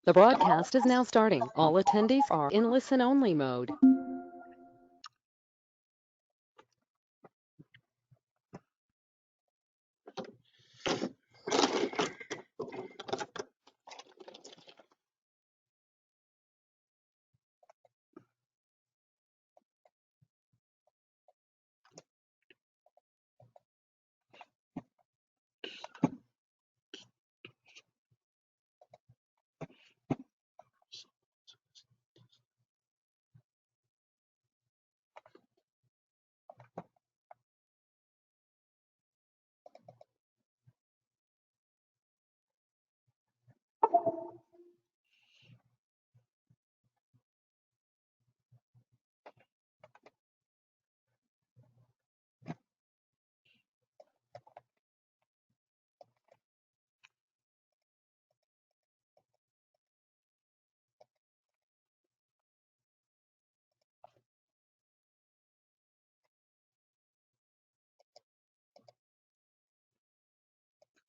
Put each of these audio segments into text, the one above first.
The broadcast is now starting. All attendees are in listen-only mode.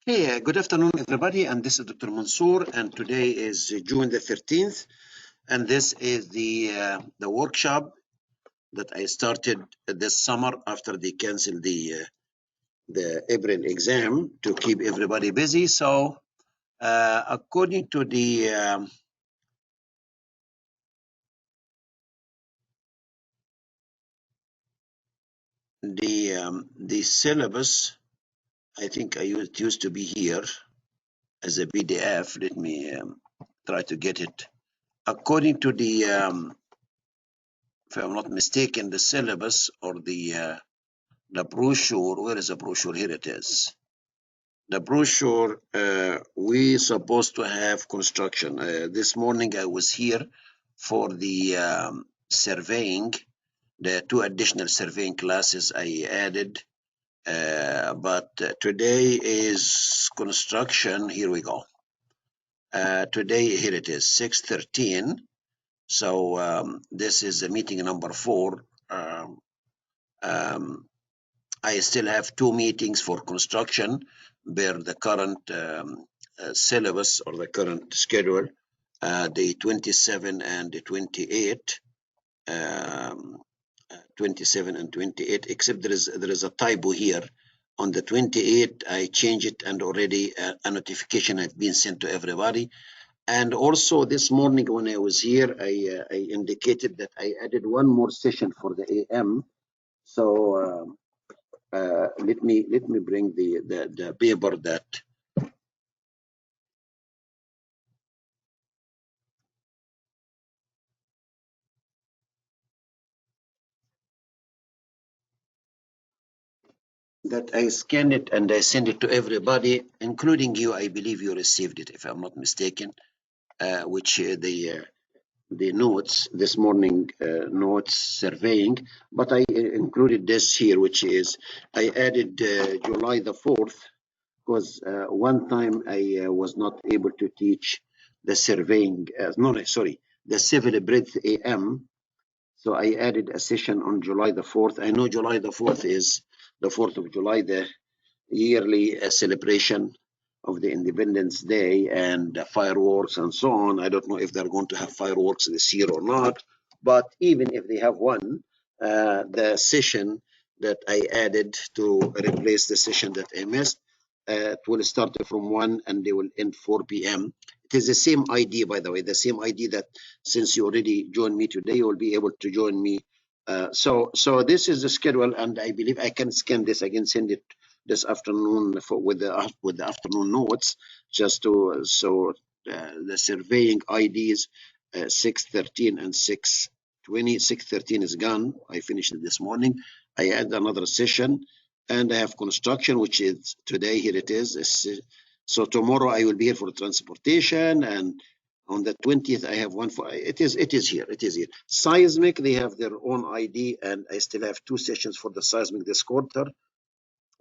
Hey, good afternoon, everybody. And this is Dr. Mansour, and today is June the 13th, and this is the workshop that I started this summer after they canceled the April exam to keep everybody busy. So, according to the syllabus, I think it used to be here as a PDF. Let me try to get it. According to if I'm not mistaken, the syllabus or the brochure. Where is the brochure? Here it is. The brochure, we supposed to have construction. This morning I was here for the surveying, the 2 additional surveying classes I added. But today is construction. Here we go. Today, here it is, 6:13. So this is meeting number 4. I still have 2 meetings for construction where the current syllabus or the current schedule, the 27 and the 28, 27 and 28, except there is a typo here. On the 28, I changed it and already a notification has been sent to everybody. And also this morning when I was here, I indicated that I added 1 more session for the AM. So let me bring the paper that I scanned it and I sent it to everybody, including you. I believe you received it, if I'm not mistaken. Which the notes this morning, notes surveying, but I included this here, which is I added July the 4th because one time I was not able to teach the surveying. The civil breadth AM. So I added a session on July the 4th. I know July the 4th is the 4th of July, the yearly celebration of the Independence Day and fireworks and so on. I don't know if they're going to have fireworks this year or not, but even if they have one, the session that I added to replace the session that I missed, it will start from 1 and they will end 4 p.m. It is the same ID, by the way, the same ID that since you already joined me today, you will be able to join me. So this is the schedule, and I believe I can scan this. I can send it this afternoon with the afternoon notes, just to the surveying IDs 613 and 620. 613 is gone. I finished it this morning. I add another session, and I have construction, which is today. Here it is. So tomorrow I will be here for transportation, and on the 20th I have one for it is here. It is here. Seismic, they have their own ID, and I still have 2 sessions for the seismic this quarter.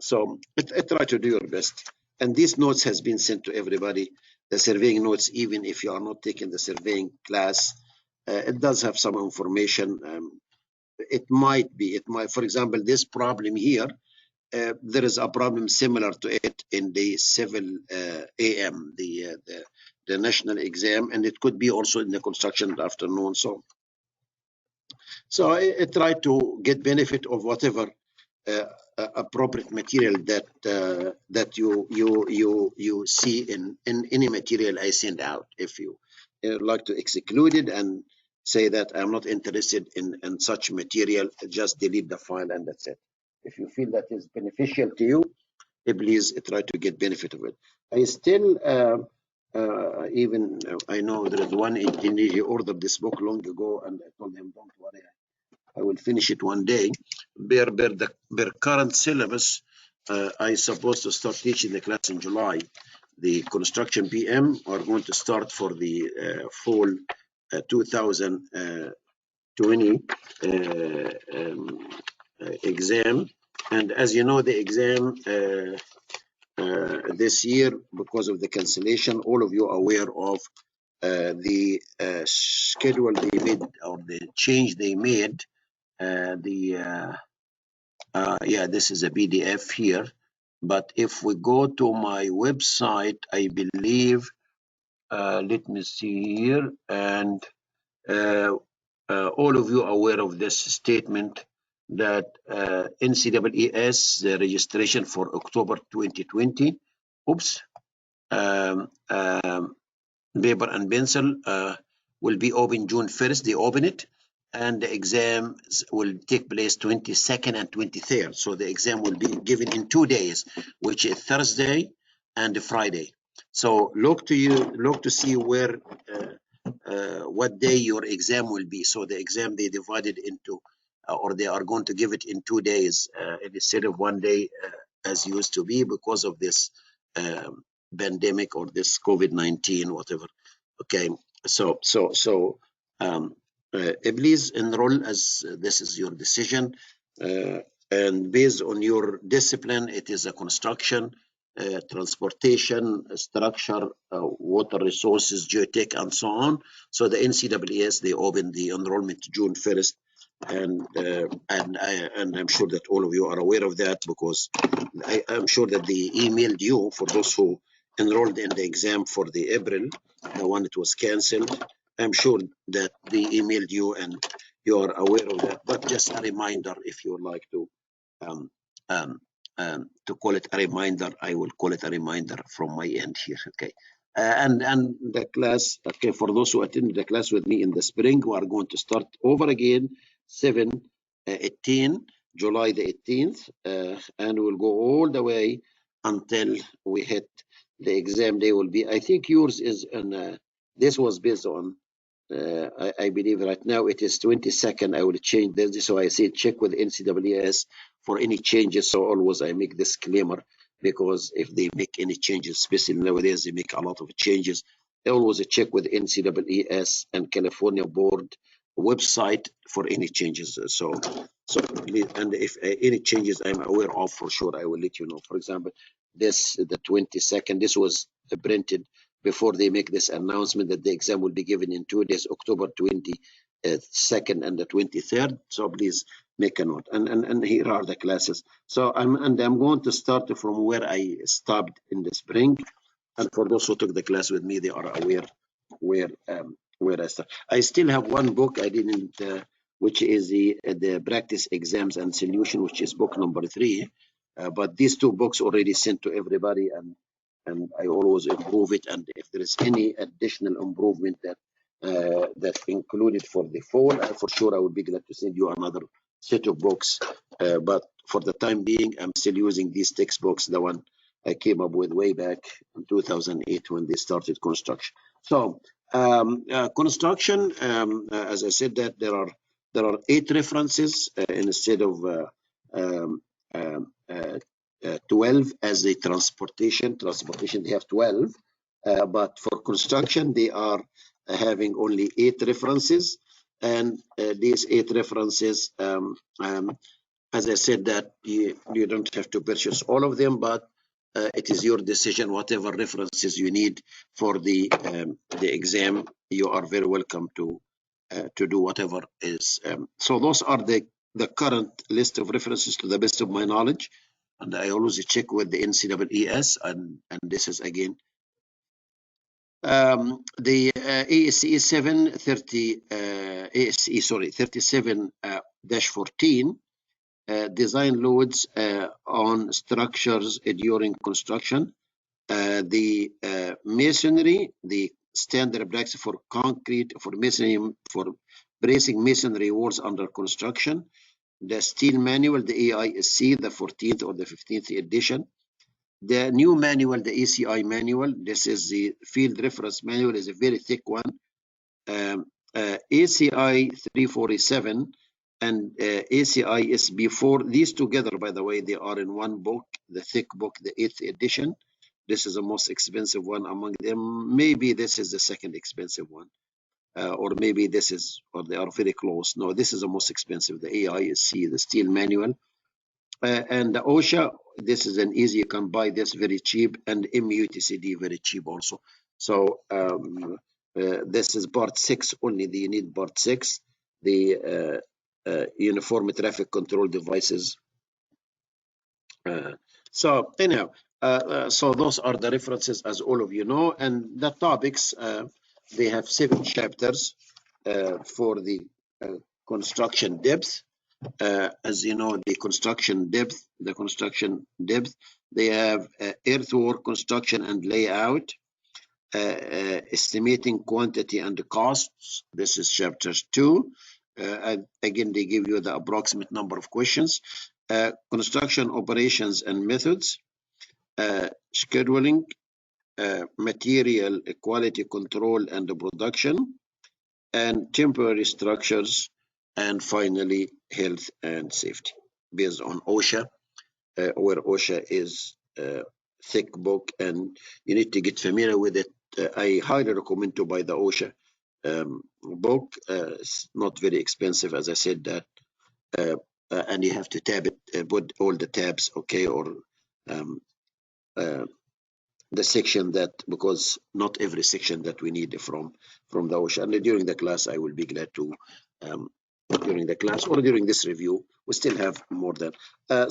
So I try to do your best. And these notes has been sent to everybody. The surveying notes, even if you are not taking the surveying class, it does have some information. It might, for example, this problem here, there is a problem similar to it in the civil AM, the the national exam, and it could be also in the construction afternoon. So I try to get benefit of whatever appropriate material that you see in any material I send out. If you like to exclude it and say that I'm not interested in such material, just delete the file and that's it. If you feel that is beneficial to you, please try to get benefit of it. I still I know there is one engineer, he ordered this book long ago, and I told him, don't worry, I will finish it one day. Per current syllabus, I supposed to start teaching the class in July. The construction PM are going to start for the fall 2020 exam. And as you know, the exam this year, because of the cancellation, all of you are aware of the schedule they made, or the change they made. Yeah, this is a PDF here. But if we go to my website, I believe, let me see here, and all of you are aware of this statement that NCEES, the registration for October 2020, paper and pencil will be open June 1st. They open it, and the exams will take place 22nd and 23rd. So the exam will be given in 2 days, which is Thursday and Friday. So look to see where what day your exam will be. So the exam, they divided into or they are going to give it in 2 days instead of 1 day as used to be, because of this pandemic or this COVID-19, whatever. Okay, please enroll, as this is your decision, and based on your discipline, it is a construction, transportation, structure, water resources, geotech, and so on. So the NCEES, they open the enrollment June 1st, and I'm sure that all of you are aware of that, because I'm sure that they emailed you, for those who enrolled in the exam for the April, the one that was cancelled. I'm sure that they emailed you and you are aware of that, but just a reminder, if you would like to call it a reminder, I will call it a reminder from my end here. Okay. And the class, okay, for those who attended the class with me in the spring, we are going to start over again 18 July the 18th, and we'll go all the way until we hit the exam day. Will be, I think yours is on this was based on I believe right now it is 22nd. I will change this, so I say check with NCEES for any changes. So always I make this disclaimer, because if they make any changes, especially nowadays they make a lot of changes, I always check with NCEES and California Board website for any changes. So and if any changes I'm aware of, for sure I will let you know. For example, this the 22nd, this was printed before they make this announcement that the exam will be given in 2 days, October 22nd and the 23rd. So please make a note. And here are the classes. So I'm going to start from where I stopped in the spring. And for those who took the class with me, they are aware where I start. I still have one book I didn't, which is the practice exams and solution, which is book number 3. But these 2 books already sent to everybody, and I always improve it. And if there is any additional improvement that's included for the fall, for sure I would be glad to send you another set of books. But for the time being, I'm still using these textbooks, the one I came up with way back in 2008 when they started construction. So construction, as I said, that there are 8 references instead of 12 as the transportation. They have 12, but for construction they are having only 8 references, and these 8 references, as I said, that you don't have to purchase all of them, but it is your decision. Whatever references you need for the exam, you are very welcome to do whatever is. So those are the current list of references to the best of my knowledge. And I always check with the NCEES, and this is again The ASCE 730, ASCE, sorry, 37-14 design loads on structures during construction. The masonry, the standard practice for concrete, for masonry, for bracing masonry walls under construction. The steel manual, the AISC, the 14th or the 15th edition. The new manual, the ACI manual, this is the field reference manual, is a very thick one. ACI 347 and ACI SB4, these together, by the way, they are in one book, the thick book, the 8th edition. This is the most expensive one among them. Maybe this is the second expensive one. Or maybe this is, or they are very close. No, this is the most expensive, the AISC, the steel manual. And the OSHA, this is an easy, you can buy this very cheap, and MUTCD very cheap also. So this is part 6 only, you need part 6, the uniform traffic control devices. So anyhow, so those are the references, as all of you know, and the topics, they have 7 chapters for the construction depth. As you know, the construction depth, they have earthwork construction and layout, estimating quantity and the costs. This is chapters 2. Again, they give you the approximate number of questions. Construction operations and methods, scheduling, material quality control and the production, and temporary structures, and finally health and safety, based on OSHA, where OSHA is a thick book and you need to get familiar with it. I highly recommend to buy the OSHA book. It's not very expensive, as I said that, and you have to tab it, put all the tabs, okay, or the section that, because not every section that we need from the OSHA. And during the class, I will be glad to, during the class or during this review, we still have more than. The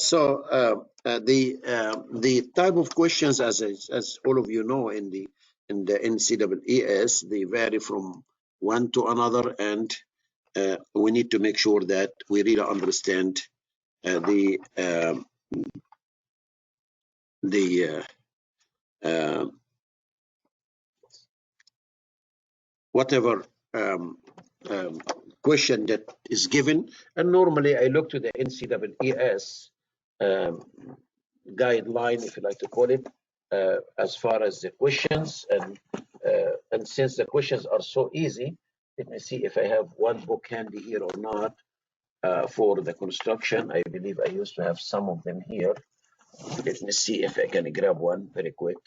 type of questions, as all of you know, in the NCEES, they vary from one to another, and we need to make sure that we really understand whatever question that is given. And normally I look to the NCEES guideline, if you like to call it, as far as the questions, and since the questions are so easy, let me see if I have one book handy here or not. For the construction, I believe I used to have some of them here. Let me see if I can grab one very quick.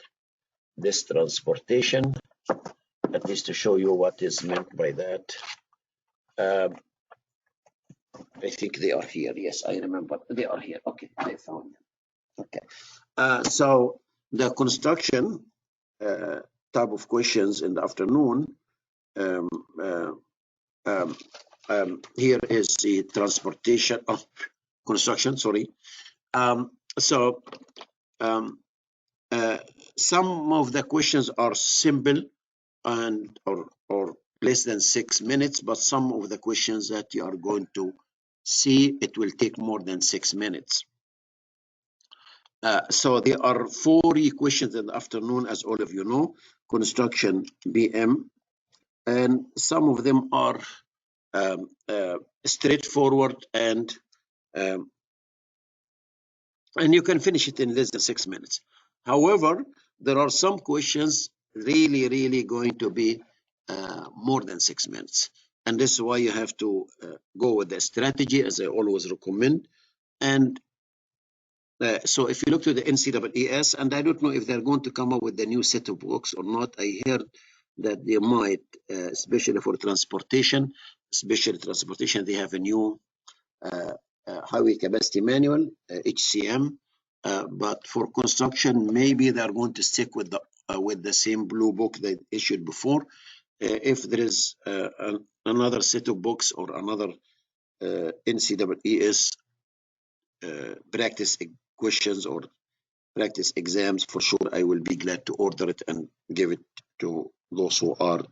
This transportation, at least to show you what is meant by that. I think they are here. Yes, I remember. They are here. Okay, I found them. Okay. So the construction type of questions in the afternoon. Here is the transportation of construction. Sorry. Some of the questions are simple and or less than 6 minutes, but some of the questions that you are going to see, it will take more than 6 minutes. So there are 40 questions in the afternoon, as all of you know, construction BM, and some of them are straightforward, and you can finish it in less than 6 minutes. However, there are some questions really going to be more than 6 minutes, and this is why you have to go with the strategy, as I always recommend. And so if you look to the NCEES, and I don't know if they're going to come up with the new set of books or not. I heard that they might, especially for transportation, they have a new highway capacity manual, HCM. But for construction, maybe they're going to stick with the same blue book they issued before. If there is another set of books or another NCEES practice questions or practice exams, for sure I will be glad to order it and give it to those who are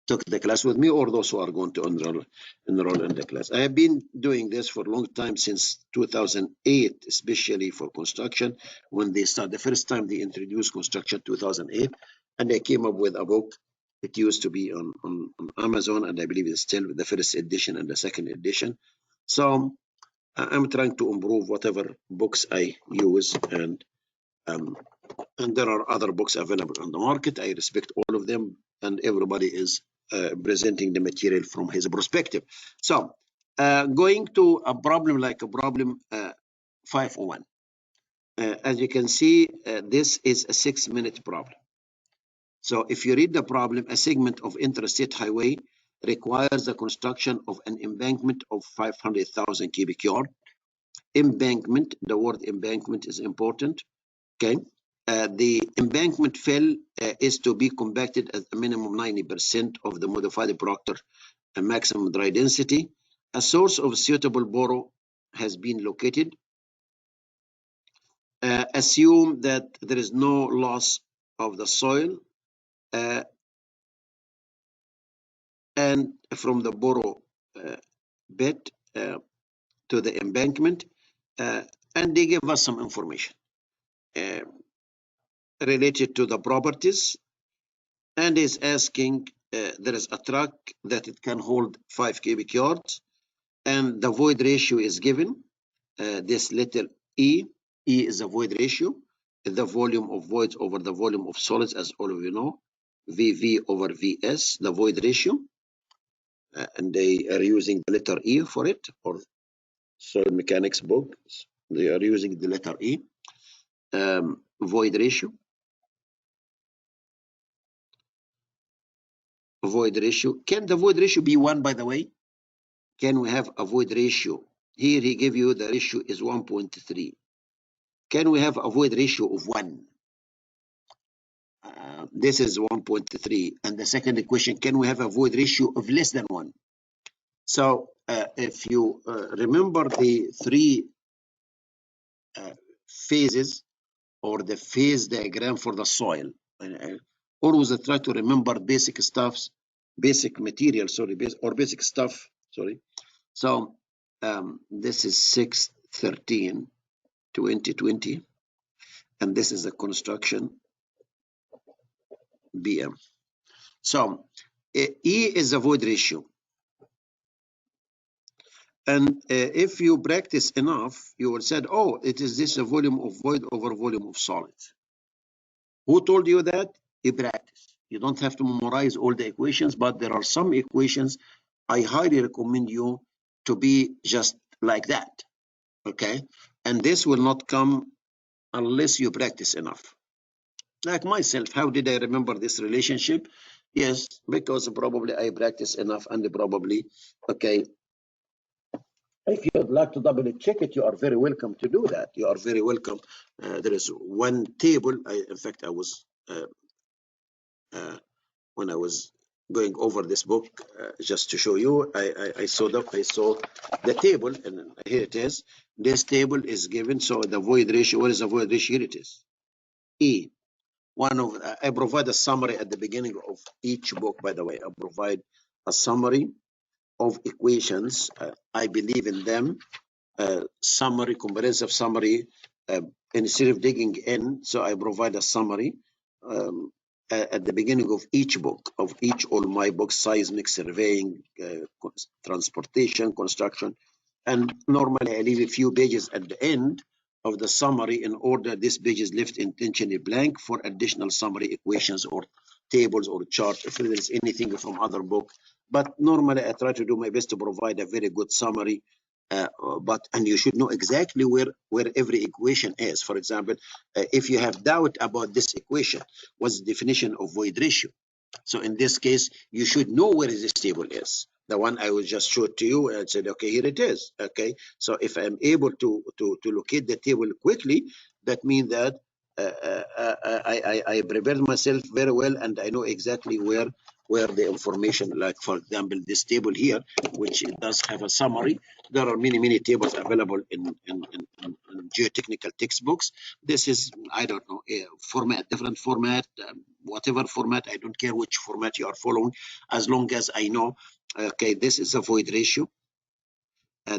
took the class with me or those who are going to enroll in the class. I have been doing this for a long time, since 2008, especially for construction. When they start, the first time they introduced construction, 2008, and I came up with a book. It used to be on Amazon, and I believe it's still the first edition and the second edition. So I'm trying to improve whatever books I use, and there are other books available on the market. I respect all of them, and everybody is presenting the material from his perspective. So going to a problem like a problem 501. As you can see, this is a 6-minute problem. So if you read the problem, a segment of interstate highway requires the construction of an embankment of 500,000 cubic yard. Embankment, the word embankment is important. Okay. The embankment fill is to be compacted at a minimum 90% of the modified Proctor maximum dry density. A source of suitable borrow has been located. Assume that there is no loss of the soil and from the borrow bed to the embankment, and they give us some information related to the properties, and is asking there is a truck that it can hold 5 cubic yards, and the void ratio is given. This letter E is a void ratio, the volume of voids over the volume of solids, as all of you know, VV over VS, the void ratio, and they are using the letter E for it, or soil mechanics book, they are using the letter E. Void ratio. Void ratio. Can the void ratio be 1, by the way? Can we have a void ratio? Here he give you the ratio is 1.3. Can we have a void ratio of 1? This is 1.3. And the second equation, can we have a void ratio of less than 1? So if you remember the 3 phases or the phase diagram for the soil, always try to remember basic stuffs, basic material, sorry, or basic stuff, sorry. So this is 6/13/2020, and this is the construction BM. So E is the void ratio. And if you practice enough, you will say, oh, it is this volume of void over volume of solid. Who told you that? You practice. You don't have to memorize all the equations, but there are some equations I highly recommend you to be just like that, okay? And this will not come unless you practice enough. Like myself, how did I remember this relationship? Yes, because probably I practice enough, and probably, okay, if you would like to double check it, you are very welcome to do that. You are very welcome. There is one table. In fact, I was when I was going over this book, just to show you, I saw the table, and here it is. This table is given. So the void ratio. What is the void ratio? Here it is. E. I provide a summary at the beginning of each book. By the way, I provide a summary of equations. I believe in them. Summary, comprehensive summary, instead of digging in. So I provide a summary at the beginning of each book, all my books: seismic, surveying, transportation, construction. And normally I leave a few pages at the end of the summary in order this page is left intentionally blank for additional summary equations or tables or charts if there is anything from other book. But normally I try to do my best to provide a very good summary. And you should know exactly where every equation is. For example, if you have doubt about this equation, what's the definition of void ratio? So in this case, you should know where this table is. The one I will just show it to you and said, okay, here it is. Okay, so if I'm able to locate the table quickly, that means that I prepared myself very well, and I know exactly where the information, like for example, this table here, which it does have a summary. There are many tables available in geotechnical textbooks. This is, I don't know, a format, different format. whatever format. I don't care which format you are following, as long as I know, okay, this is a void ratio.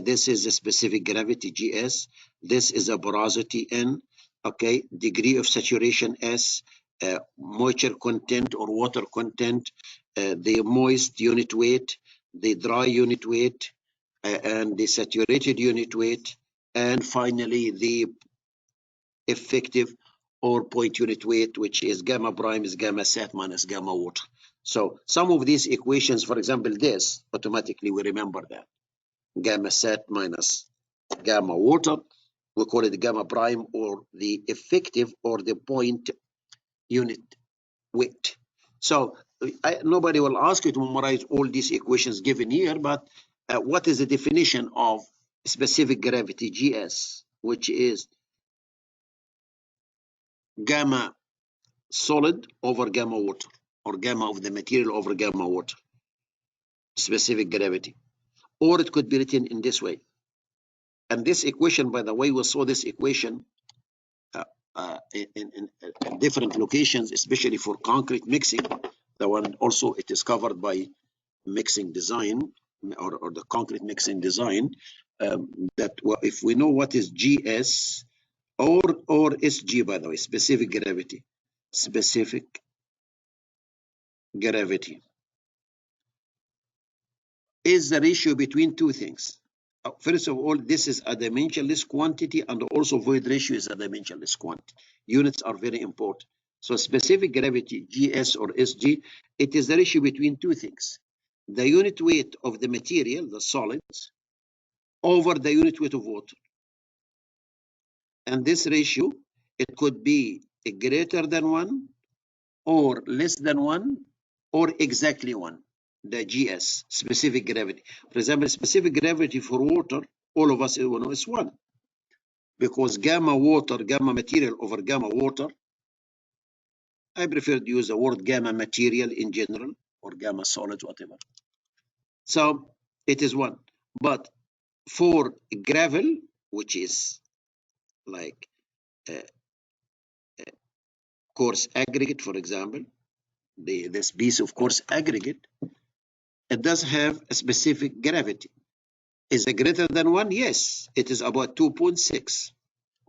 This is a specific gravity, GS. This is a porosity, N. Okay, degree of saturation, S. Moisture content or water content, the moist unit weight, the dry unit weight, and the saturated unit weight, and finally the effective or point unit weight, which is gamma prime is gamma sat minus gamma water. So some of these equations, for example, this, automatically we remember that. Gamma sat minus gamma water, we call it gamma prime, or the effective or the point unit weight. So nobody will ask you to memorize all these equations given here, but what is the definition of specific gravity, GS, which is gamma solid over gamma water, or gamma of the material over gamma water, specific gravity. Or it could be written in this way. And this equation, by the way, we saw this equation in different locations, especially for concrete mixing. The one also, it is covered by mixing design, or the concrete mixing design, that if we know what is GS or SG, by the way, specific gravity is the ratio between two things. First of all, this is a dimensionless quantity, and also void ratio is a dimensionless quantity. Units are very important. So specific gravity, GS or SG, it is the ratio between two things. The unit weight of the material, the solids, over the unit weight of water. And this ratio, it could be greater than 1, or less than 1, or exactly 1. The GS, specific gravity. For example, specific gravity for water, all of us know is 1. Because gamma water, gamma material over gamma water, I prefer to use the word gamma material in general, or gamma solid, whatever. So it is 1. But for gravel, which is like coarse aggregate, for example, this piece of coarse aggregate, it does have a specific gravity. Is it greater than 1? Yes, it is about 2.6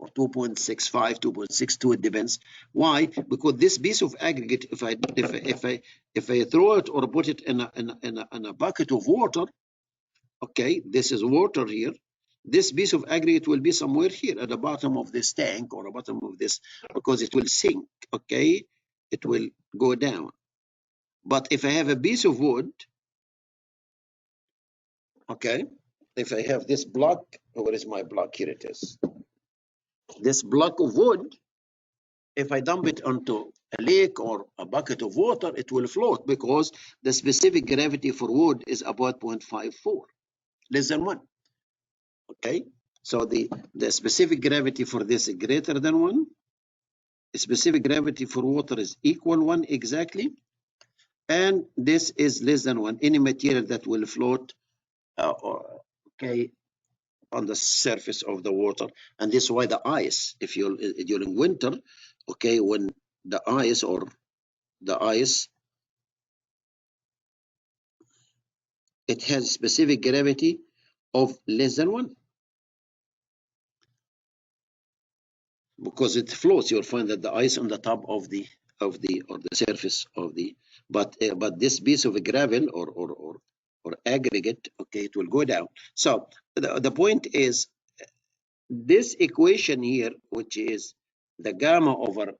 or 2.65, 2.62. It depends. Why? Because this piece of aggregate, if I throw it or put it in a bucket of water, okay, this is water here. This piece of aggregate will be somewhere here at the bottom of this tank or the bottom of this, because it will sink. Okay, it will go down. But if I have a piece of wood, okay, if I have this block, where is my block? Here it is. This block of wood, if I dump it onto a lake or a bucket of water, it will float, because the specific gravity for wood is about 0.54, less than 1. Okay, so the specific gravity for this is greater than 1. The specific gravity for water is equal 1 exactly, and this is less than 1. Any material that will float, okay, on the surface of the water. And this is why the ice, if you during winter, okay, when the ice it has specific gravity of less than 1, because it floats. You'll find that the ice on the top of the surface of the, but this piece of gravel or aggregate, okay, it will go down. So the point is, this equation here, which is the gamma over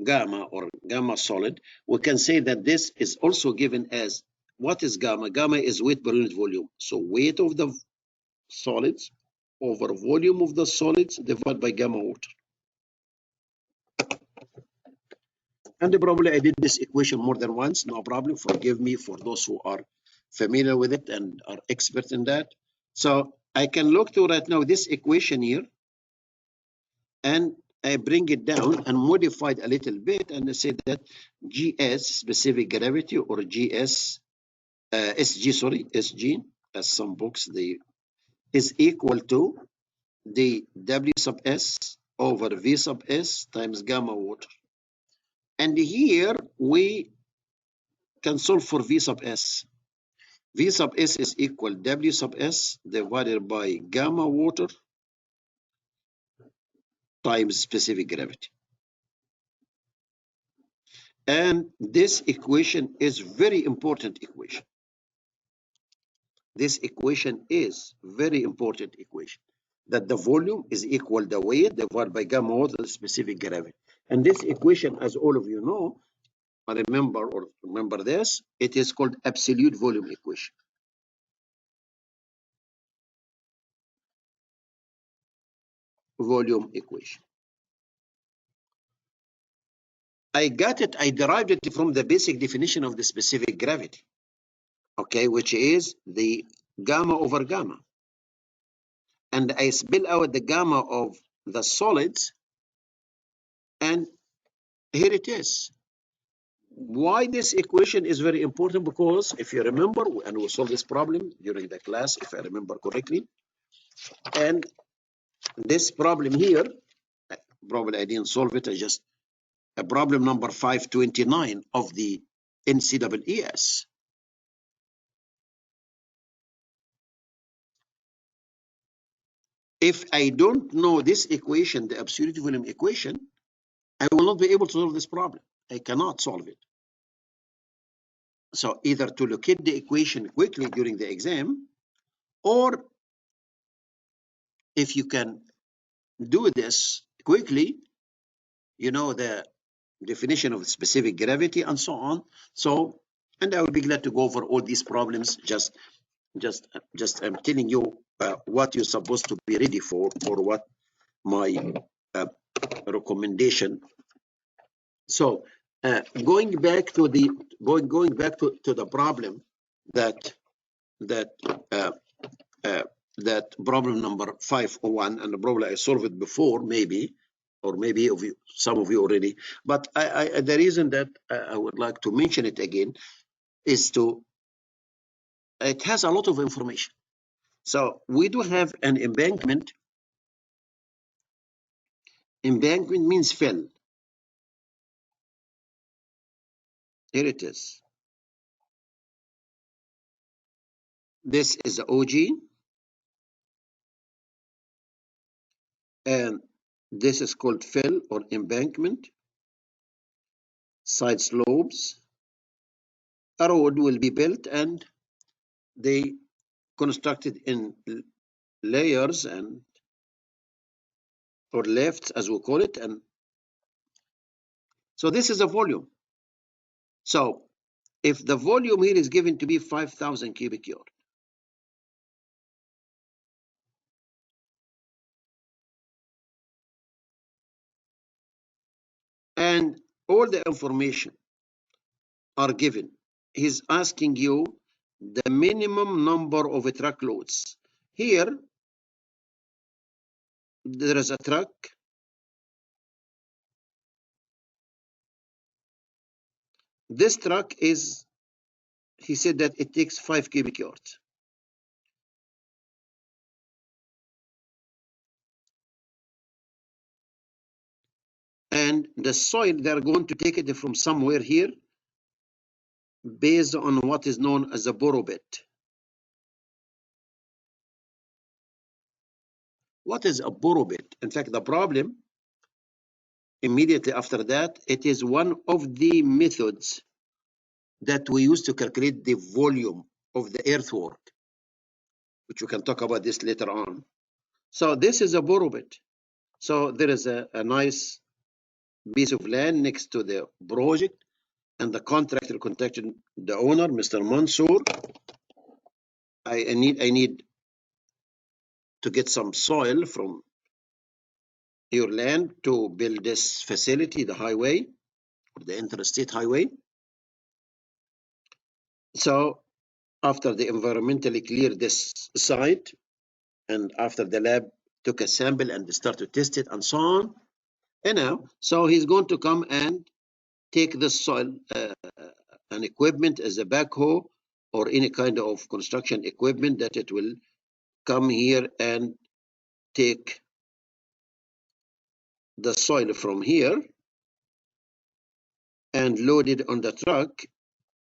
gamma or gamma solid, we can say that this is also given as, what is gamma? Gamma is weight per unit volume. So weight of the solids over volume of the solids divided by gamma water. And probably I did this equation more than once, no problem. Forgive me for those who are familiar with it and are experts in that. So I can look to right now this equation here, and I bring it down and modify it a little bit, and I say that GS, specific gravity, or GS, SG, sorry, SG, as some books, is equal to the W sub S over V sub S times gamma water. And here we can solve for V sub S. V sub S is equal W sub S divided by gamma water times specific gravity. And this equation is very important equation. This equation is very important equation, that the volume is equal the weight divided by gamma water specific gravity. And this equation, as all of you know, remember this, it is called absolute volume equation. Volume equation. I derived it from the basic definition of the specific gravity, okay, which is the gamma over gamma. And I spill out the gamma of the solids, and here it is. Why this equation is very important? Because if you remember, and we solved this problem during the class, if I remember correctly, and this problem here, probably I didn't solve it, I just, problem number 529 of the NCEES. If I don't know this equation, the absolute volume equation, I will not be able to solve this problem. I cannot solve it. So either to locate the equation quickly during the exam, or if you can do this quickly, you know the definition of specific gravity and so on. So, and I will be glad to go over all these problems. Just I'm telling you what you're supposed to be ready for, or what my recommendation. So going back to the problem that problem number 501, and probably I solved it before, maybe, or maybe some of you already. But the reason that I would like to mention it again is it has a lot of information. So we do have an embankment. Embankment means fill. Here it is. This is the OG, and this is called fill or embankment. Side slopes. A road will be built, and they constructed in layers and or lifts, as we call it. And so this is a volume. So if the volume here is given to be 5,000 cubic yard, and all the information are given, he's asking you the minimum number of truckloads. Here, there is a truck. This truck is, he said that it takes 5 cubic yards. And the soil, they're going to take it from somewhere here based on what is known as a borrow bed. What is a borrow bed? In fact, the problem immediately after that, it is one of the methods that we use to calculate the volume of the earthwork, which we can talk about this later on. So this is a borrow bed. So there is a nice piece of land next to the project, and the contractor contacted the owner, Mr. Mansour. I need to get some soil from your land to build this facility, the highway, the interstate highway. So after they environmentally cleared this site, and after the lab took a sample and start to test it and so on, and now, so he's going to come and take the soil and equipment as a backhoe or any kind of construction equipment, that it will come here and take the soil from here and load it on the truck,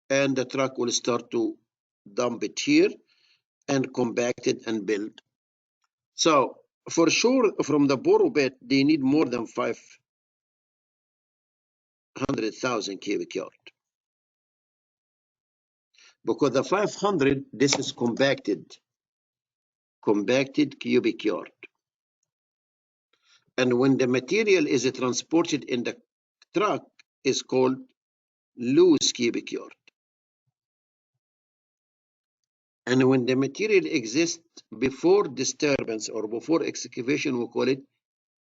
and the truck will start to dump it here and compact it and build. So for sure, from the borrow bed, they need more than 500,000 cubic yard, because the 500, this is compacted cubic yard. And when the material is transported in the truck, is called loose cubic yard. And when the material exists before disturbance or before excavation, we call it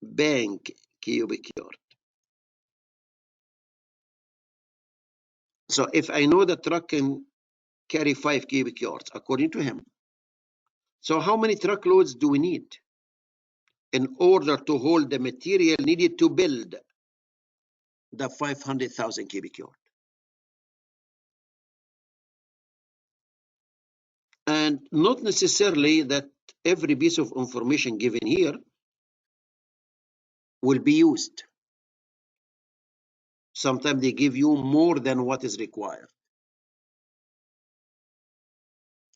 bank cubic yard. So if I know the truck can carry 5 cubic yards, according to him, so how many truckloads do we need in order to hold the material needed to build the 500,000 cubic yard? And not necessarily that every piece of information given here will be used. Sometimes they give you more than what is required.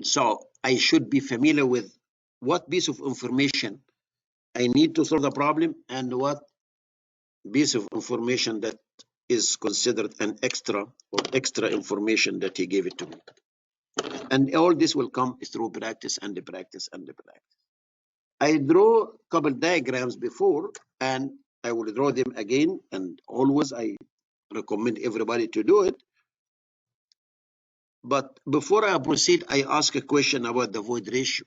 So I should be familiar with what piece of information I need to solve the problem and what piece of information that is considered an extra or extra information that he gave it to me. And all this will come through practice and the practice and the practice. I draw a couple diagrams before, and I will draw them again, and always I recommend everybody to do it. But before I proceed, I ask a question about the void ratio.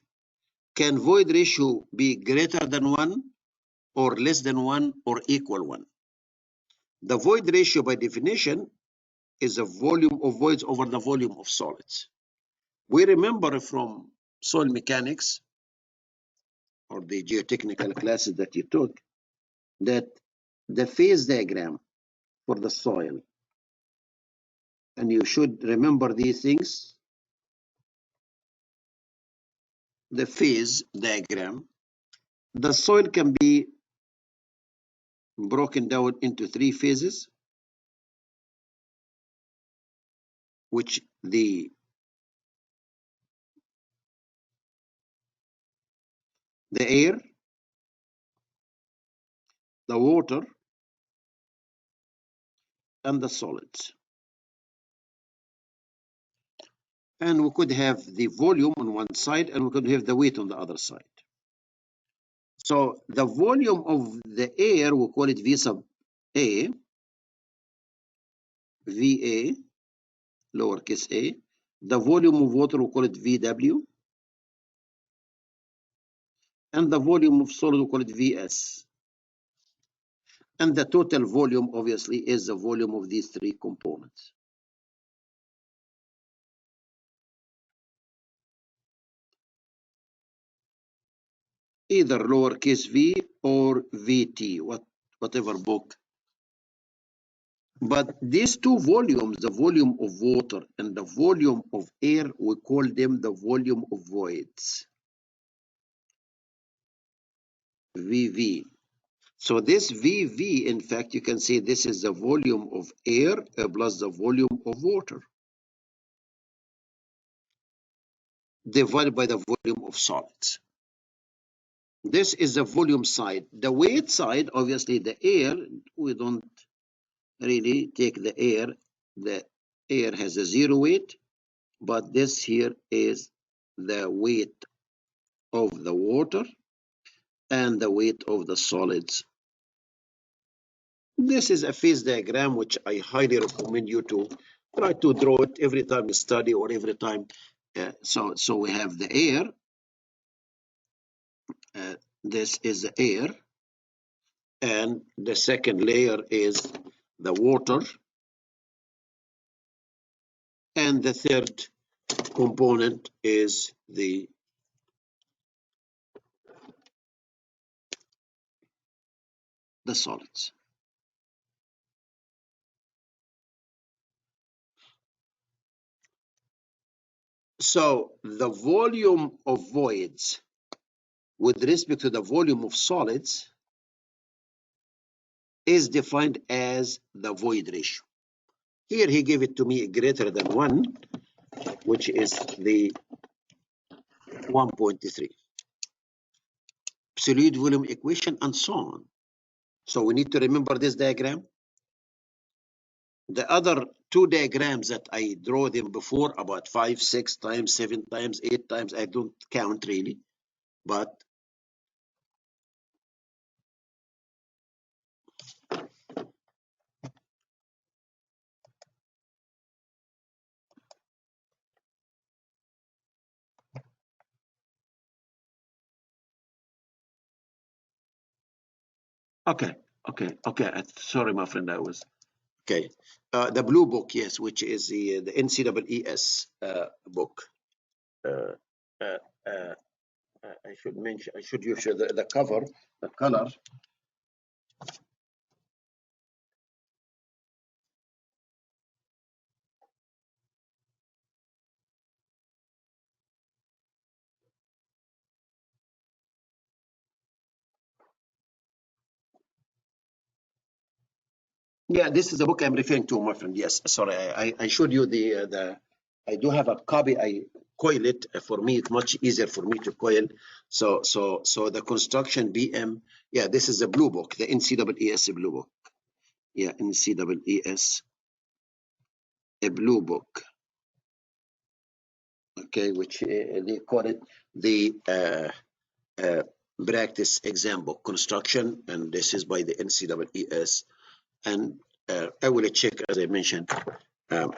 Can void ratio be greater than 1 or less than 1 or equal 1? The void ratio by definition is the volume of voids over the volume of solids. We remember from soil mechanics or the geotechnical classes that you took that the phase diagram for the soil, and you should remember these things, the phase diagram, the soil can be broken down into 3 phases, which the air, the water, and the solids. And we could have the volume on one side and we could have the weight on the other side. So the volume of the air, we call it V sub A, VA, lowercase a. The volume of water, we call it VW. And the volume of solid, we call it VS. And the total volume, obviously, is the volume of these 3 components. Either lowercase v or VT, whatever book. But these 2 volumes, the volume of water and the volume of air, we call them the volume of voids, VV. So this VV, in fact, you can say this is the volume of air plus the volume of water divided by the volume of solids. This is the volume side. The weight side, obviously the air, we don't really take the air. The air has a 0 weight, but this here is the weight of the water and the weight of the solids. This is a phase diagram which I highly recommend you to try to draw it every time you study or every time. So we have the air. This is the air. And the second layer is the water. And the third component is the solids. So the volume of voids with respect to the volume of solids is defined as the void ratio. Here he gave it to me greater than 1, which is the 1.3. Absolute volume equation, and so on. So we need to remember this diagram. The other two diagrams that I draw them before, about 5, 6 times, 7 times, 8 times, I don't count really, but okay. Sorry, my friend, I was okay. The blue book, yes, which is the NCEES book. Uh, uh, uh, I should mention, I should use the cover, the color. Yeah, this is the book I'm referring to, my friend. Yes, sorry, I showed you the. I do have a copy. I coil it. For me, it's much easier for me to coil. So the construction BM. Yeah, this is the blue book, the NCEES blue book. Yeah, NCEES a blue book. Okay, which they call it the practice exam book construction, and this is by the NCEES. And I will check, as I mentioned, um,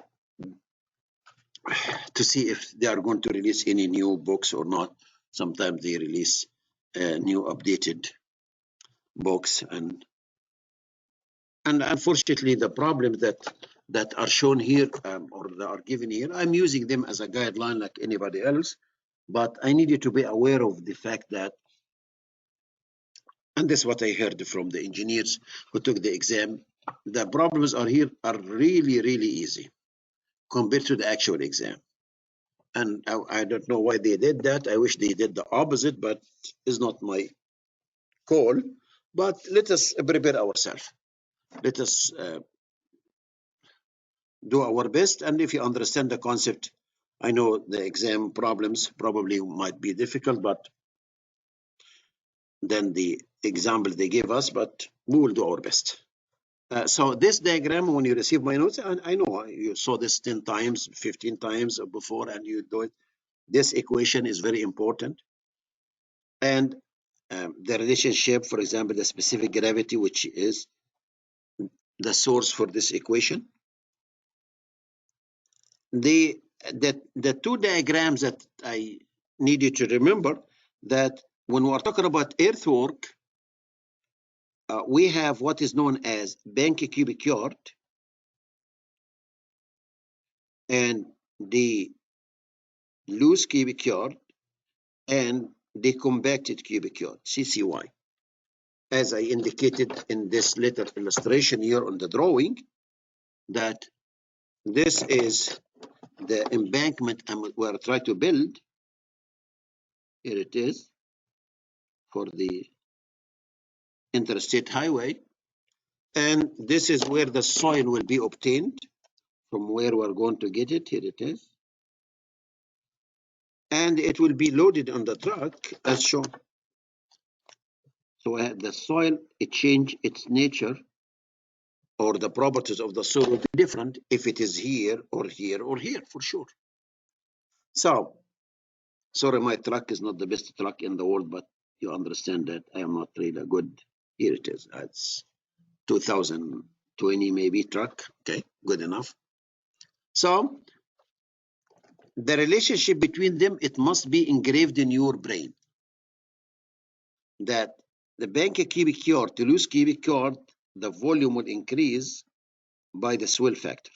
to see if they are going to release any new books or not. Sometimes they release new updated books, and unfortunately, the problems that are shown here or that are given here, I'm using them as a guideline like anybody else. But I need you to be aware of the fact that, and this is what I heard from the engineers who took the exam, the problems are here are really, really easy compared to the actual exam. And I don't know why they did that. I wish they did the opposite, but it's not my call. But let us prepare ourselves. Let us do our best. And if you understand the concept, I know the exam problems probably might be difficult, but than the example they gave us, but we will do our best. So this diagram, when you receive my notes, I know you saw this 10 times, 15 times before, and you do it. This equation is very important. And the relationship, for example, the specific gravity, which is the source for this equation. The two diagrams that I need you to remember, that when we're talking about earthwork, we have what is known as Bank cubic yard and the loose cubic yard and the compacted cubic yard, CCY. As I indicated in this little illustration here on the drawing, that this is the embankment we're trying to build. Here it is for the interstate highway. And this is where the soil will be obtained, from where we're going to get it. Here it is. And it will be loaded on the truck as shown. So the soil, it change its nature, or the properties of the soil will be different if it is here or here or here, for sure. So, sorry, my truck is not the best truck in the world, but you understand that I am not really good. Here it is. It's 2020 maybe truck. Okay, good enough. So the relationship between them, it must be engraved in your brain, that the bank cubic yard to loose cubic yard, the volume will increase by the swell factor.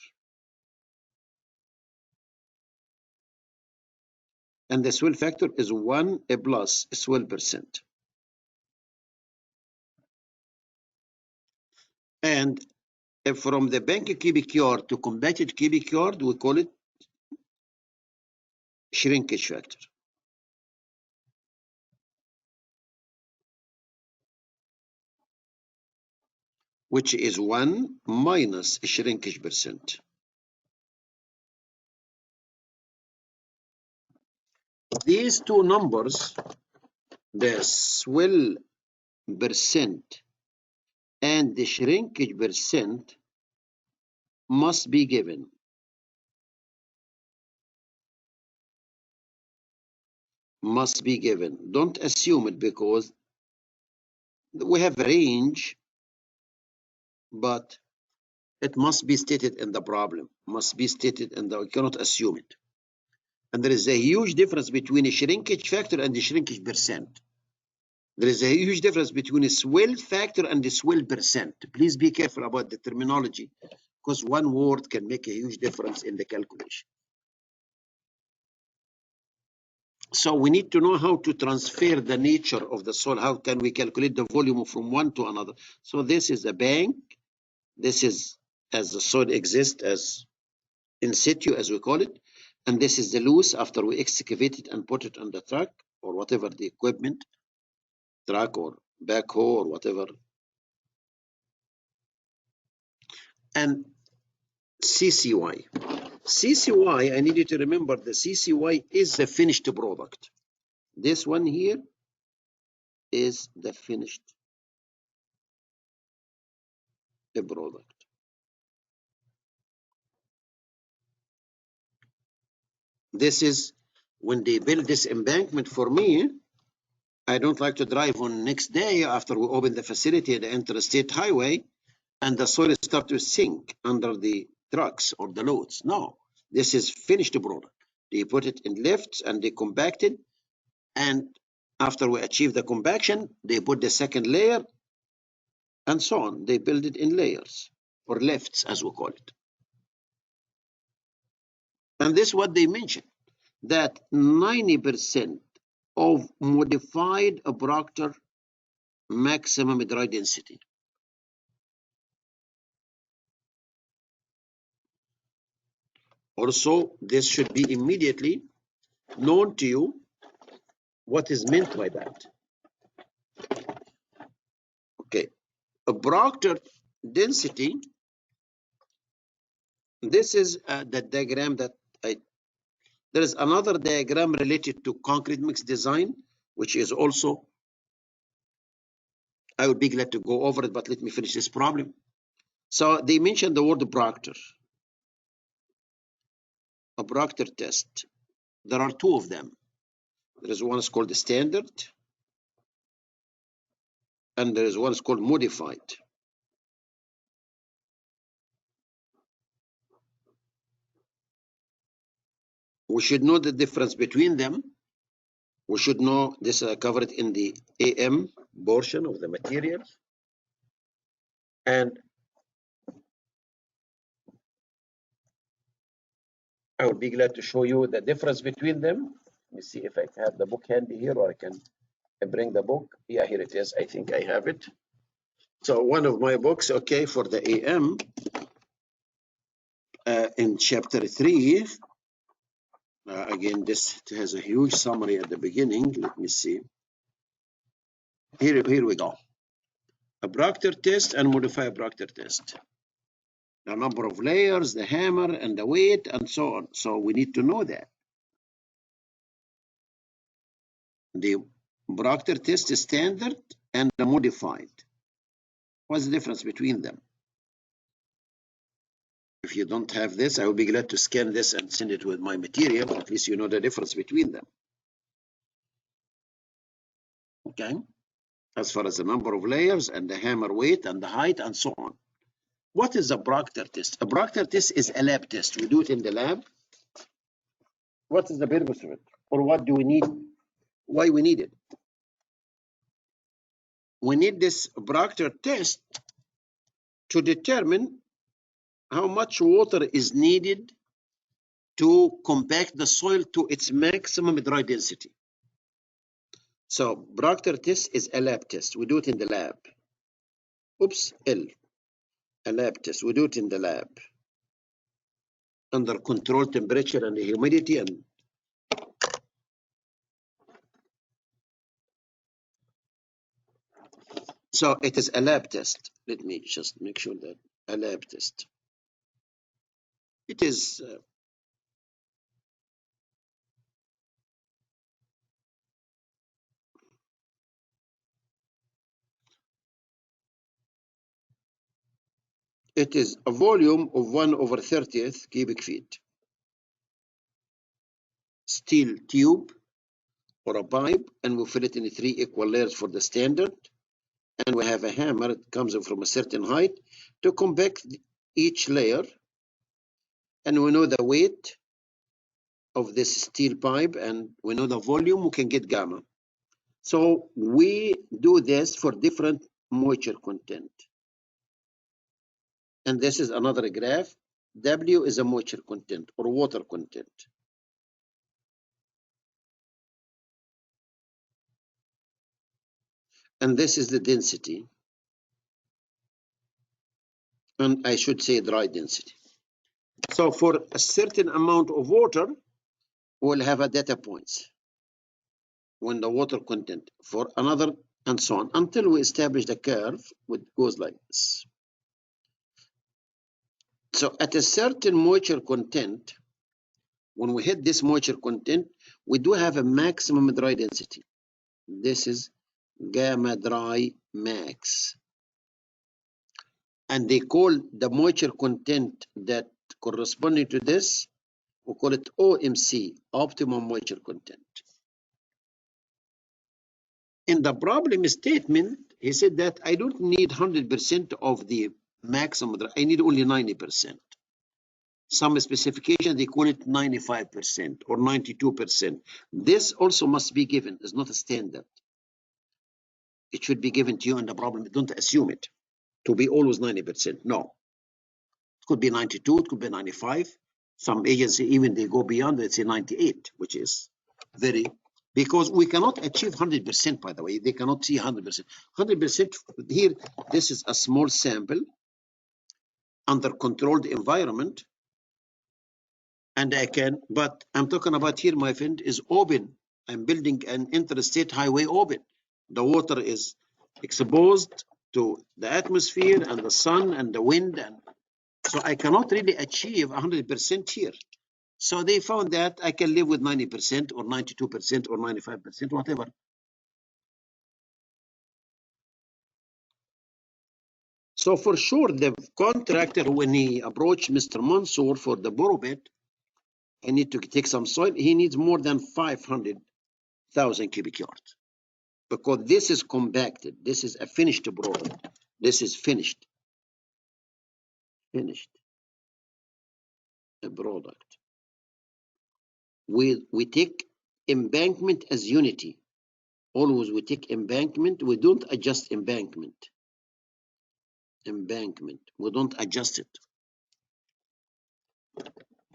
And the swell factor is 1 plus swell percent. And from the bank cubic yard to compacted cubic yard, we call it shrinkage factor, which is 1 minus shrinkage percent. These two numbers, the swell percent and the shrinkage percent, must be given. Must be given. Don't assume it, because we have a range, but it must be stated in the problem. Must be stated in the, we cannot assume it. And there is a huge difference between a shrinkage factor and the shrinkage percent. There is a huge difference between a swell factor and the swell percent. Please be careful about the terminology, because one word can make a huge difference in the calculation. So we need to know how to transfer the nature of the soil. How can we calculate the volume from one to another? So this is a bank. This is as the soil exists as in situ, as we call it. And this is the loose after we excavate it and put it on the truck or whatever the equipment, truck or backhoe or whatever. And CCY. CCY, I need you to remember the CCY is the finished product. This one here is the finished product. This is when they build this embankment for me. I don't like to drive on next day after we open the facility at the interstate highway and the soil start to sink under the trucks or the loads. No, this is finished product. They put it in lifts and they compact it. And after we achieve the compaction, they put the second layer and so on. They build it in layers or lifts, as we call it. And this is what they mentioned, that 90% of modified Proctor maximum dry density. Also, this should be immediately known to you what is meant by that. Okay, a Proctor density, this is the diagram that there is another diagram related to concrete mix design, which is also, I would be glad to go over it, but let me finish this problem. So they mentioned the word Proctor, a Proctor test. There are two of them. There is one is called the standard, and there is one is called modified. We should know the difference between them. We should know this covered in the AM portion of the materials. And I would be glad to show you the difference between them. Let me see if I have the book handy here, or I can bring the book. Yeah, here it is. I think I have it. So one of my books, okay, for the AM, in chapter 3, again, this has a huge summary at the beginning. Let me see. Here we go. A Proctor test and modify a Proctor test. The number of layers, the hammer, and the weight, and so on. So we need to know that. The Proctor test is standard and the modified. What's the difference between them? If you don't have this, I will be glad to scan this and send it with my material. At least you know the difference between them. Okay? As far as the number of layers and the hammer weight and the height and so on. What is a Proctor test? A Proctor test is a lab test. We do it in the lab. What is the purpose of it? Or what do we need? Why we need it? We need this Proctor test to determine how much water is needed to compact the soil to its maximum dry density. So Proctor test is a lab test. We do it in the lab. Oops, L. A lab test. We do it in the lab under controlled temperature and humidity. And so it is a lab test. Let me just make sure that a lab test. It is it is a volume of 1/30 cubic feet. Steel tube or a pipe, and we fill it in 3 equal layers for the standard. And we have a hammer, it comes from a certain height to compact each layer. And we know the weight of this steel pipe, and we know the volume, we can get gamma. So we do this for different moisture content. And this is another graph. W is a moisture content or water content. And this is the density. And I should say dry density. So for a certain amount of water, we'll have a data points when the water content for another, and so on, until we establish the curve, which goes like this. So at a certain moisture content, when we hit this moisture content, we do have a maximum dry density. This is gamma dry max. And they call the moisture content that corresponding to this, we call it OMC, optimum moisture content. In the problem statement, he said that I don't need 100% of the maximum, I need only 90%. Some specification, they call it 95% or 92%. This also must be given, it's not a standard. It should be given to you in the problem, don't assume it to be always 90%, no. It could be 92, it could be 95. Some agency, even they go beyond, let's say 98, which is very, because we cannot achieve 100%, by the way. They cannot see 100%. 100% here, this is a small sample under controlled environment. And I can, but I'm talking about here, my friend, is open. I'm building an interstate highway open. The water is exposed to the atmosphere and the sun and the wind. And so I cannot really achieve 100% here. So they found that I can live with 90% or 92% or 95%, whatever. So for sure, the contractor, when he approached Mr. Mansour for the borrow bed, I need to take some soil. He needs more than 500,000 cubic yards because this is compacted. This is a finished product. This is finished. Finished. A product. We take embankment as unity. Always we take embankment. We don't adjust embankment. Embankment. We don't adjust it.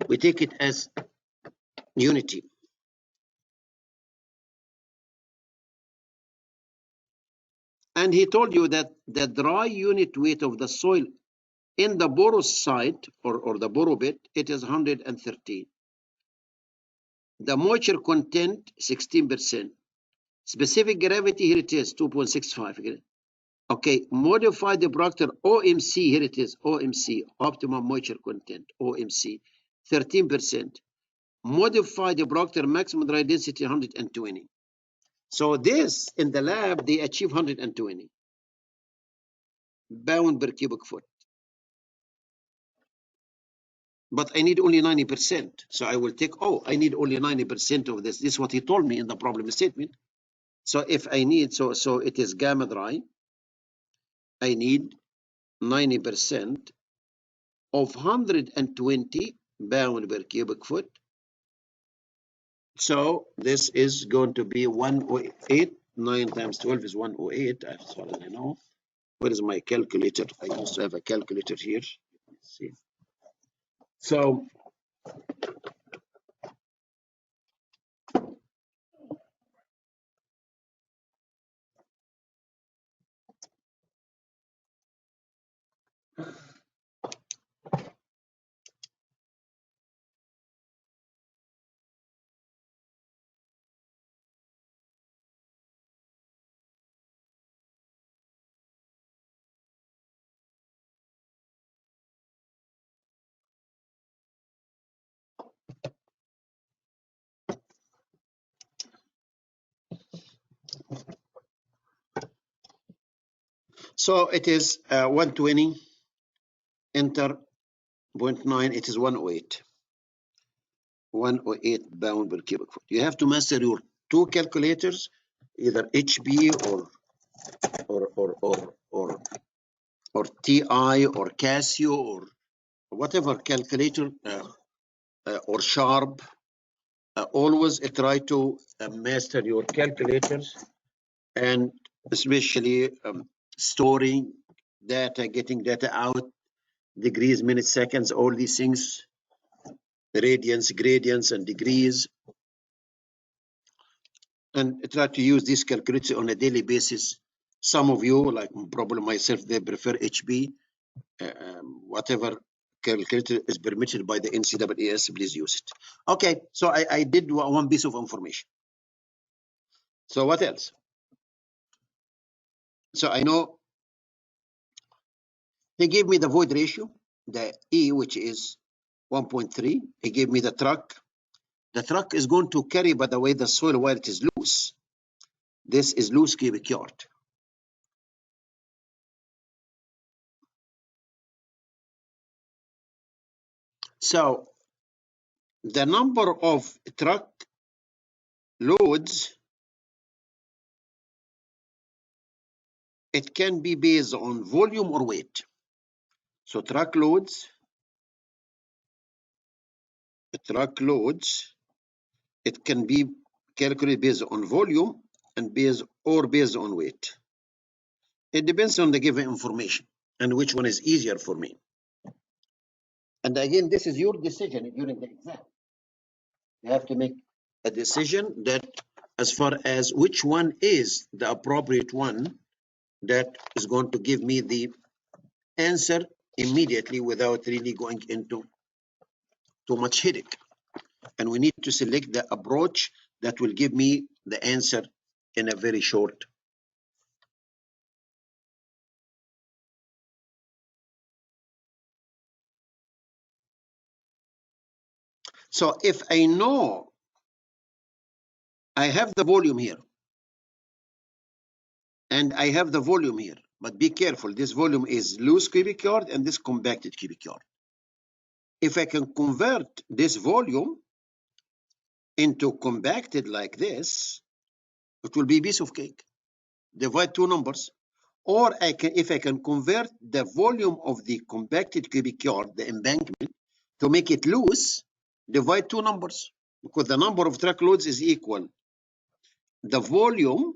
We take it as unity. And he told you that the dry unit weight of the soil in the porous site or the borrow bed, it is 113. The moisture content, 16%. Specific gravity, here it is, 2.65. Okay, modified the Proctor OMC, here it is, OMC, optimum moisture content, OMC, 13%. Modified the Proctor maximum dry density, 120. So this, in the lab, they achieve 120 pound per cubic foot. But I need only 90%. So I will take, I need only 90% of this. This is what he told me in the problem statement. So if I need, so it is gamma dry, I need 90% of 120 pound per cubic foot. So this is going to be 108. 9 times 12 is 108, as far as I know. Where is my calculator? I used to have a calculator here. Let's see. So it is 120 enter 0.9, it is 108. 108 pound per cubic foot. You have to master your two calculators, either HB or TI or Casio or whatever calculator or Sharp. Always try to master your calculators, and especially storing data, getting data out, degrees, minutes, seconds, all these things, radians, gradients, and degrees, and try to use this calculator on a daily basis. Some of you, like probably myself, they prefer HB. Whatever calculator is permitted by the NCAAS, please use it. Okay, so I did one piece of information. So what else? So I know he gave me the void ratio, the E, which is 1.3. He gave me the truck. The truck is going to carry, by the way, the soil while it is loose. This is loose cubic yard. So the number of truck loads, it can be based on volume or weight. So truck loads, it can be calculated based on volume and based on weight. It depends on the given information and which one is easier for me. And again, this is your decision during the exam. You have to make a decision that as far as which one is the appropriate one that is going to give me the answer immediately without really going into too much headache. And we need to select the approach that will give me the answer in a very short. So if I know I have the volume here and I have the volume here, but be careful, this volume is loose cubic yard and this compacted cubic yard. If I can convert this volume into compacted like this, it will be a piece of cake. Divide two numbers. Or if I can convert the volume of the compacted cubic yard, the embankment, to make it loose, divide two numbers. Because the number of truck loads is equal the volume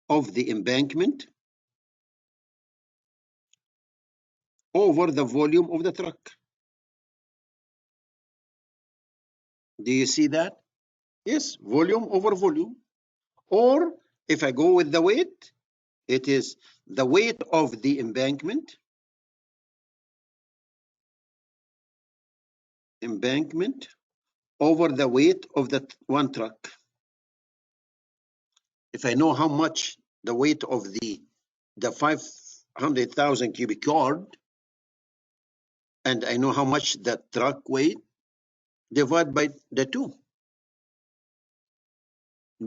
of the embankment over the volume of the truck. Do you see that? Yes, volume over volume. Or if I go with the weight, it is the weight of the embankment over the weight of that one truck. If I know how much the weight of the 500,000 cubic yard, and I know how much the truck weight, divide by the two.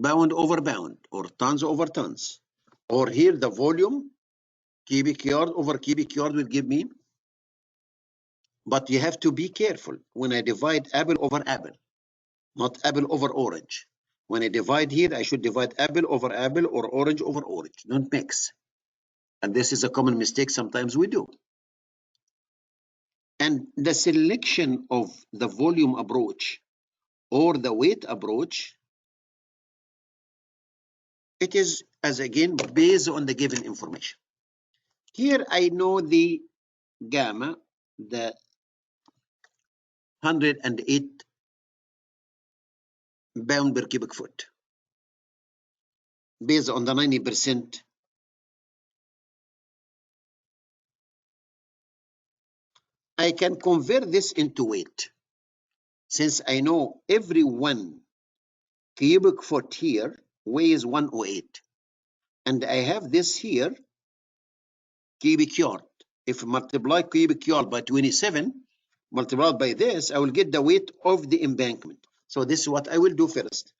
Pound over pound, or tons over tons. Or here the volume, cubic yard over cubic yard will give me. But you have to be careful when I divide apple over apple, not apple over orange. When I divide here, I should divide apple over apple or orange over orange. Don't mix. And this is a common mistake sometimes we do. And the selection of the volume approach or the weight approach, it is, as again, based on the given information. Here I know the gamma, the 108 pound per cubic foot, based on the 90%. I can convert this into weight. Since I know every 1 cubic foot here weighs 108, and I have this here, cubic yard. If I multiply cubic yard by 27, multiplied by this, I will get the weight of the embankment. So this is what I will do first.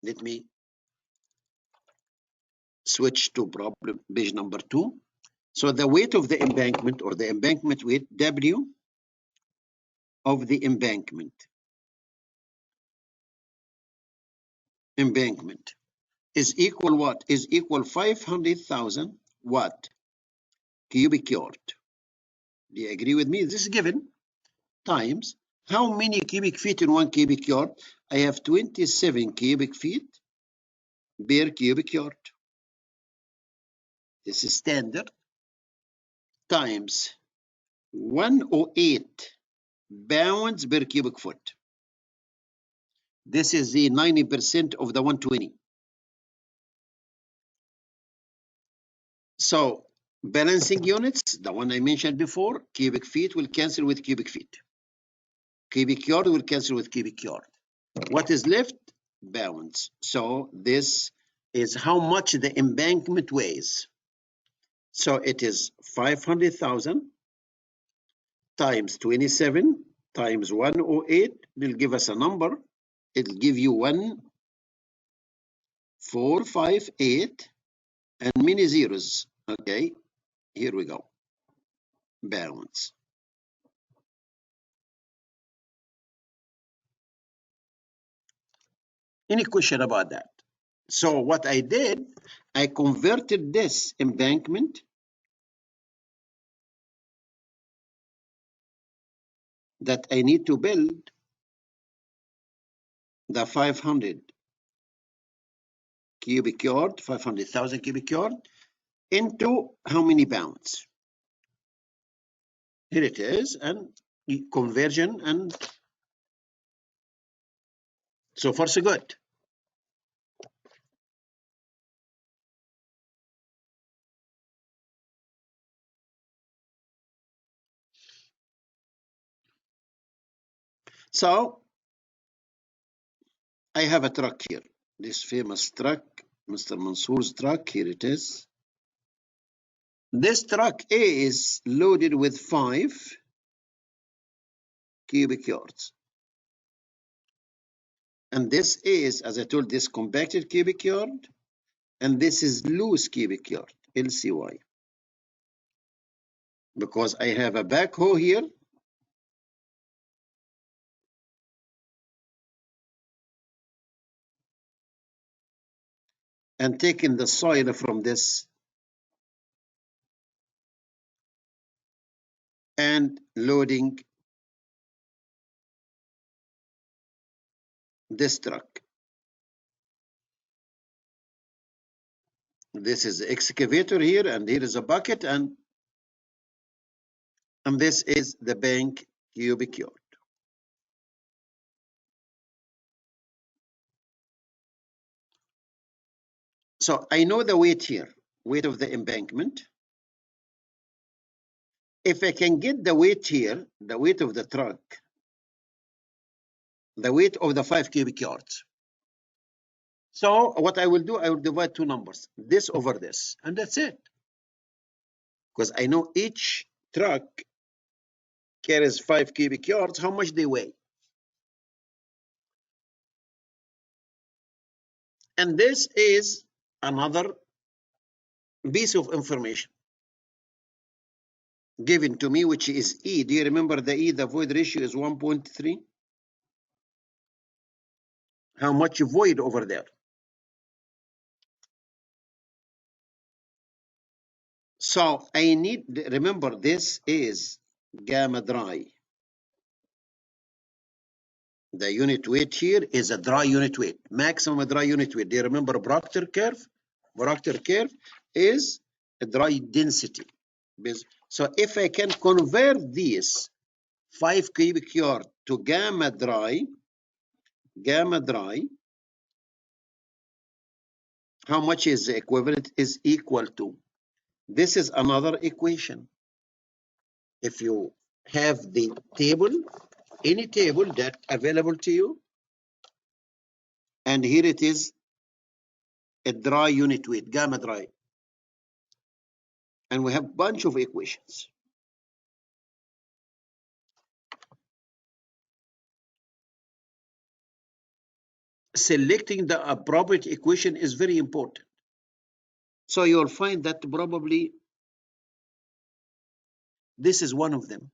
Let me switch to problem page number 2. So the weight of the embankment, or the embankment weight, W of the embankment, is equal what? Is equal 500,000 what? Cubic yard. Do you agree with me? This is given. Times how many cubic feet in 1 cubic yard? I have 27 cubic feet per cubic yard. This is standard. Times 108 pounds per cubic foot. This is the 90% of the 120. So balancing units, the one I mentioned before, cubic feet will cancel with cubic feet. Cubic yard will cancel with cubic yard. What is left? Pounds. So this is how much the embankment weighs. So it is 500,000 times 27 times 108 will give us a number. It'll give you 1458 and many zeros. Okay, here we go. Pounds. Any question about that? So what I did, I converted this embankment that I need to build, the 500 cubic yard, 500,000 cubic yard, into how many pounds? Here it is, and conversion, and so far so good. So I have a truck here, this famous truck, Mr. Mansour's truck, here it is. This truck A is loaded with 5 cubic yards. And this is, as I told, this compacted cubic yard, and this is loose cubic yard, LCY. Because I have a backhoe here, and taking the soil from this and loading this truck. This is the excavator here, and here is a bucket, and this is the bank cubic yard. So I know the weight here, weight of the embankment. If I can get the weight here, the weight of the truck, the weight of the 5 cubic yards. So what I will do, I will divide two numbers, this over this, and that's it. Because I know each truck carries 5 cubic yards, how much they weigh. And this is another piece of information given to me, which is E. Do you remember the E? The void ratio is 1.3. How much void over there? So I need, remember, this is gamma dry. The unit weight here is a dry unit weight, maximum dry unit weight. Do you remember Proctor curve? Proctor curve is a dry density. So if I can convert this 5 cubic yard to gamma dry, how much is the equivalent? Is equal to, this is another equation. If you have the table, any table that available to you, and here it is a dry unit weight, gamma dry, and we have a bunch of equations. Selecting the appropriate equation is very important. So you'll find that probably This is one of them.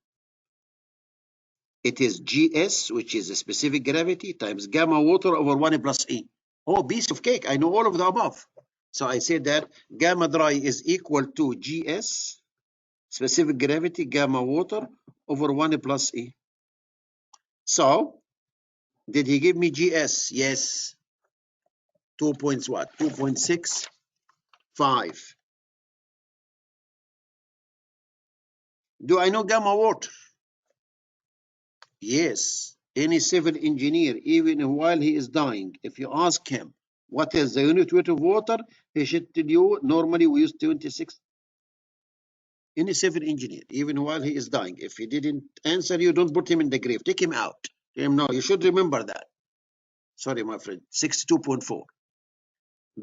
It is GS, which is a specific gravity, times gamma water over 1 plus E. Oh, piece of cake. I know all of the above. So I said that gamma dry is equal to GS, specific gravity, gamma water over 1 plus E. So, did he give me GS? Yes. 2 points what? 2.65. Do I know gamma water? Yes. Any civil engineer, even while he is dying, if you ask him what is the unit weight of water, he should tell you normally we use 26. Any civil engineer, even while he is dying, if he didn't answer you, don't put him in the grave. Take him out. Tell him, no, you should remember that. Sorry, my friend. 62.4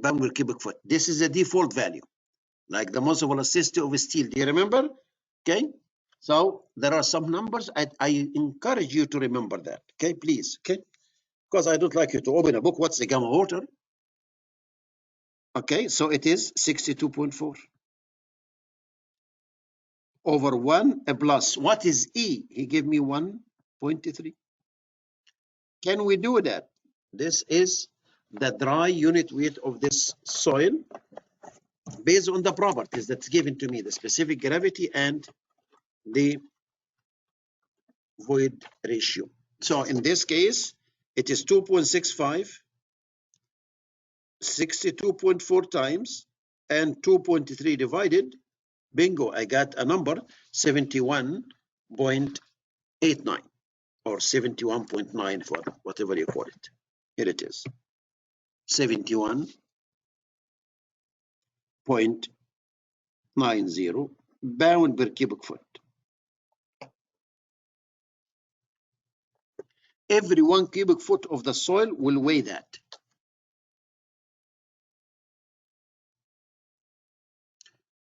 pound per cubic foot. This is a default value, like the most elasticity of steel. Do you remember? Okay. So there are some numbers. I encourage you to remember that. Okay, please. Okay. Because I don't like you to open a book. What's the gamma water? Okay, so it is 62.4 over 1 plus. What is E? He gave me 1.3. Can we do that? This is the dry unit weight of this soil based on the properties that's given to me, the specific gravity and the void ratio. So in this case, it is 2.65, 62.4 times, and 2.3 divided. Bingo, I got a number, 71.89 or 71.9 for whatever you call it. Here it is, 71.90 pound per cubic foot. Every 1 cubic foot of the soil will weigh that.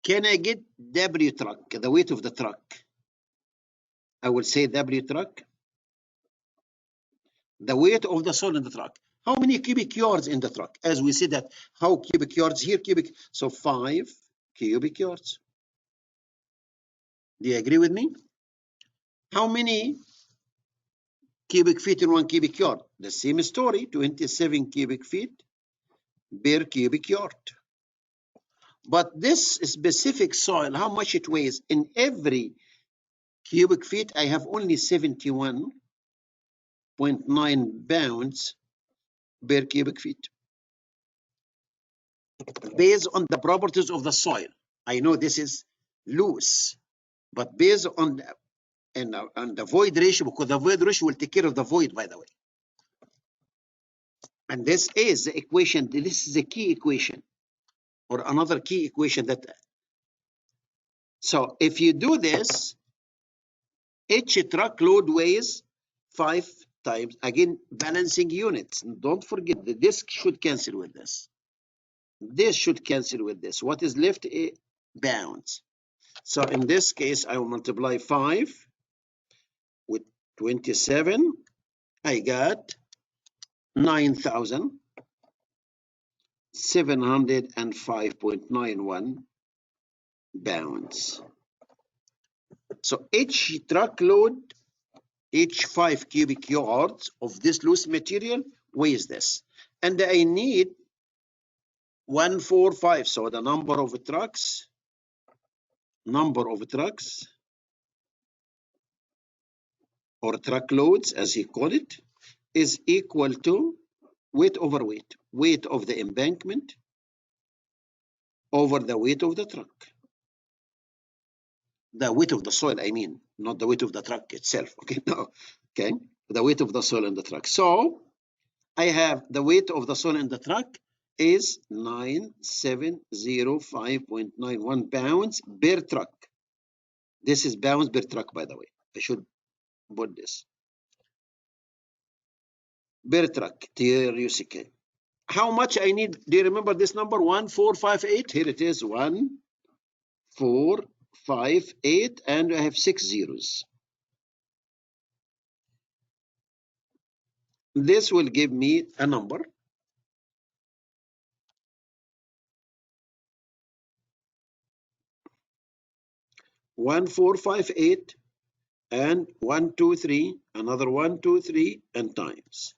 Can I get W truck, the weight of the truck? I will say W truck, the weight of the soil in the truck. How many cubic yards in the truck? As we see that, how cubic yards here, cubic, so 5 cubic yards. Do you agree with me? How many cubic feet in 1 cubic yard? The same story, 27 cubic feet per cubic yard. But this specific soil, how much it weighs? In every cubic feet, I have only 71.9 pounds per cubic feet. Based on the properties of the soil. I know this is loose, but based on the void ratio, because the void ratio will take care of the void, by the way. And this is the equation. This is a key equation, or another key equation that. So if you do this, each truckload weighs 5 times, again, balancing units. Don't forget that this should cancel with this. This should cancel with this. What is left? Pounds. So in this case, I will multiply 5 with 27. I got 9,705.91 pounds. So each truckload, each 5 cubic yards of this loose material weighs this. And I need 145. So the number of trucks or truckloads, as he called it, is equal to weight over weight. Weight of the embankment over the weight of the truck. The weight of the soil, I mean, not the weight of the truck itself. Okay, no. Okay, the weight of the soil in the truck. So I have the weight of the soil in the truck is 9,705.91 pounds per truck. This is pounds per truck, by the way. I should put this. Per truck, TRUCK. How much I need? Do you remember this number? 1458. Here it is. 1458, and I have 6 zeros. This will give me a number. 1458 and 123, another 123 and times.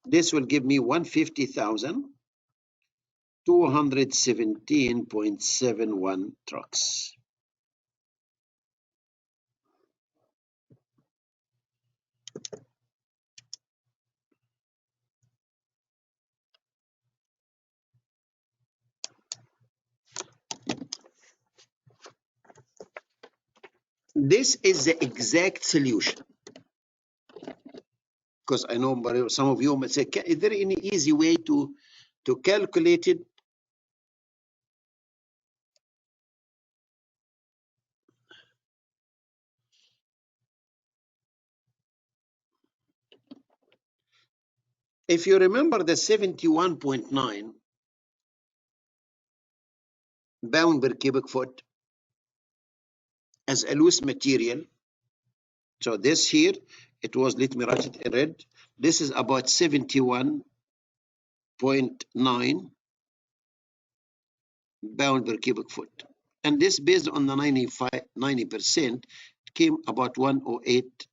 This will give me 150,217.71 trucks. This is the exact solution. Because I know some of you might say, is there any easy way to calculate it? If you remember the 71.9 pound per cubic foot as a loose material, so this here, it was, let me write it in red, this is about 71.9 pound per cubic foot. And this, based on the 90%, came about 108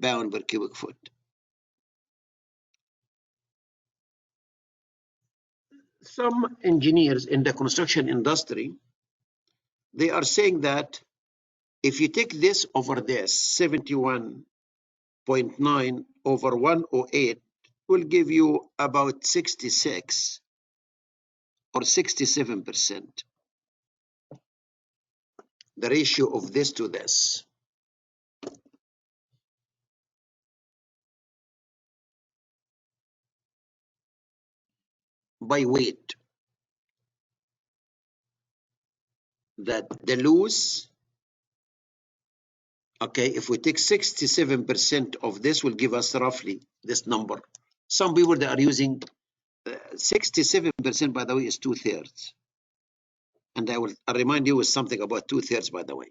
pound per cubic foot. Some engineers in the construction industry, they are saying that if you take this over this, 71.9 over 108, will give you about 66 or 67%. The ratio of this to this. By weight. That the loose, okay, if we take 67% of this, will give us roughly this number. Some people that are using 67%, by the way, is 2/3. And I'll remind you with something about 2/3, by the way.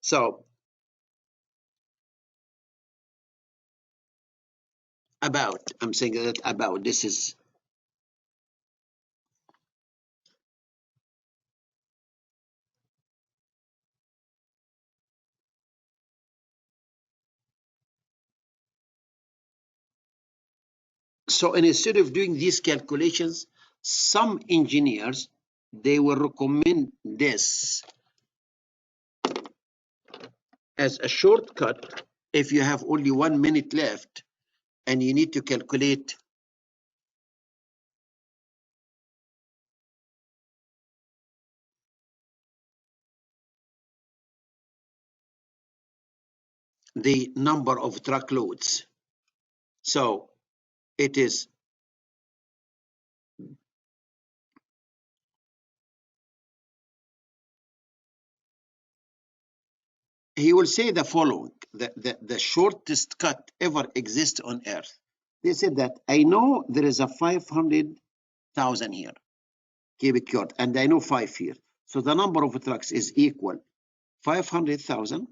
So about, I'm saying that about, this is, so instead of doing these calculations, some engineers, they will recommend this as a shortcut if you have only 1 minute left and you need to calculate the number of truckloads. So it is, he will say the following, the shortest cut ever exists on earth. They said that I know there is a 500,000 here, cubic yard, and I know 5 here. So the number of trucks is equal 500,000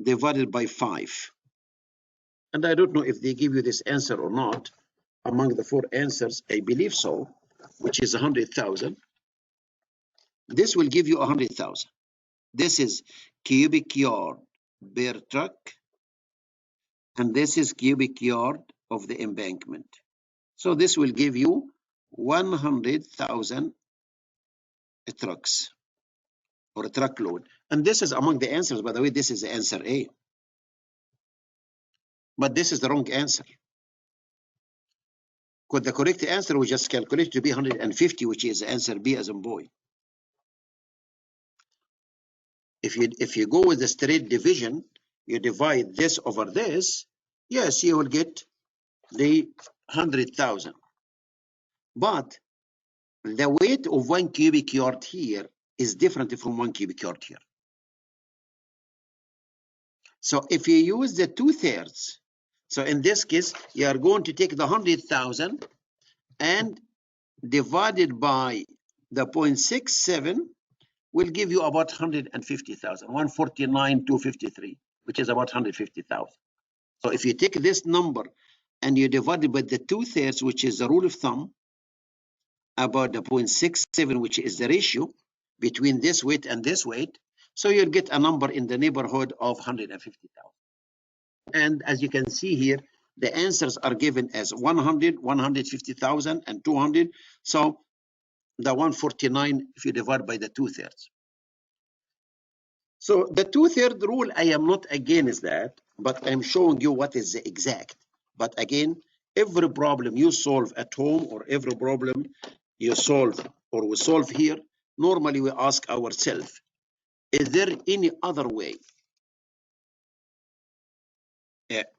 divided by 5. And I don't know if they give you this answer or not. Among the 4 answers, I believe so, which is 100,000. This will give you 100,000. This is cubic yard per truck, and this is cubic yard of the embankment. So this will give you 100,000 trucks or a truckload. And this is among the answers, by the way, this is the answer A. But this is the wrong answer. Because the correct answer we just calculated to be 150, which is answer B as in boy. If you go with the straight division, you divide this over this, yes, you will get the 100,000. But the weight of 1 cubic yard here is different from 1 cubic yard here. So if you use the 2/3, so in this case, you are going to take the 100,000 and divided by the 0.67 will give you about 150,000, 149,253, which is about 150,000. So if you take this number and you divide it by the 2/3, which is the rule of thumb, about the 0.67, which is the ratio, between this weight and this weight. So you'll get a number in the neighborhood of 150,000. And as you can see here, the answers are given as 100, 150,000, and 200. So the 149, if you divide by the 2/3. So the 2/3 rule, I am not against that, but I'm showing you what is the exact. But again, every problem you solve at home or every problem you solve or we solve here, normally we ask ourselves, is there any other way?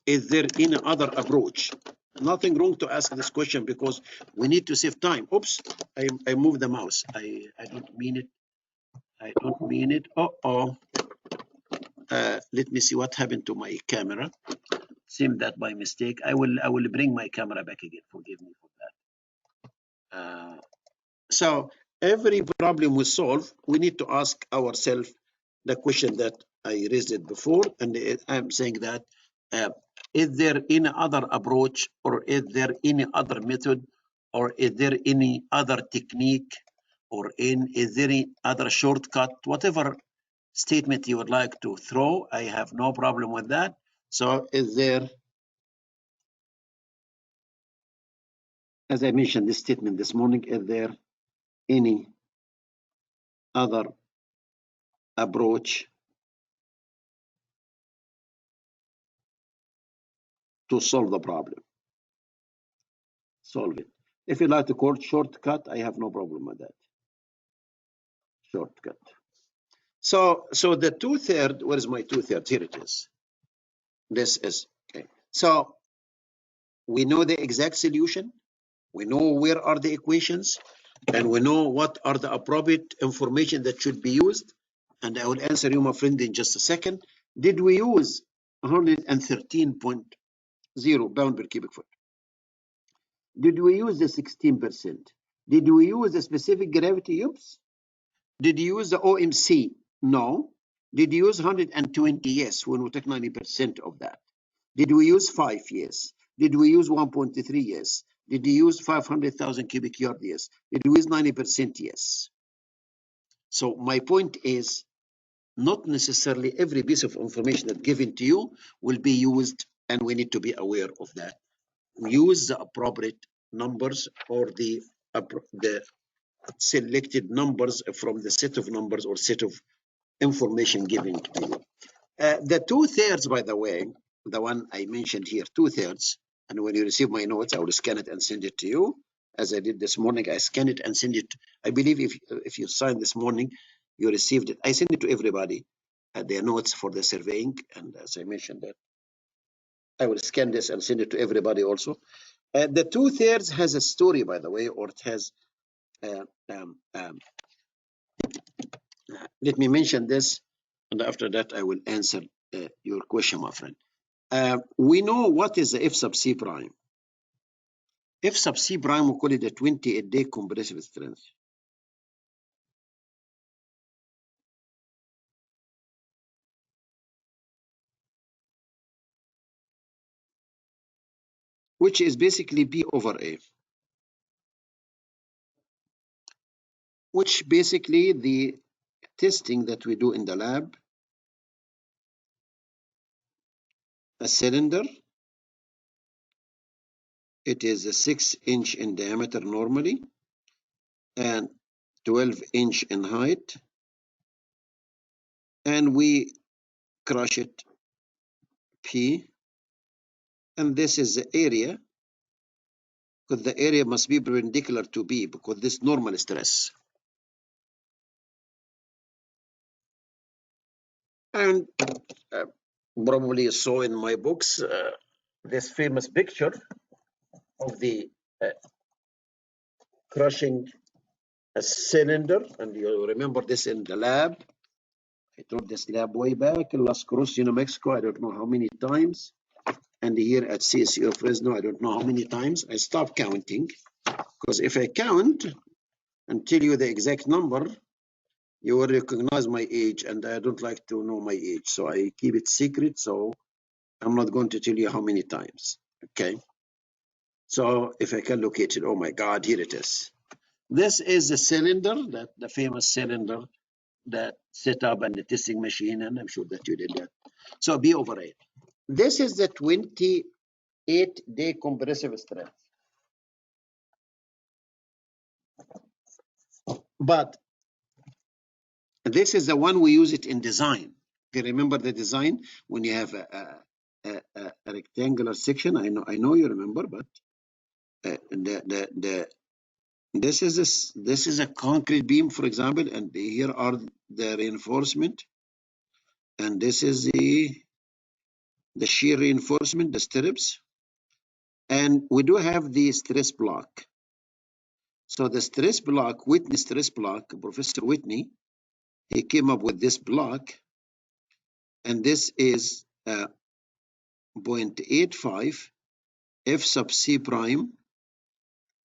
Is there any other approach? Nothing wrong to ask this question because we need to save time. Oops, I moved the mouse. I don't mean it. I don't mean it. Let me see what happened to my camera. Seemed that by mistake. I will bring my camera back again. Forgive me for that. So every problem we solve, we need to ask ourselves the question that I raised it before, and I'm saying that is there any other approach, or is there any other method, or is there any other technique, or is there any other shortcut, whatever statement you would like to throw, I have no problem with that. So is there, as I mentioned this statement this morning, is there any other approach to solve the problem? Solve it. If you like to call it shortcut, I have no problem with that. Shortcut. So the 2/3, where is my 2/3? Here it is. This is, okay. So we know the exact solution. We know where are the equations, and we know what are the appropriate information that should be used. And I will answer you, my friend, in just a second. Did we use 113.0 pound per cubic foot? Did we use the 16%? Did we use a specific gravity? Yes. Did you use the OMC? No. Did you use 120? Yes, when we took 90% of that. Did we use 5? Yes. Did we use 1.3? Yes. Did you use 500,000 cubic yard? Yes. Did we use 90%? Yes. So my point is, not necessarily every piece of information that's given to you will be used, and we need to be aware of that. Use the appropriate numbers or the selected numbers from the set of numbers or set of information given to you. The 2/3, by the way, the one I mentioned here, 2/3, and when you receive my notes, I will scan it and send it to you. As I did this morning, I scan it and send it. I believe if you signed this morning, you received it. I send it to everybody, their notes for the surveying, and as I mentioned that, I will scan this and send it to everybody also. The 2/3 has a story, by the way, or it has, let me mention this, and after that, I will answer your question, my friend. We know what is the F sub C prime. F sub C prime, we call it a 28-day compressive strength. Which is basically P over A. Which basically the testing that we do in the lab, a cylinder, it is a 6-inch in diameter normally, and 12-inch in height, and we crush it P, and this is the area, because the area must be perpendicular to B, because this normal stress. And probably you saw in my books this famous picture of the crushing a cylinder, and you remember this in the lab. I taught this lab way back in Las Cruces, New Mexico, I don't know how many times, and here at CSU Fresno, I don't know how many times. I stopped counting, because if I count and tell you the exact number, you will recognize my age, and I don't like to know my age, so I keep it secret, so I'm not going to tell you how many times, okay? So if I can locate it, oh my God, here it is. This is the cylinder, that the famous cylinder that set up and the testing machine, and I'm sure that you did that. So B over A. This is the 28-day compressive strength. But this is the one we use it in design. If you remember the design, when you have a rectangular section, I know you remember, but this is a concrete beam, for example, and here are the reinforcement, and this is the shear reinforcement, the stirrups, and we do have the stress block. So the stress block, Whitney stress block, Professor Whitney, he came up with this block, and this is 0.85 F sub C prime,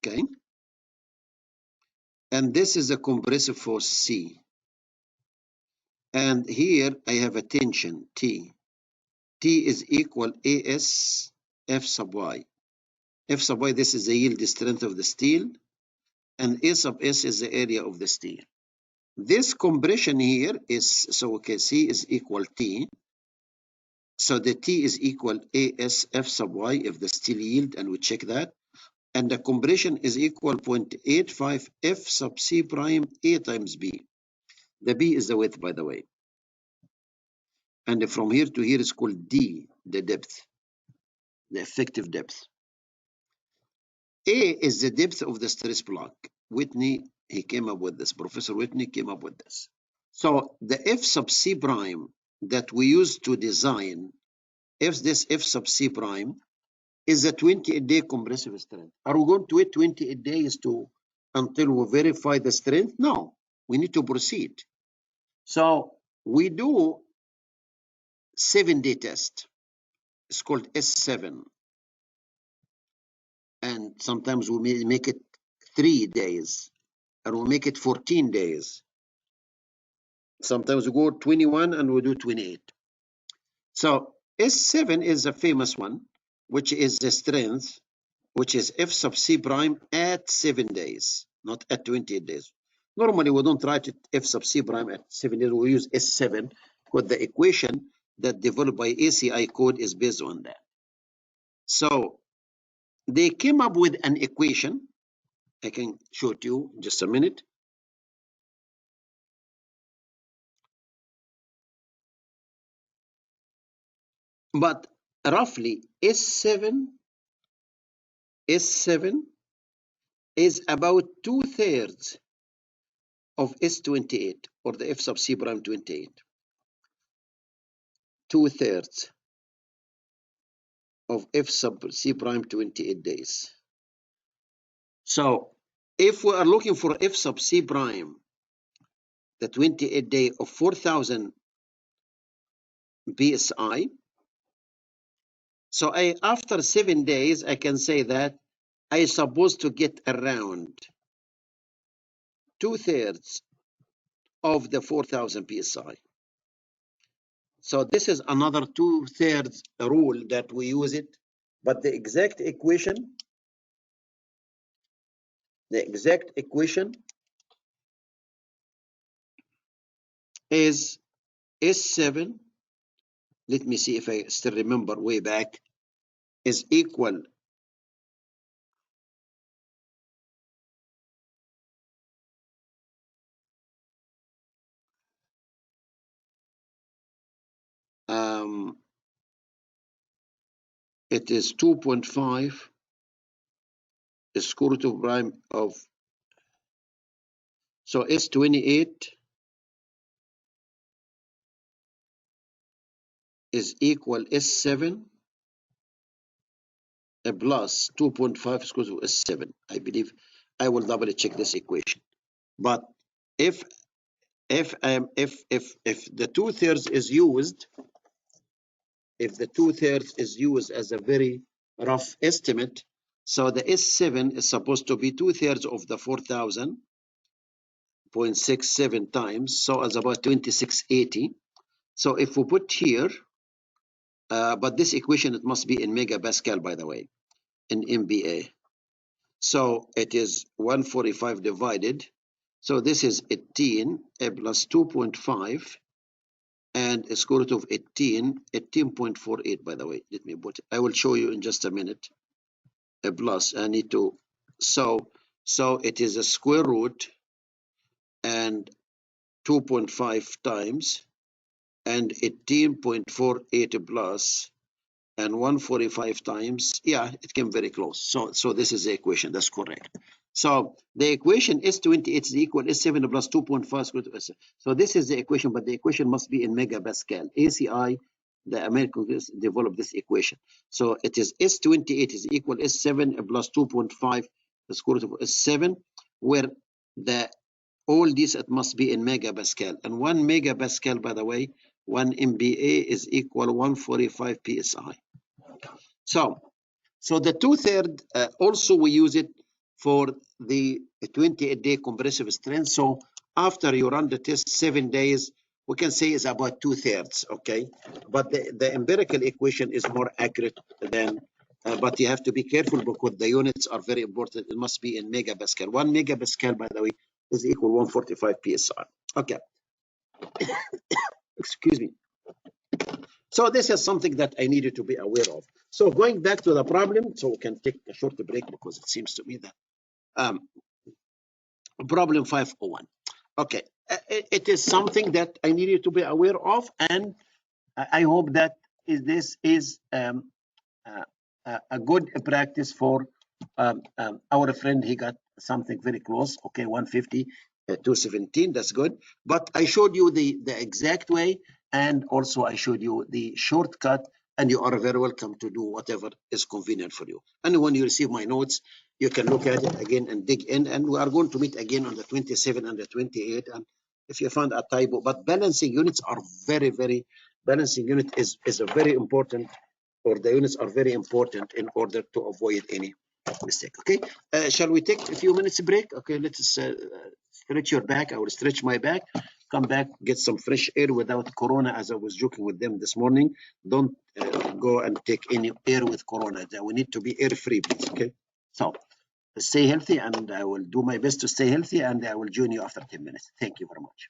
okay? And this is a compressive force C. And here I have a tension T. T is equal AS F sub Y. F sub Y, this is the yield strength of the steel, and A sub S is the area of the steel. This compression here is, so okay, C is equal T. So the T is equal AS F sub Y if the steel yield, and we check that. And the compression is equal 0.85 F sub C prime A times B. The B is the width, by the way. And from here to here is called D, the depth, the effective depth. A is the depth of the stress block. Whitney, he came up with this. Professor Whitney came up with this. So the F sub C prime that we use to design, this F sub C prime is a 28-day compressive strength. Are we going to wait 28 days until we verify the strength? No, we need to proceed. So we do 7-day test. It's called S7. And sometimes we may make it 3 days, and we'll make it 14 days. Sometimes we go 21 and we do 28. So S7 is a famous one, which is the strength, which is F sub C prime at 7 days, not at 28 days. Normally, we don't write it F sub C prime at 7 days. We use S7 because the equation that developed by ACI code is based on that. So they came up with an equation. I can show it to you in just a minute. But roughly S7 is about 2/3 of S28, or the F sub C prime 28. 2/3 of F sub C prime 28 days. So if we are looking for F sub C prime, the 28 day of 4,000 PSI, so after 7 days, I can say that I supposed to get around 2/3 of the 4,000 PSI. So this is another 2/3 rule that we use it, but the exact equation is S7, let me see if I still remember way back, is equal it is 2.5 square root of prime of, so S28 is equal S7 plus 2.5 square root of S7. I believe I will double check this equation. But if the 2/3 is used, if the 2/3 is used as a very rough estimate, so the S7 is supposed to be 2/3 of the 4,000.67 times, so it's about 2680. So if we put here, but this equation, it must be in megapascal, by the way, in MBA. So it is 145 divided. So this is 18 plus 2.5 and a square root of 18, 18.48 by the way. Let me put it. I will show you in just a minute. A plus, I need to, so it is a square root and 2.5 times and 18.48 plus and 145 times, yeah, it came very close. So this is the equation, that's correct. So the equation is 28 is equal is 7 plus 2.5 squared root of S. So this is the equation, but the equation must be in megapascal. ACI, the American Congress, developed this equation. So it is S28 is equal S7 plus 2.5 the square root of S7, where the all this it must be in megapascal. And 1 megapascal, by the way, 1 MPa is equal 145 psi. So the 2/3 also we use it for the 28-day compressive strength. So after you run the test 7 days, we can say it's about 2/3, okay? But the empirical equation is more accurate than, but you have to be careful because the units are very important. It must be in megapascal. 1 megapascal, by the way, is equal 145 psi. Okay, excuse me. So this is something that I needed to be aware of. So going back to the problem, so we can take a short break because it seems to me that problem 501. Okay, it is something that I needed to be aware of, and I hope that this is a good practice for our friend. He got something very close. Okay, 150 217. That's good. But I showed you the exact way, and also I showed you the shortcut. And you are very welcome to do whatever is convenient for you. And when you receive my notes, you can look at it again and dig in. And we are going to meet again on the 27 and the 28. And if you find a typo, but balancing units are very balancing unit is a very important, or the units are very important in order to avoid any mistake. Okay, shall we take a few minutes break? Okay, let's stretch your back. I will stretch my back, come back, get some fresh air without corona, as I was joking with them this morning. Don't go and take any air with corona. We need to be air free, please. Okay, so stay healthy, and I will do my best to stay healthy, and I will join you after 10 minutes. Thank you very much.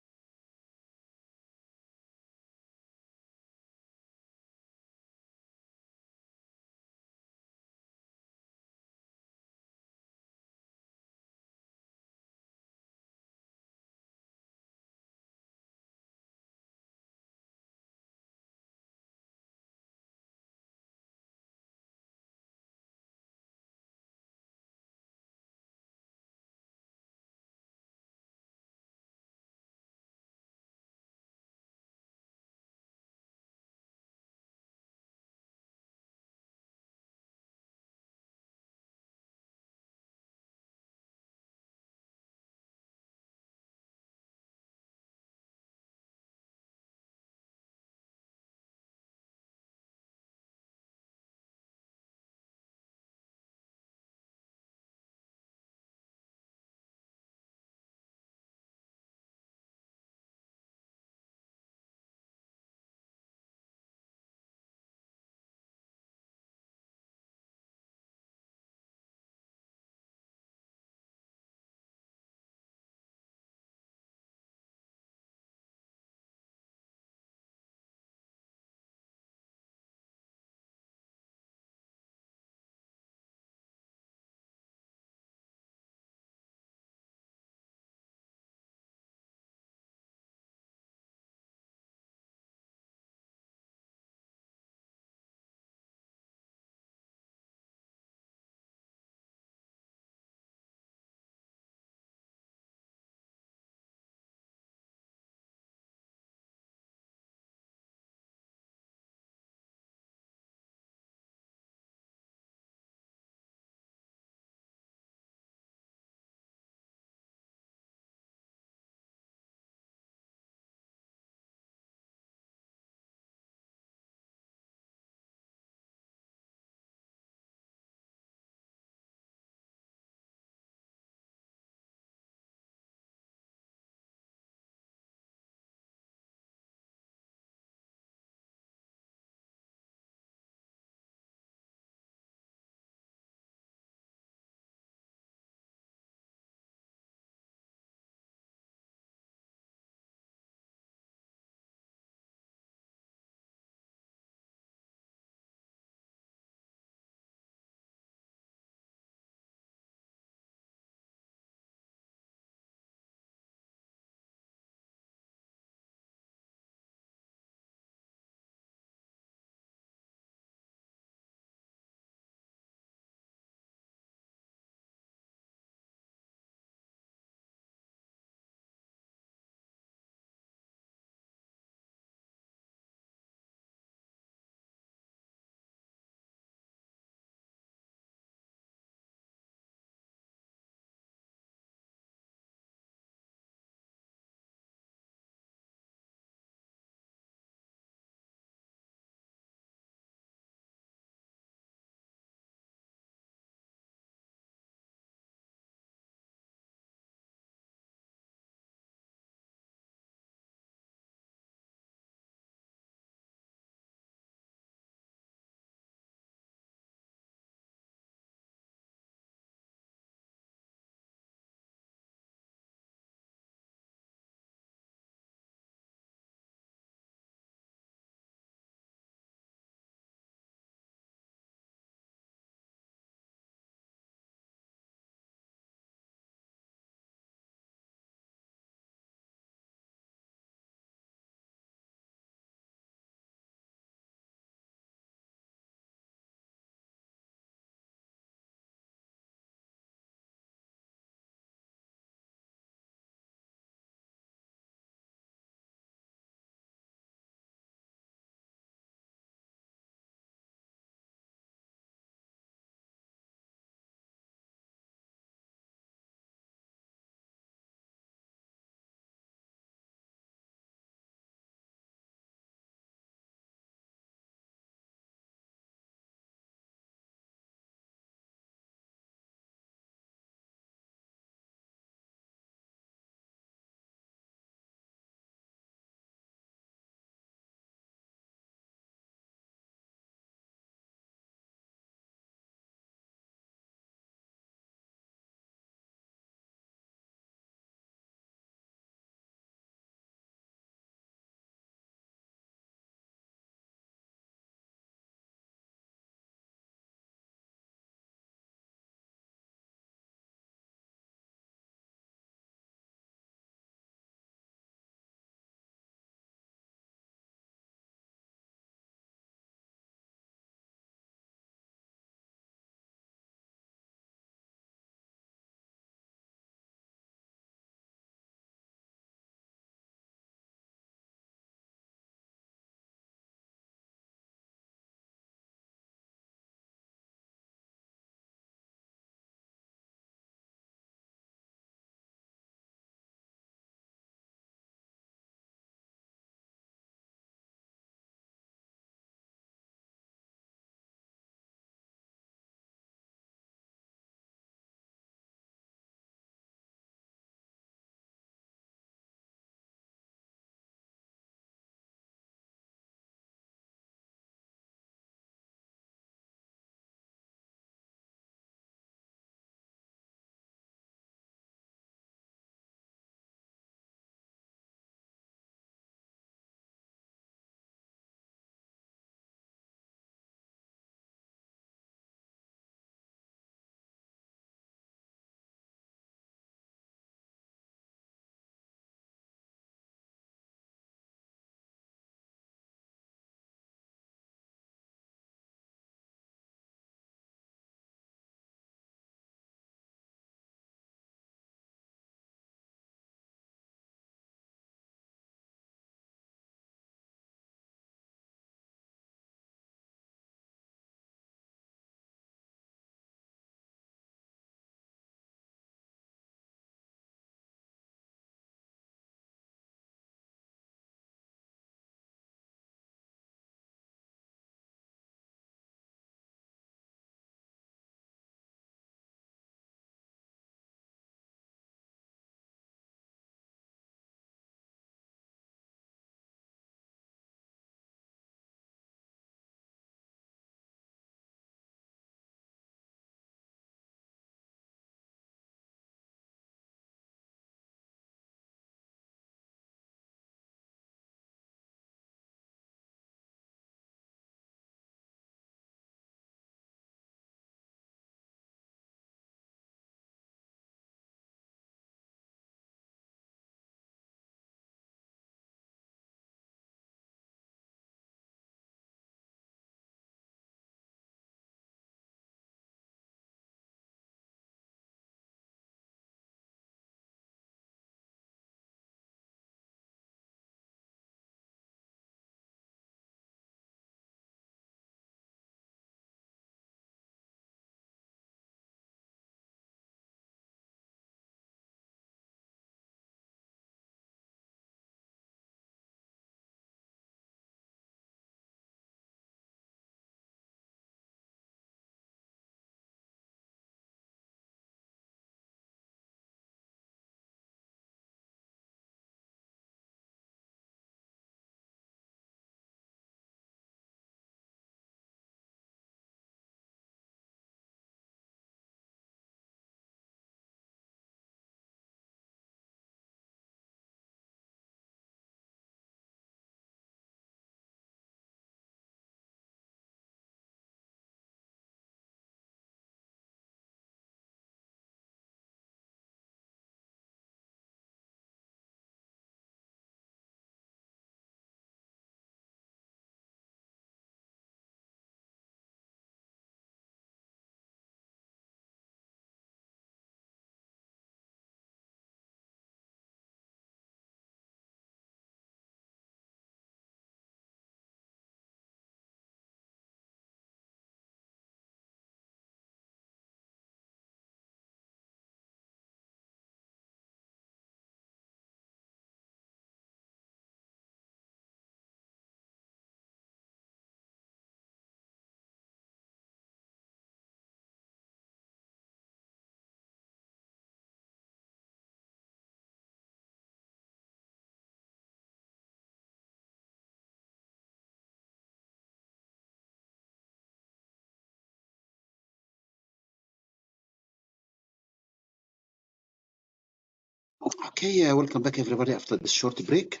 Okay, welcome back everybody after this short break.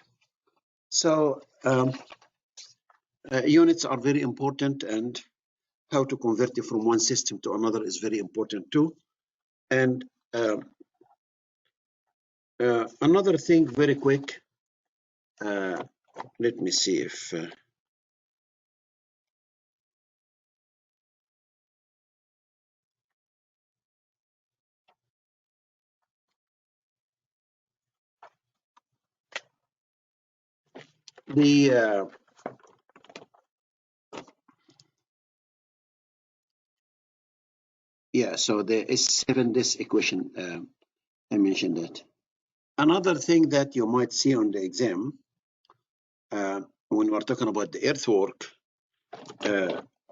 So units are very important, and how to convert it from one system to another is very important too. And another thing very quick, let me see if the so there is 7 this equation. I mentioned that. Another thing that you might see on the exam when we're talking about the earthwork,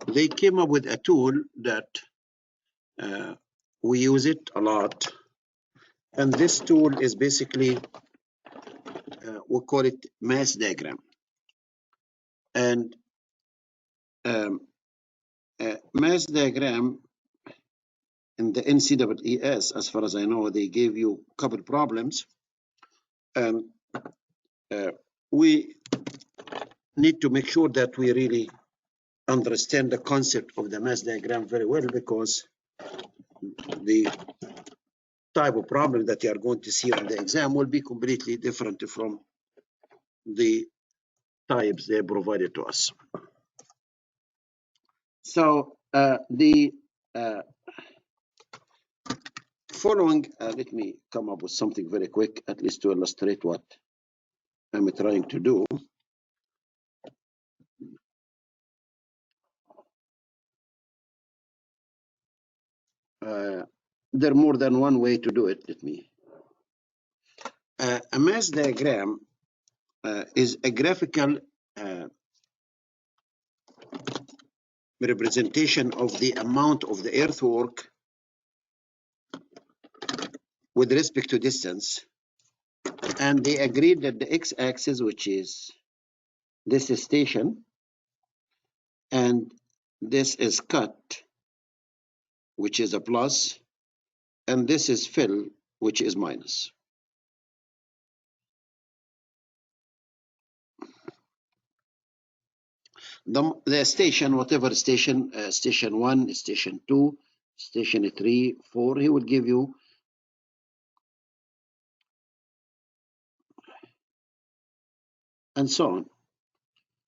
they came up with a tool that we use it a lot, and this tool is basically we call it mass diagram. And mass diagram in the NCEES, as far as I know, they gave you a couple problems. We need to make sure that we really understand the concept of the mass diagram very well, because the type of problem that you are going to see on the exam will be completely different from the types they provided to us. So the following, let me come up with something very quick, at least to illustrate what I'm trying to do. There are more than one way to do it. Let me. A mass diagram is a graphical representation of the amount of the earthwork with respect to distance. And they agreed that the x-axis, which is this is station, and this is cut, which is a plus, and this is fill, which is minus. The station, whatever station, station 1, station 2, station 3, 4, he will give you and so on.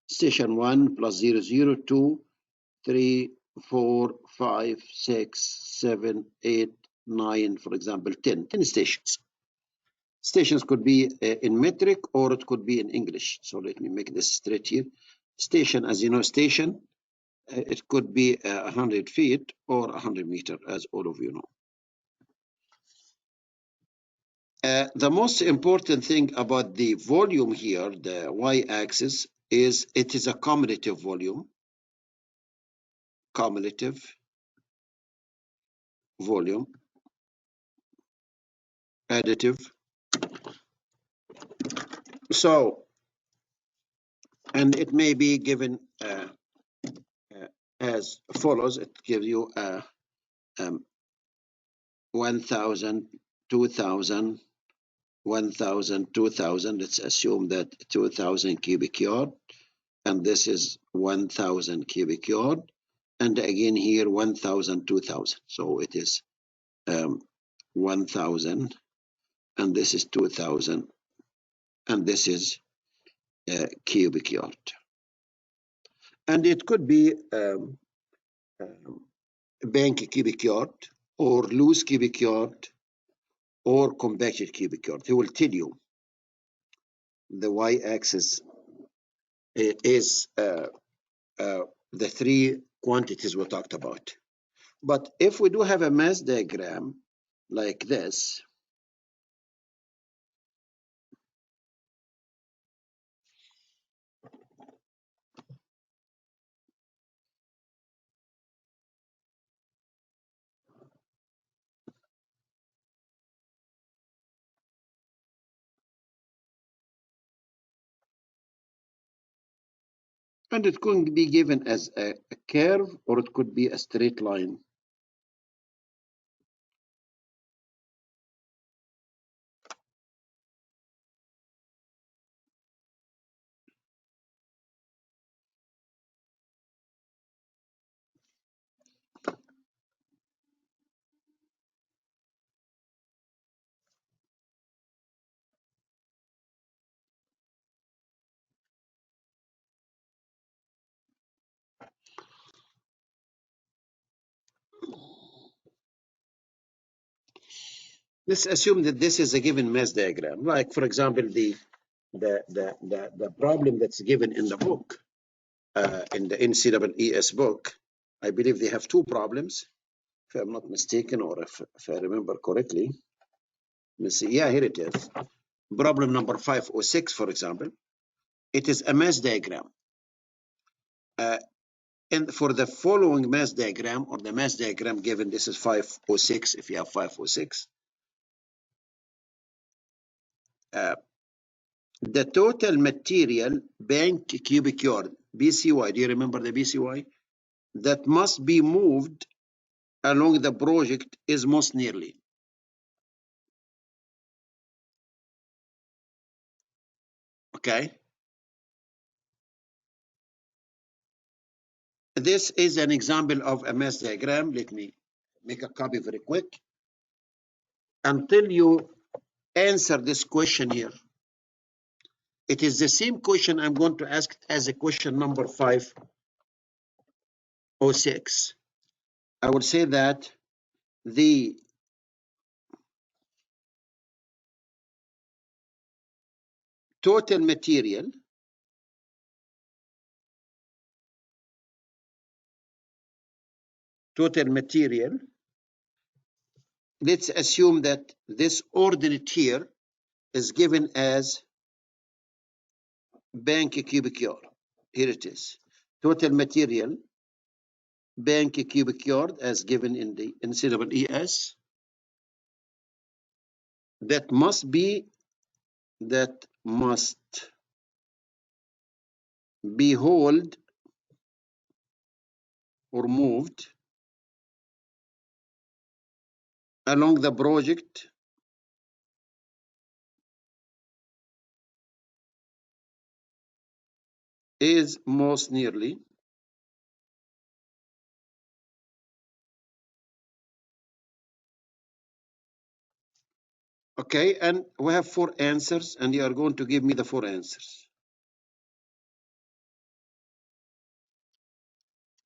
Station 1 plus 0, 0, 2, 3, 4, 5, 6, 7, 8, 9, for example, 10 stations. Stations could be in metric or it could be in English. So let me make this straight here. Station, as you know, station, it could be 100 feet or 100 meters, as all of you know. The most important thing about the volume here, the y-axis, is it is a cumulative volume. Cumulative volume, additive. So, and it may be given as follows. It gives you 1,000, 2,000, 1,000, 2,000. Let's assume that 2,000 cubic yard, and this is 1,000 cubic yard, and again here 1,000, 2,000. So it is 1,000, and this is 2,000, and this is cubic yard. And it could be bank cubic yard or loose cubic yard or compacted cubic yard. He will tell you the y-axis is the 3 quantities we talked about. But if we do have a mass diagram like this, and it could be given as a curve or it could be a straight line. Let's assume that this is a given mass diagram. Like, for example, the problem that's given in the book, in the NCEES book. I believe they have two problems, if I'm not mistaken, or if I remember correctly. Let's see. Yeah, here it is. Problem number 506, for example. It is a mass diagram. And for the following mass diagram, or the mass diagram given, this is 506, if you have 506, the total material bank cubic yard, BCY, do you remember the BCY? That must be moved along the project is most nearly. Okay. This is an example of a mass diagram. Let me make a copy very quick. Until you answer this question here, it is the same question I'm going to ask as a question number 506. I will say that the total material let's assume that this ordinate here is given as bank cubic yard. Here it is. Total material bank cubic yard as given in the NCEES. That must be hauled or moved along the project is most nearly okay, and we have four answers, and you are going to give me the four answers.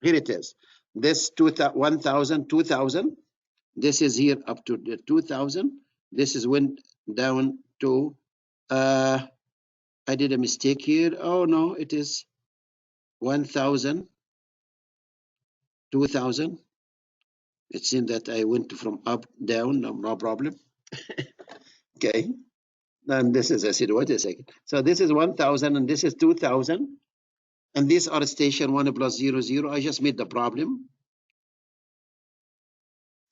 Here it is. This 1,000, 2,000. This is here up to the 2,000. This is went down to, I did a mistake here. Oh no, it is 1,000, 2,000. It seemed that I went from up down, no problem. Okay. And this is, I said, wait a second. So this is 1,000 and this is 2,000. And these are station 1 plus 0, 0. I just made the problem.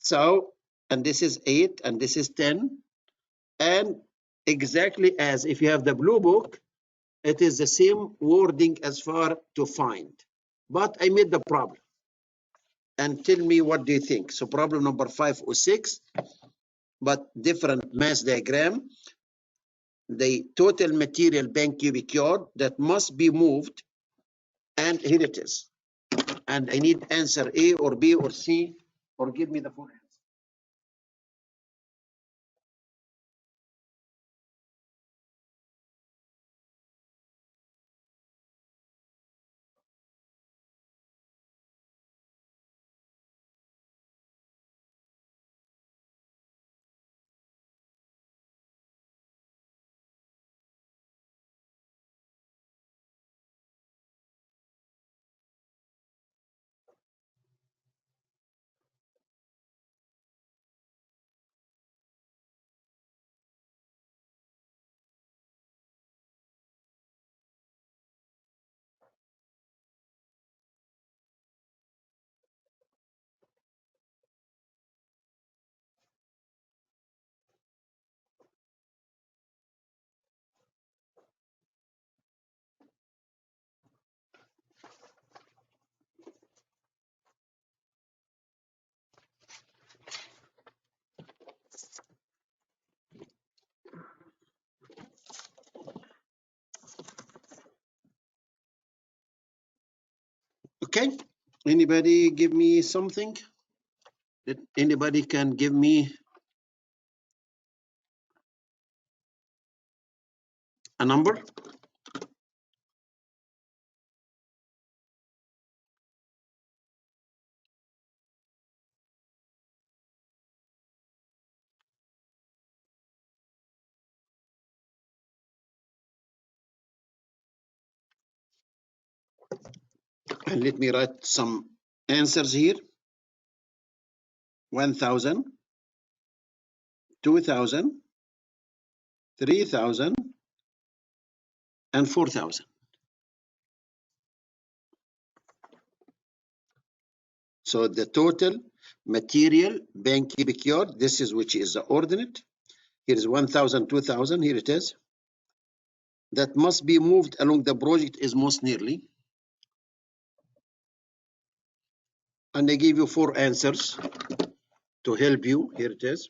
So, and this is 8 and this is 10. And exactly as if you have the blue book, it is the same wording as far to find. But I made the problem. And tell me, what do you think? So problem number 506, but different mass diagram. The total material bank cubic yard that must be moved. And here it is. And I need answer A or B or C, or give me the full answer. Okay. Anybody give me something? Anybody can give me a number? And let me write some answers here. 1,000, 2,000, 3,000, and 4,000. So the total material bank cubic yard, this is which is the ordinate. Here is 1,000, 2,000, here it is. That must be moved along the project is most nearly. And I give you 4 answers to help you. Here it is.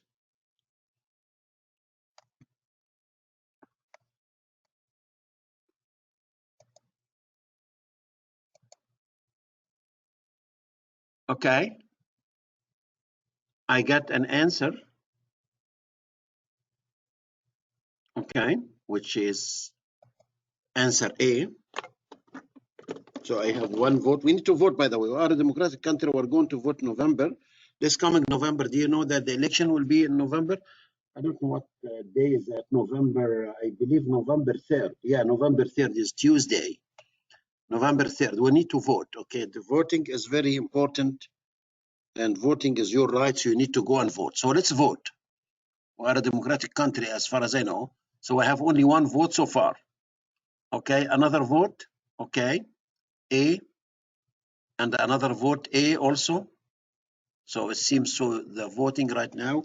Okay. I got an answer. Okay. Which is answer A. So I have 1 vote. We need to vote, by the way. We are a democratic country. We're going to vote November. This coming November. Do you know that the election will be in November? I don't know what day is that. November, I believe November 3rd. Yeah, November 3rd is Tuesday. November 3rd. We need to vote. Okay. The voting is very important. And voting is your right. So you need to go and vote. So let's vote. We are a democratic country, as far as I know. So I have only 1 vote so far. Okay. Another vote. Okay. A. And another vote A also. So it seems so the voting right now.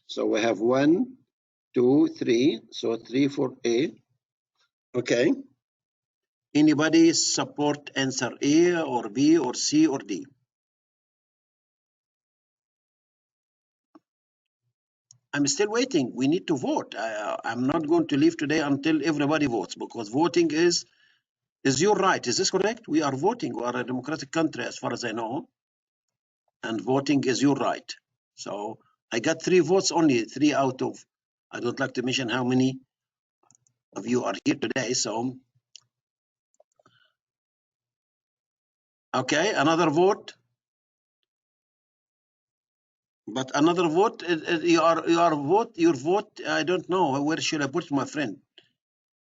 So we have 1, 2, 3. So 3 for A. Okay. Anybody support answer A or B or C or D? I'm still waiting. We need to vote. I'm not going to leave today until everybody votes, because voting is your right. Is this correct? We are voting. We are a democratic country, as far as I know. And voting is your right. So I got 3 votes only, 3 out of, I don't like to mention how many of you are here today. So, okay, another vote. But another vote, your vote, I don't know. Where should I put my friend?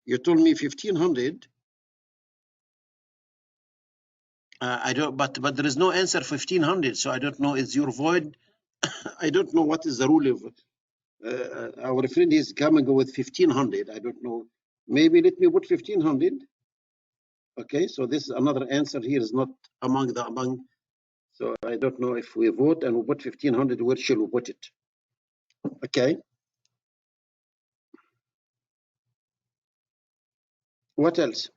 You told me 1,500. I don't, but there is no answer 1,500. So I don't know. Is your vote? I don't know what is the rule of. Our friend is coming with 1,500. I don't know. Maybe let me put 1,500. Okay, so this is another answer here is not among. So I don't know if we vote and we put 1,500. Where shall we put it? Okay. What else?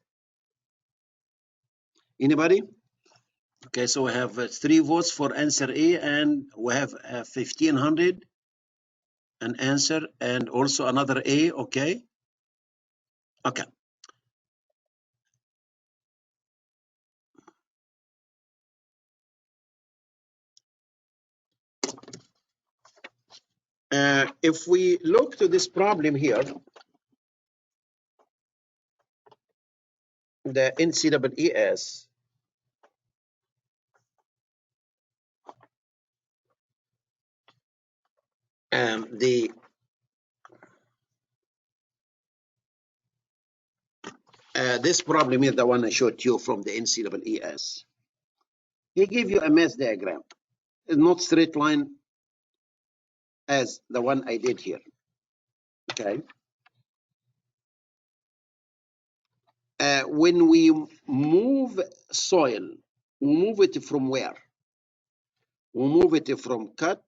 Anybody? Okay, so we have 3 votes for answer A, and we have 1,500 an answer, and also another A. Okay. Okay. If we look to this problem here, the NCEES, this problem is the one I showed you from the NCEES. He gave you a math diagram. It's not straight line as the one I did here. Okay. When we move soil, we move it from where? We move it from cut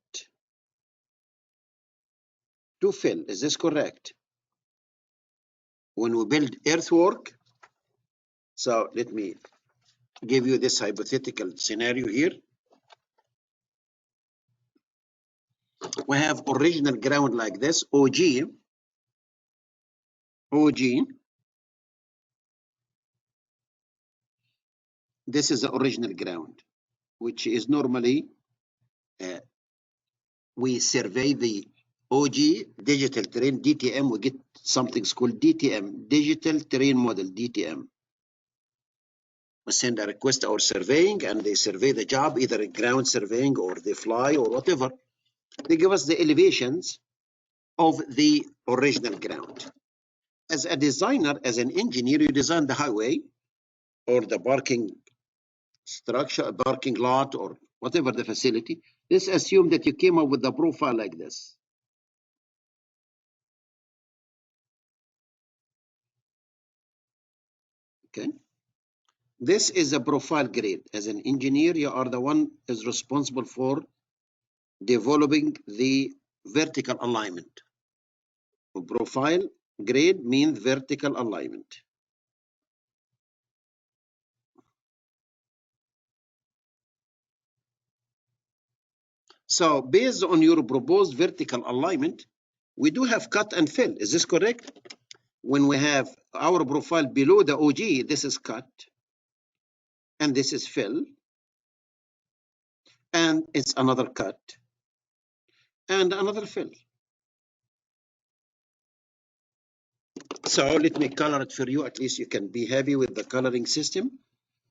to fill. Is this correct? When we build earthwork, so let me give you this hypothetical scenario here. We have original ground like this, OG. This is the original ground, which is normally we survey the OG digital terrain, DTM. We get something called DTM, digital terrain model, DTM. We send a request or surveying, and they survey the job, either ground surveying or they fly or whatever. They give us the elevations of the original ground. As a designer, as an engineer, you design the highway or the parking structure, a parking lot, or whatever the facility. Let's assume that you came up with a profile like this. Okay. This is a profile grade. As an engineer, you are the one is responsible for developing the vertical alignment. Profile grade means vertical alignment. So based on your proposed vertical alignment, we do have cut and fill. Is this correct? When we have our profile below the OG, this is cut, and this is fill, and it's another cut, and another fill. So let me color it for you. At least you can be happy with the coloring system.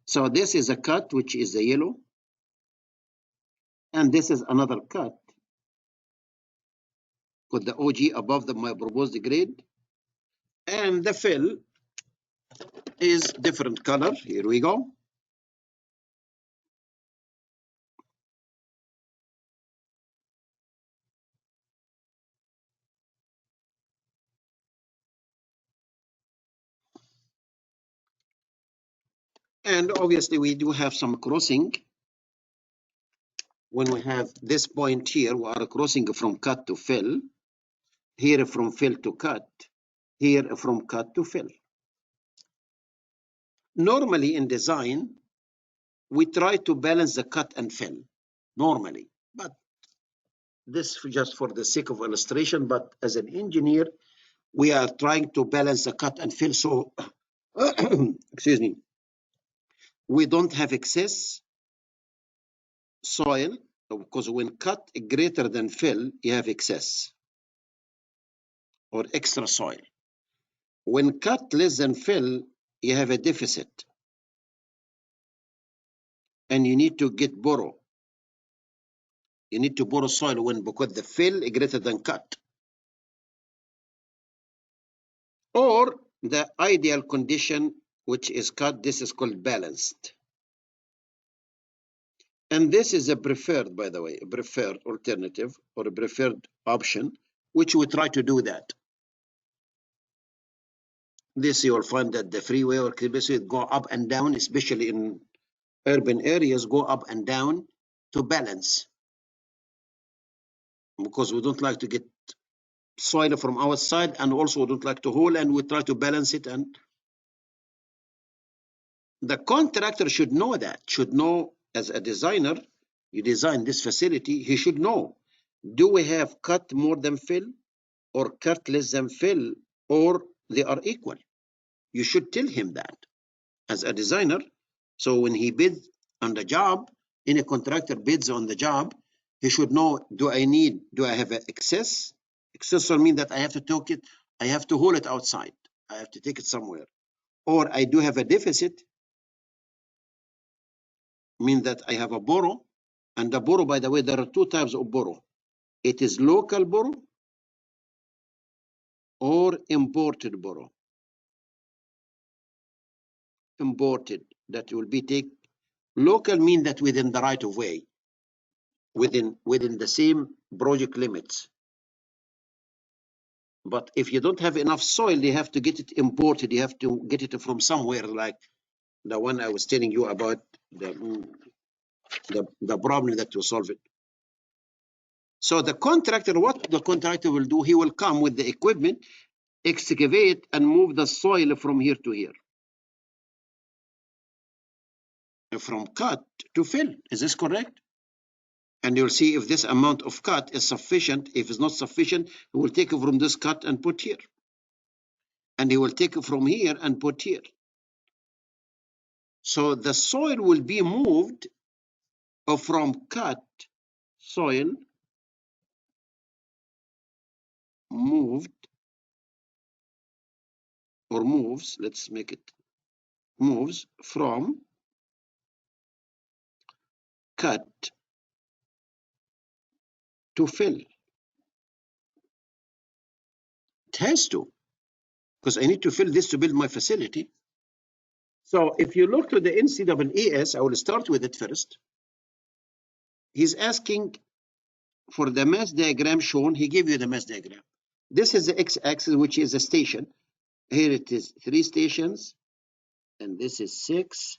So this is a cut, which is the yellow, and this is another cut. Put the OG above my proposed grade, and the fill is different color. Here we go. And obviously we do have some crossing. When we have this point here, we are crossing from cut to fill, here from fill to cut, here from cut to fill. Normally in design, we try to balance the cut and fill, normally, but this just for the sake of illustration. But as an engineer, we are trying to balance the cut and fill, so excuse me, we don't have excess soil, because when cut greater than fill, you have excess or extra soil. When cut less than fill, you have a deficit, and you need to borrow. You need to borrow soil because the fill is greater than cut. Or the ideal condition, which is cut, this is called balanced. And this is a preferred, by the way, a preferred alternative or a preferred option, which we try to do that. This you will find that the freeway or crevices go up and down, especially in urban areas, go up and down to balance, because we don't like to get soil from outside, and also we don't like to hole, and we try to balance it. And the contractor should know that, should know as a designer, you design this facility, he should know, do we have cut more than fill or cut less than fill, or they are equal? You should tell him that as a designer. So when he bids on the job, any contractor bids on the job, he should know, do I have an excess? Excess will mean that I have to take it, I have to haul it outside, I have to take it somewhere. Or I do have a deficit, mean that I have a borrow. And the borrow, by the way, there are two types of borrow. It is local borrow or imported borrow. Imported, that will be take. Local mean that within the right of way, within the same project limits. But if you don't have enough soil, you have to get it imported. You have to get it from somewhere, like the one I was telling you about, the problem that will solve it. So the contractor, what the contractor will do, he will come with the equipment, excavate and move the soil from here to here, from cut to fill. Is this correct? And you'll see if this amount of cut is sufficient. If it's not sufficient, he will take it from this cut and put here. And he will take it from here and put here. So the soil will be moved from cut soil, moved or moves, let's make it, moves from cut to fill. It has to, because I need to fill this to build my facility. So if you look to the NCAAS, I will start with it first. He's asking for the mass diagram shown. He gave you the mass diagram. This is the x-axis, which is a station. Here it is 3 stations, and this is 6,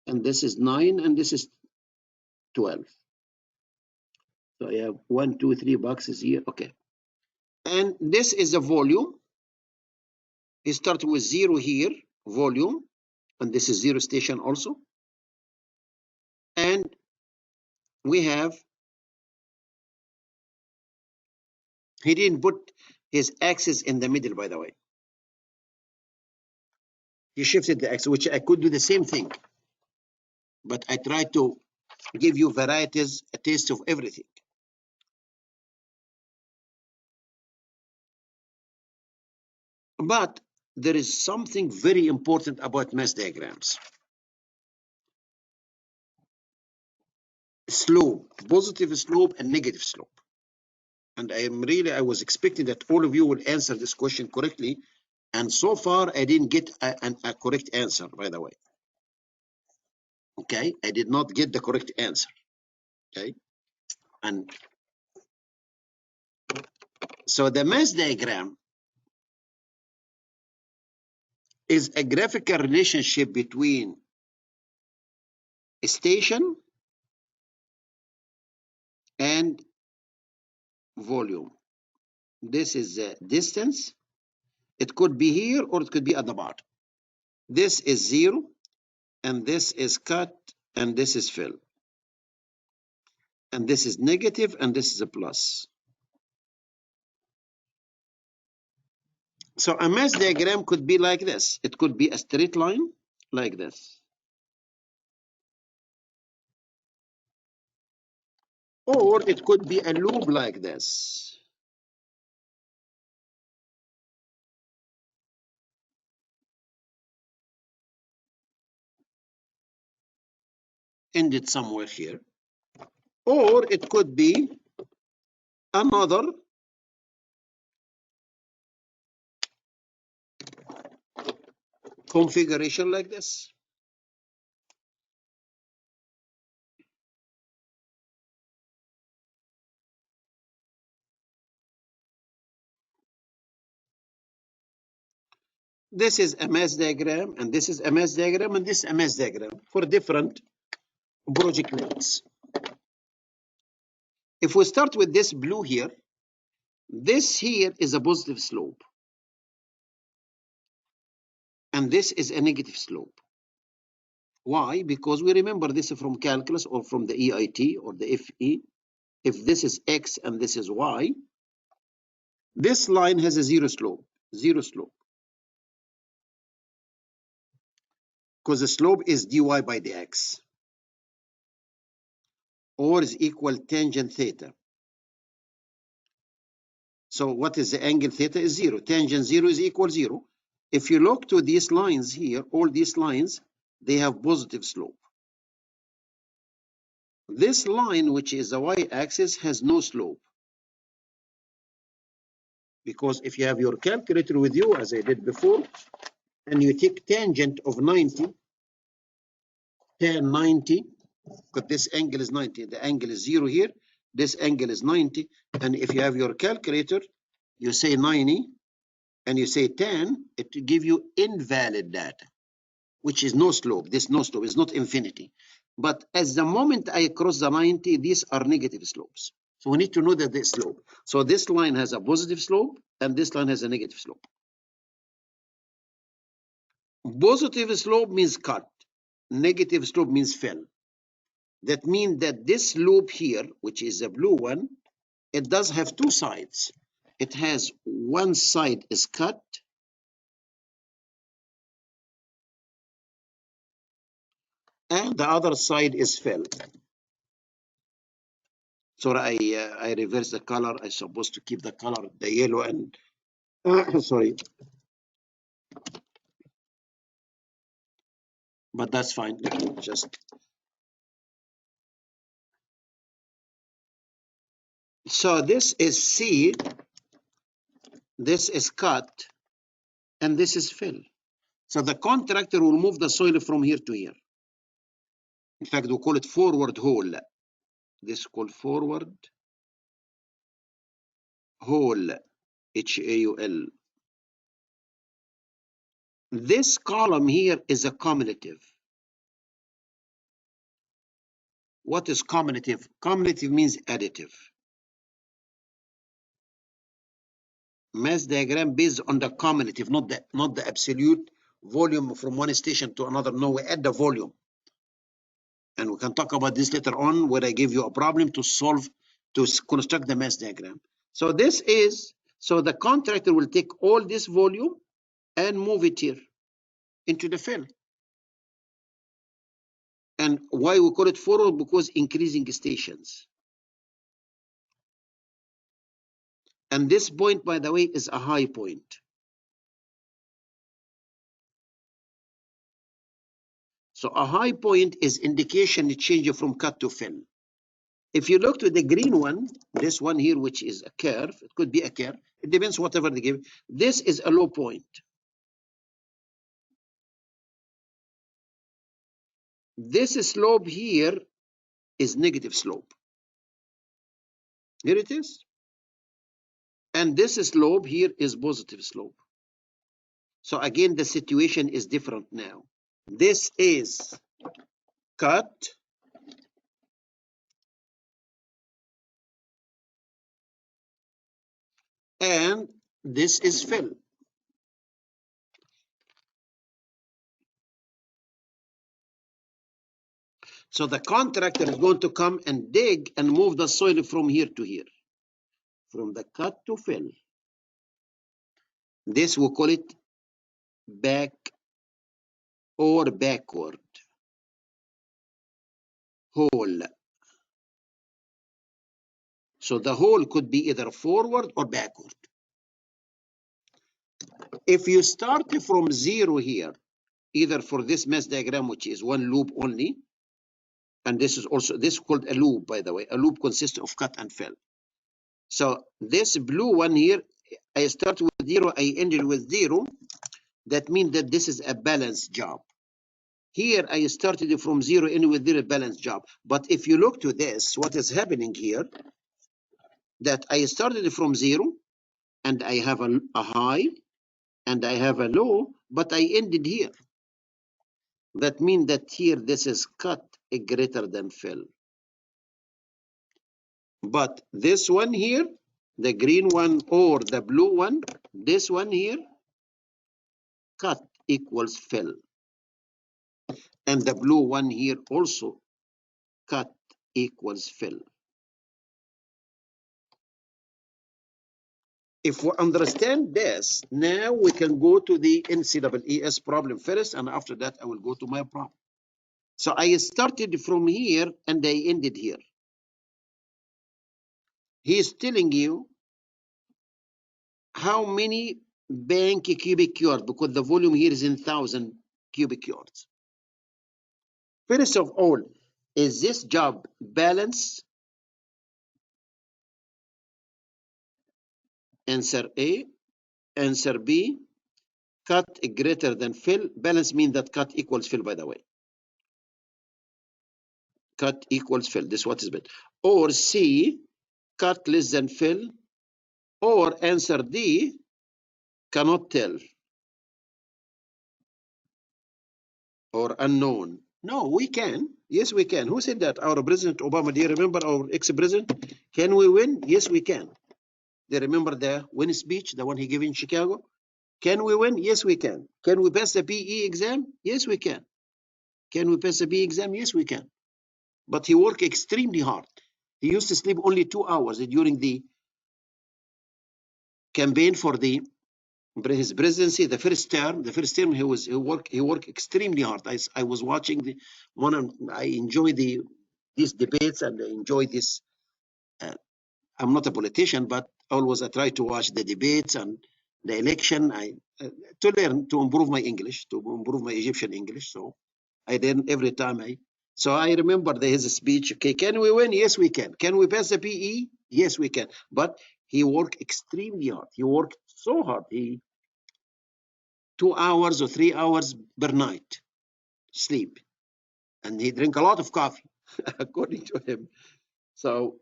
and this is 9, and this is 12. So I have 1, 2, 3 boxes here. Okay. And this is the volume. He starts with 0 here, volume, and this is 0 station also. And we have, he didn't put his axis in the middle, by the way. He shifted the axis, which I could do the same thing. But I try to give you varieties, a taste of everything. But there is something very important about mass diagrams. Slope, positive slope and negative slope. And I was expecting that all of you will answer this question correctly. And so far, I didn't get a correct answer, by the way. Okay, I did not get the correct answer. Okay, and so the mass diagram is a graphical relationship between a station and volume. This is the distance. It could be here or it could be at the bottom. This is 0, and this is cut, and this is fill. And this is negative, and this is a plus. So a mass diagram could be like this. It could be a straight line like this. Or it could be a loop like this. Ended somewhere here. Or it could be another configuration like this. This is a mass diagram, and this is a mass diagram, and this is a mass diagram for different project lengths. If we start with this blue here, this here is a positive slope. And this is a negative slope. Why? Because we remember this from calculus or from the EIT or the FE. If this is X and this is Y, this line has a zero slope, because the slope is dy by dx, or is equal tangent theta. So what is the angle theta? Is 0. Tangent 0 is equal 0. If you look to these lines here, all these lines, they have positive slope. This line, which is the y-axis, has no slope. Because if you have your calculator with you, as I did before, and you take tangent of 90, tan 90, because this angle is 90, the angle is 0 here, this angle is 90, and if you have your calculator, you say 90, and you say tan, it will give you invalid data, which is no slope. This no slope is not infinity. But as the moment I cross the 90, these are negative slopes. So we need to know that this slope. So this line has a positive slope, and this line has a negative slope. Positive slope means cut. Negative slope means fill. That means that this loop here, which is a blue one, it does have two sides. It has one side is cut, and the other side is fill. So I reverse the color. I'm supposed to keep the color, the yellow and sorry, but that's fine. Just so this is C, this is cut, and this is fill. So the contractor will move the soil from here to here. In fact, we call it forward haul. This is called forward haul, H-A-U-L. This column here is a cumulative. What is cumulative? Cumulative means additive. Mass diagram based on the cumulative, not the absolute volume from one station to another. No, we add the volume. And we can talk about this later on where I give you a problem to solve, to construct the mass diagram. So this is, so the contractor will take all this volume and move it here into the fill. And why we call it forward? Because increasing stations. And this point, by the way, is a high point. So a high point is indication it changes from cut to fill. If you look to the green one, this one here, which is a curve, it could be a curve. It depends whatever they give. This is a low point. This slope here is negative slope. Here it is. And this slope here is positive slope. So again, the situation is different now. This is cut. And this is fill. So the contractor is going to come and dig and move the soil from here to here, from the cut to fill. This we call it back or backward hole. So the hole could be either forward or backward. If you start from zero here, either for this mass diagram, which is one loop only, and this is also, this is called a loop, by the way. A loop consists of cut and fill. So this blue one here, I start with zero, I ended with zero. That means that this is a balanced job. Here, I started from zero, ended with zero, balanced job. But if you look to this, what is happening here, that I started from zero, and I have a high, and I have a low, but I ended here. That means that here, this is cut greater than fill. But this one here, the green one or the blue one, this one here, cut equals fill. And the blue one here also, cut equals fill. If we understand this, now we can go to the NCEES problem first, and after that, I will go to my problem. So I started from here and I ended here. He is telling you how many bank cubic yards, because the volume here is in 1,000 cubic yards. First of all, is this job balanced? Answer A. Answer B. Cut greater than fill. Balance means that cut equals fill, by the way. Cut equals fill. This is what is better. Or C, cut less than fill. Or answer D, cannot tell. Or unknown. No, we can. Yes, we can. Who said that? Our President Obama. Do you remember our ex-president? Can we win? Yes, we can. Do you remember the win speech, the one he gave in Chicago? Can we win? Yes, we can. Can we pass the PE exam? Yes, we can. Can we pass the PE exam? Yes, we can. But he worked extremely hard. He used to sleep only 2 hours during the campaign for his presidency. The first term he worked extremely hard. I was watching I enjoy these debates, and I enjoy this. I'm not a politician, but always I try to watch the debates and the election. To learn, to improve my English, to improve my Egyptian English. So I learn every time So I remember his speech. Okay, can we win? Yes, we can. Can we pass the PE? Yes, we can. But he worked extremely hard. He worked so hard. 2 hours or 3 hours per night sleep, and he drink a lot of coffee, according to him. So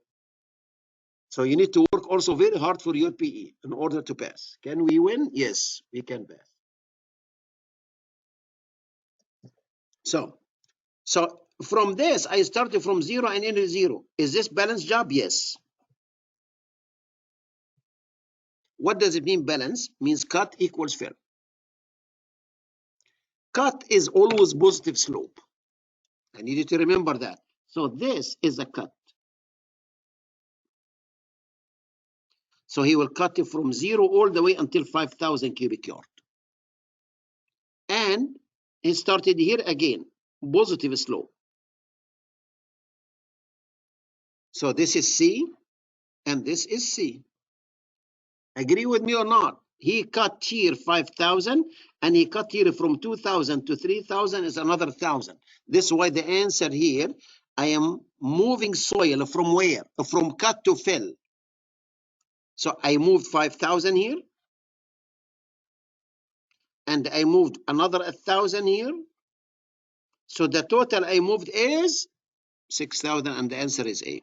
you need to work also very hard for your PE in order to pass. Can we win? Yes, we can pass. So from this, I started from 0 and ended 0. Is this balanced job? Yes. What does it mean balance? Means cut equals fill. Cut is always positive slope. I need you to remember that. So this is a cut. So he will cut it from 0 all the way until 5,000 cubic yard. And he started here again, positive slope. So this is C, and this is C. Agree with me or not? He cut here 5,000, and he cut here from 2,000 to 3,000 is another 1,000. This is why the answer here, I am moving soil from where? From cut to fill. So I moved 5,000 here, and I moved another 1,000 here. So the total I moved is 6,000, and the answer is A.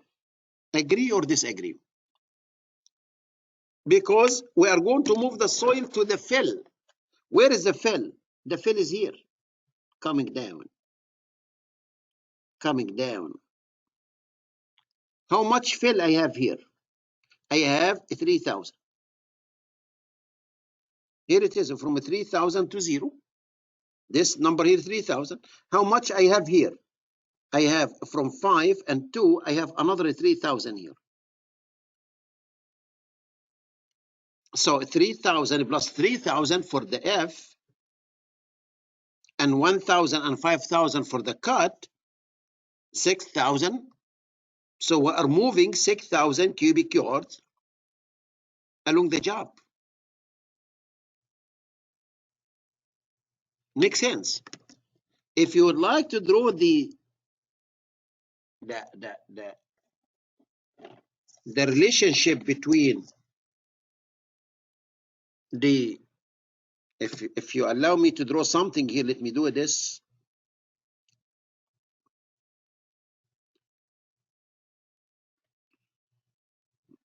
Agree or disagree? Because we are going to move the soil to the fill. Where is the fill? The fill is here, coming down, coming down. How much fill I have here? I have 3,000. Here it is, from 3,000 to 0. This number here, 3,000. How much I have here? I have from 5 and 2, I have another 3,000 here. So 3,000 plus 3,000 for the F, and 1,000 and 5,000 for the cut, 6,000. So we are moving 6,000 cubic yards along the job. Makes sense. If you would like to draw the relationship between the, if you allow me to draw something here, let me do this.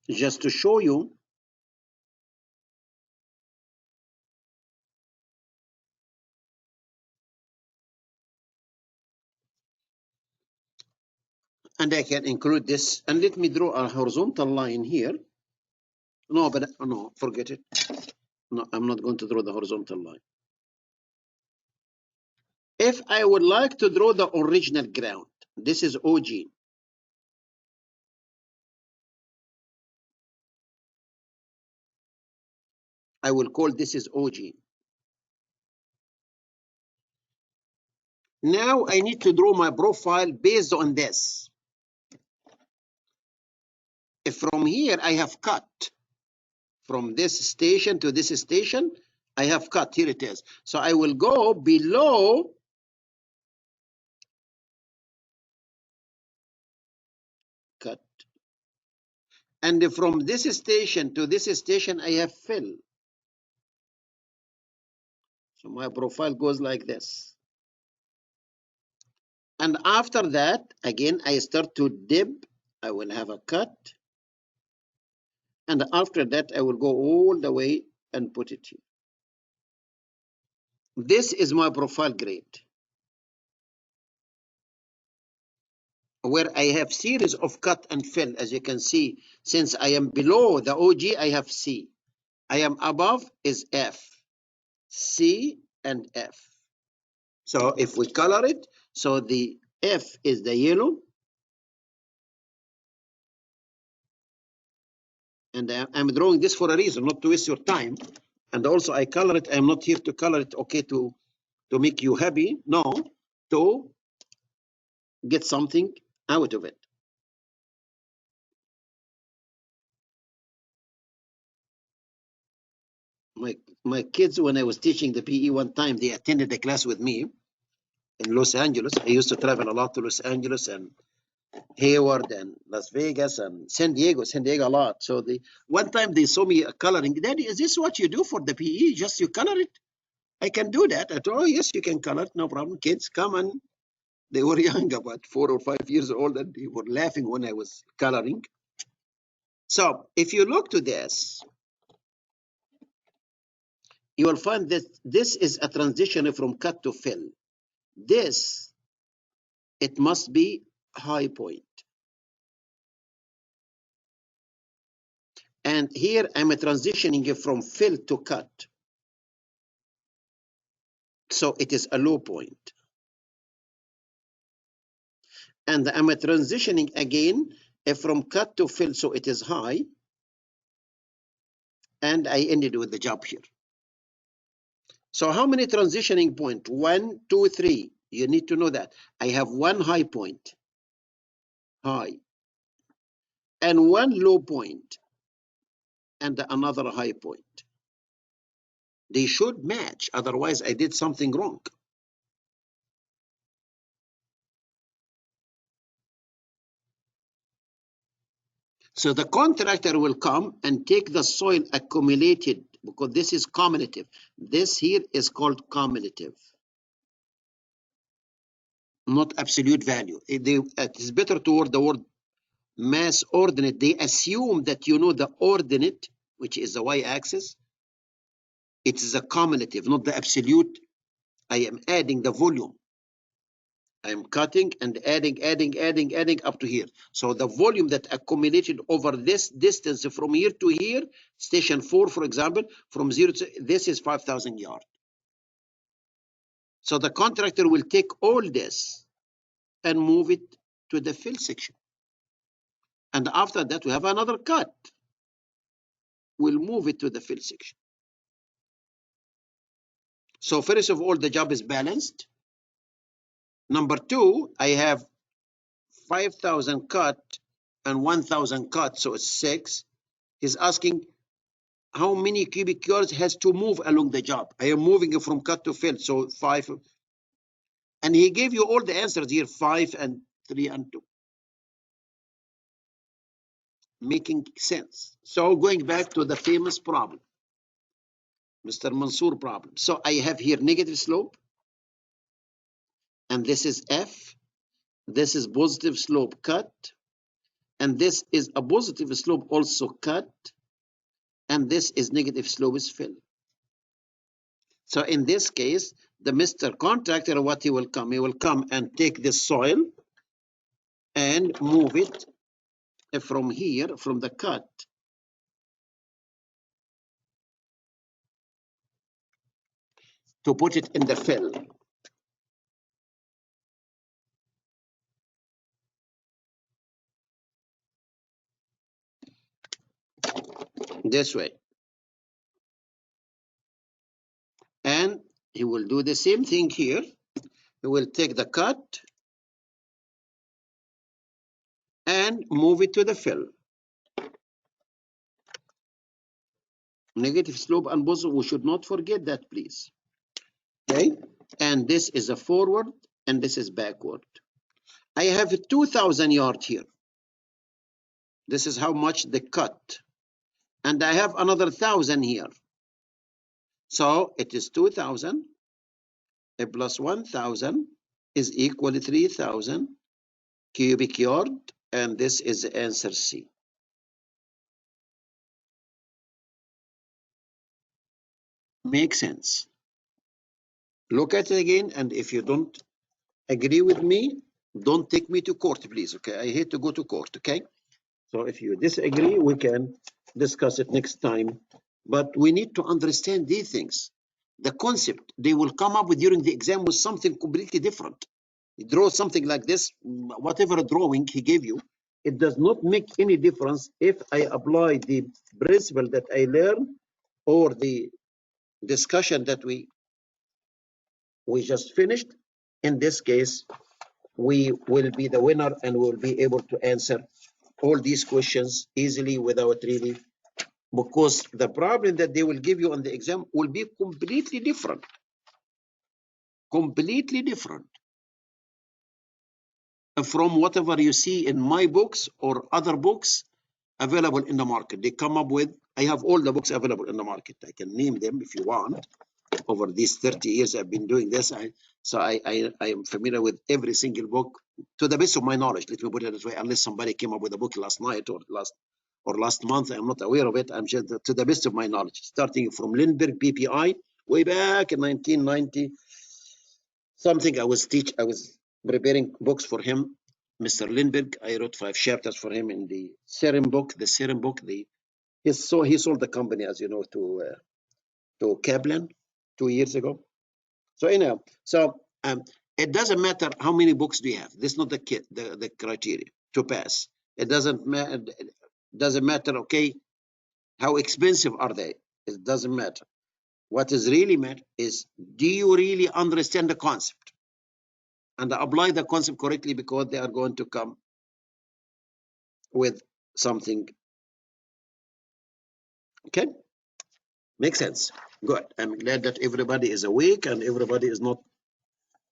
Just to show you. And I can include this, and let me draw a horizontal line here. No, but no, forget it. No, I'm not going to draw the horizontal line. If I would like to draw the original ground, this is OG. I will call this is OG. Now I need to draw my profile based on this. If from here I have cut, from this station to this station, I have cut, here it is. So I will go below cut. And from this station to this station, I have fill. So my profile goes like this. And after that, again, I start to dip. I will have a cut. And after that, I will go all the way and put it here. This is my profile grade, where I have series of cut and fill. As you can see, since I am below the OG, I have C. I am above is F, C, and F. So if we color it, so the F is the yellow, and I'm drawing this for a reason, not to waste your time. And also I color it. I'm not here to color it, okay, to make you happy. No, to get something out of it. My kids, when I was teaching the PE one time, they attended the class with me in Los Angeles. I used to travel a lot to Los Angeles and Hayward and Las Vegas and San Diego a lot. So one time they saw me coloring. Daddy, is this what you do for the PE? Just you color it? I can do that. I thought, oh, yes, you can color, no problem. Kids, come and they were young, about 4 or 5 years old, and they were laughing when I was coloring. So if you look to this, you will find that this is a transition from cut to fill. This, it must be high point. And here I'm transitioning from fill to cut. So it is a low point. And I'm transitioning again from cut to fill, so it is high. And I ended with the job here. So how many transitioning points? 1, 2, 3. You need to know that. I have one high point, high, and one low point, and another high point. They should match, otherwise I did something wrong. So the contractor will come and take the soil accumulated, because this is cumulative. This here is called cumulative, not absolute value. It is better to word the word mass ordinate. They assume that you know the ordinate, which is the y-axis. It is a cumulative, not the absolute. I am adding the volume. I am cutting and adding up to here. So the volume that accumulated over this distance from here to here, station 4, for example, from 0 to this is 5,000 yards. So the contractor will take all this and move it to the fill section. And after that, we have another cut. We'll move it to the fill section. So first of all, the job is balanced. Number 2, I have 5,000 cut and 1,000 cut, so it's 6. He's asking how many cubic yards has to move along the job. I am moving from cut to fill, so 5. And he gave you all the answers here, 5 and 3 and 2. Making sense. So going back to the famous problem, Mr. Mansour problem. So I have here negative slope, and this is F. This is positive slope cut, and this is a positive slope also cut, and this is negative slope is fill. So in this case, the Mr. Contractor, what he will come and take this soil and move it from here, from the cut, to put it in the fill. This way. And he will do the same thing here. He will take the cut and move it to the fill. Negative slope and positive, we should not forget that, please. Okay, and this is a forward and this is backward. I have 2,000 yards here. This is how much the cut. And I have another 1,000 here. So it is 2,000 plus 1,000 is equal to 3,000 cubic yard, and this is the answer C. Makes sense. Look at it again, and if you don't agree with me, don't take me to court, please. Okay, I hate to go to court. Okay, so if you disagree, we can discuss it next time. But we need to understand these things. The concept they will come up with during the exam was something completely different. You draw something like this, whatever drawing he gave you, it does not make any difference if I apply the principle that I learned or the discussion that we just finished. In this case, we will be the winner and we will be able to answer all these questions easily without really, because the problem that they will give you on the exam will be completely different. Completely different from whatever you see in my books or other books available in the market. They come up with, I have all the books available in the market. I can name them if you want. over these 30 years I've been doing this. I am familiar with every single book to the best of my knowledge. Let me put it this way: unless somebody came up with a book last night or last month, I'm not aware of it. I'm just to the best of my knowledge, starting from Lindbergh PPI way back in 1990 something. I was preparing books for him, Mr. Lindbergh. I wrote 5 chapters for him in the Serum book. He sold the company, as you know, to Kaplan 2 years ago. So anyhow, it doesn't matter how many books do you have. This is not the criteria to pass. It doesn't matter. Okay, how expensive are they? It doesn't matter. What is really matter is, do you really understand the concept and apply the concept correctly, because they are going to come with something. Okay, makes sense. Good. I'm glad that everybody is awake and everybody is not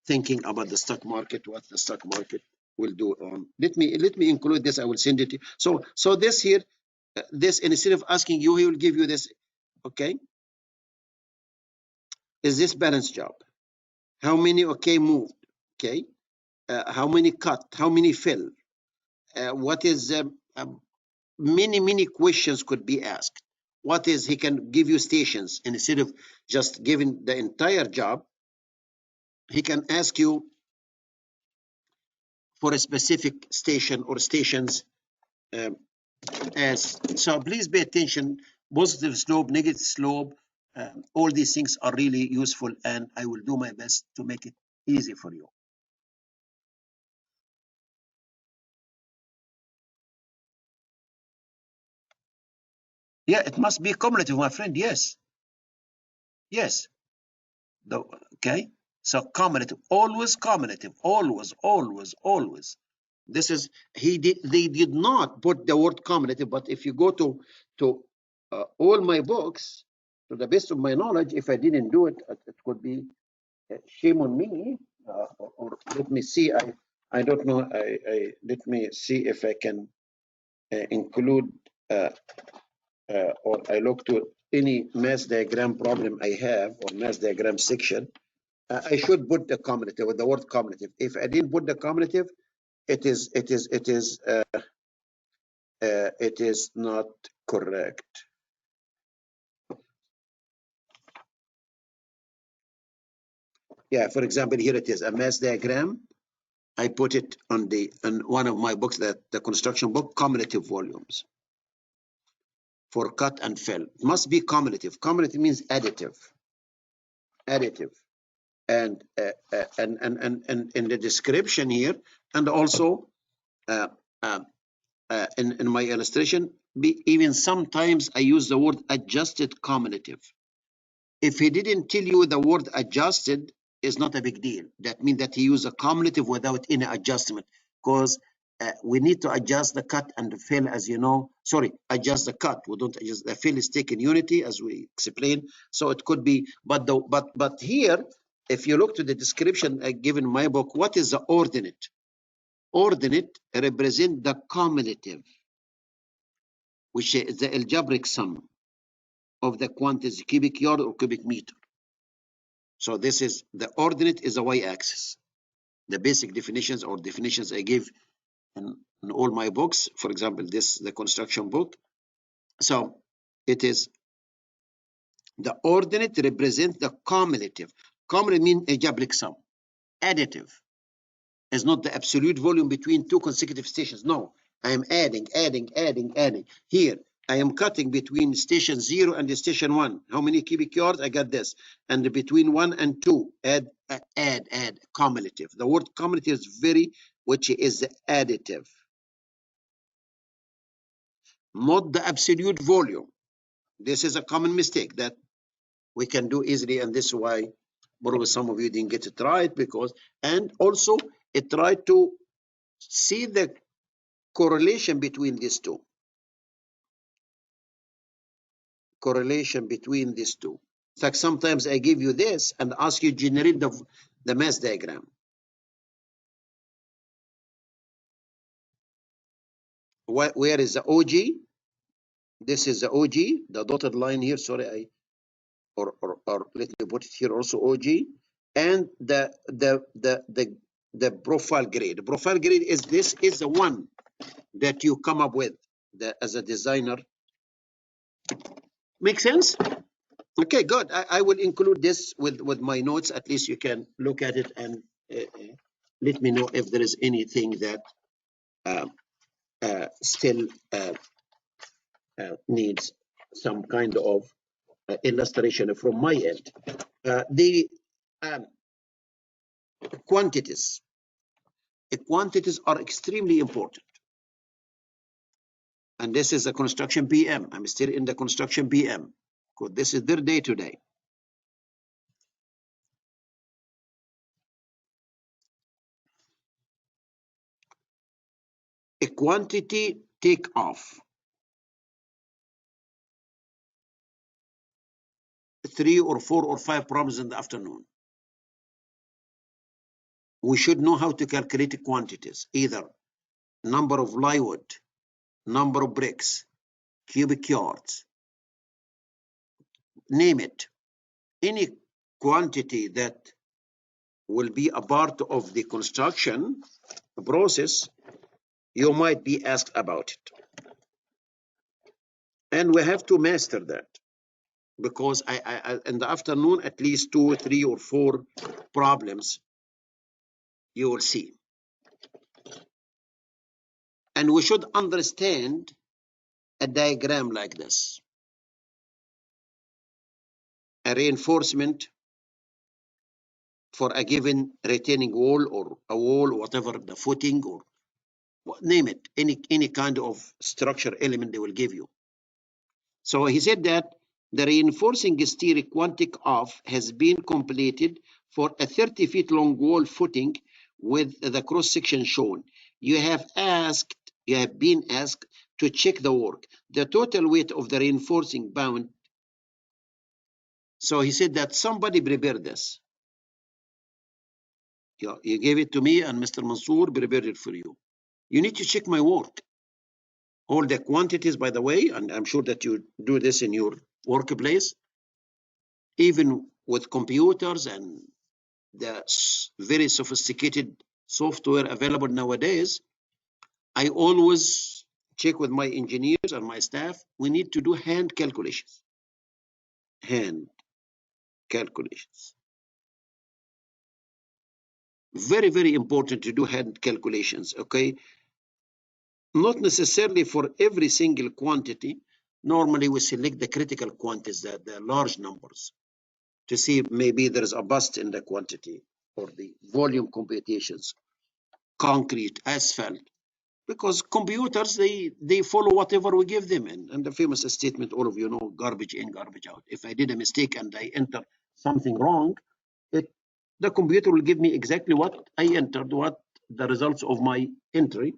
thinking about the stock market, what the stock market will do. Let me include this. I will send it to you. So this here, this, instead of asking you, he will give you this. Okay, is this balance job? How many moved? Okay, how many cut? How many fill? What is many questions could be asked. What is, he can give you stations instead of just giving the entire job. He can ask you for a specific station or stations. So please pay attention. Positive slope, negative slope, all these things are really useful, and I will do my best to make it easy for you. Yeah, it must be cumulative, my friend. Yes. Okay, so cumulative, always cumulative, always. This is, they did not put the word cumulative, but if you go to all my books, to the best of my knowledge, if I didn't do it, it could be shame on me. Or let me see, I don't know. Let me see if I can include or I look to any mass diagram problem I have, or mass diagram section. I should put the cumulative, with the word cumulative. If I didn't put the cumulative, it is not correct. Yeah, for example, here it is, a mass diagram. I put it on one of my books, that the construction book, cumulative volumes for cut and fill. It must be cumulative. Cumulative means additive. And in the description here, and also in my illustration, even sometimes I use the word adjusted cumulative. If he didn't tell you the word adjusted, is not a big deal. That means that he used a cumulative without any adjustment, because we need to adjust the cut and the fill, as you know. Sorry, adjust the cut. We don't adjust the fill, is taken unity, as we explained. So it could be, but here, if you look to the description given in my book, what is the ordinate? Ordinate represent the cumulative, which is the algebraic sum of the quantities, cubic yard or cubic meter. So this is, the ordinate is the y-axis. The basic definitions or definitions I give in all my books, for example, this, the construction book. So it is, the ordinate represents the cumulative. Cumulative means algebraic sum. Additive is not the absolute volume between two consecutive stations. No, I am adding. Here, I am cutting between station 0 and the station 1. How many cubic yards? I got this. And between 1 and 2, add, cumulative. The word cumulative is which is additive, not the absolute volume. This is a common mistake that we can do easily, and this is why probably some of you didn't get it right, because, and also it tried to see the correlation between these two. It's like sometimes I give you this and ask you generate the mass diagram. Where is the OG? This is the OG, the dotted line here. Sorry, or let me put it here also OG, and the profile grade. The profile grade is this is the one that you come up with as a designer. Make sense? Okay, good. I will include this with my notes. At least you can look at it and let me know if there is anything that still needs some kind of illustration from my end. The quantities. Quantities are extremely important. And this is a construction PM. I'm still in the construction PM because this is their day to day. A quantity takeoff. 3 or 4 or 5 problems in the afternoon. We should know how to calculate quantities, either number of plywood, number of bricks, cubic yards, name it. Any quantity that will be a part of the construction process, you might be asked about it. And we have to master that, because I in the afternoon, at least 2 or 3 or 4 problems you will see. And we should understand a diagram like this. A reinforcement for a given retaining wall or a wall, whatever the footing or name it, any kind of structure element they will give you. So he said that the reinforcing steel quantic off has been completed for a 30 feet long wall footing with the cross section shown. You have been asked to check the work. The total weight of the reinforcing bound. So he said that somebody prepared this. You gave it to me, and Mr. Mansour prepared it for you. You need to check my work. All the quantities, by the way, and I'm sure that you do this in your workplace, even with computers and the very sophisticated software available nowadays. I always check with my engineers and my staff. We need to do hand calculations. Hand calculations. Very, very important to do hand calculations, okay? Not necessarily for every single quantity. Normally we select the critical quantities, the large numbers, to see if maybe there's a bust in the quantity or the volume computations, concrete, asphalt, because computers, they follow whatever we give them. And the famous statement, all of you know, garbage in, garbage out. If I did a mistake and I enter something wrong, the computer will give me exactly what I entered, what the results of my entry.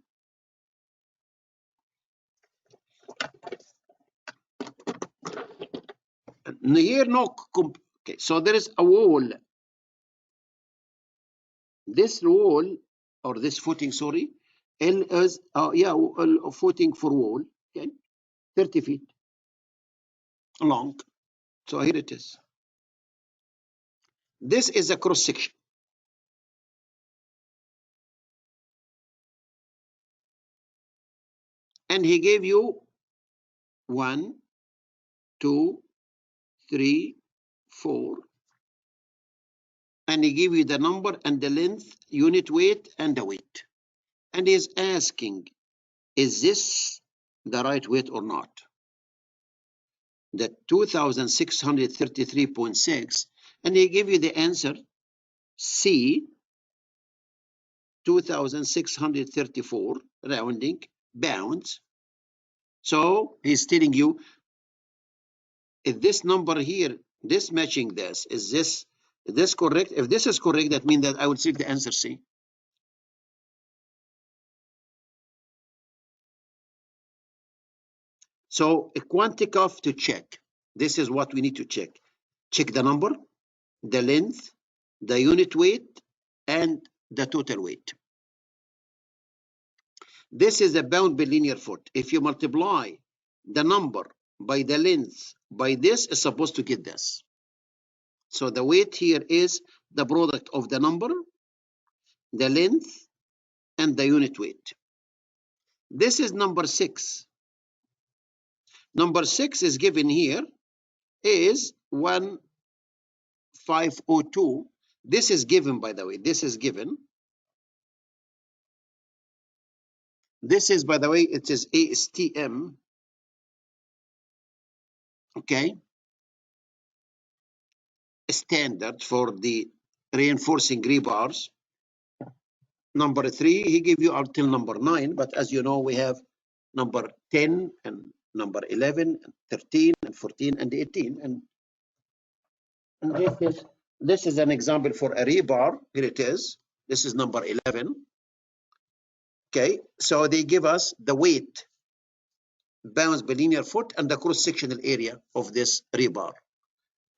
Here, no. Okay, so there is a wall. This wall, or this footing, sorry, L is a footing for wall, okay, 30 feet long. So here it is. This is a cross section. And he gave you 1, 2, 3, 4. And he gave you the number and the length, unit weight, and the weight. And he's asking, is this the right weight or not? The 2,633.6. And he gave you the answer, C, 2,634, rounding, bounds. So he's telling you, if this number here, this matching this, is this correct? If this is correct, that means that I would select the answer C. So a quantitative to check. This is what we need to check. Check the number, the length, the unit weight, and the total weight. This is a bound per linear foot. If you multiply the number by the length by this, is supposed to get this. So the weight here is the product of the number, the length, and the unit weight. This is number 6. Number 6 is given here is 1502. This is given, by the way. This is given. This is, by the way, it is ASTM. Okay. Standard for the reinforcing rebars. Number 3, he gave you until number 9, but as you know, we have number 10 and number 11 and 13 and 14 and 18, and this is an example for a rebar. Here it is. This is number 11. Okay, so they give us the weight, pounds per linear foot, and the cross-sectional area of this rebar.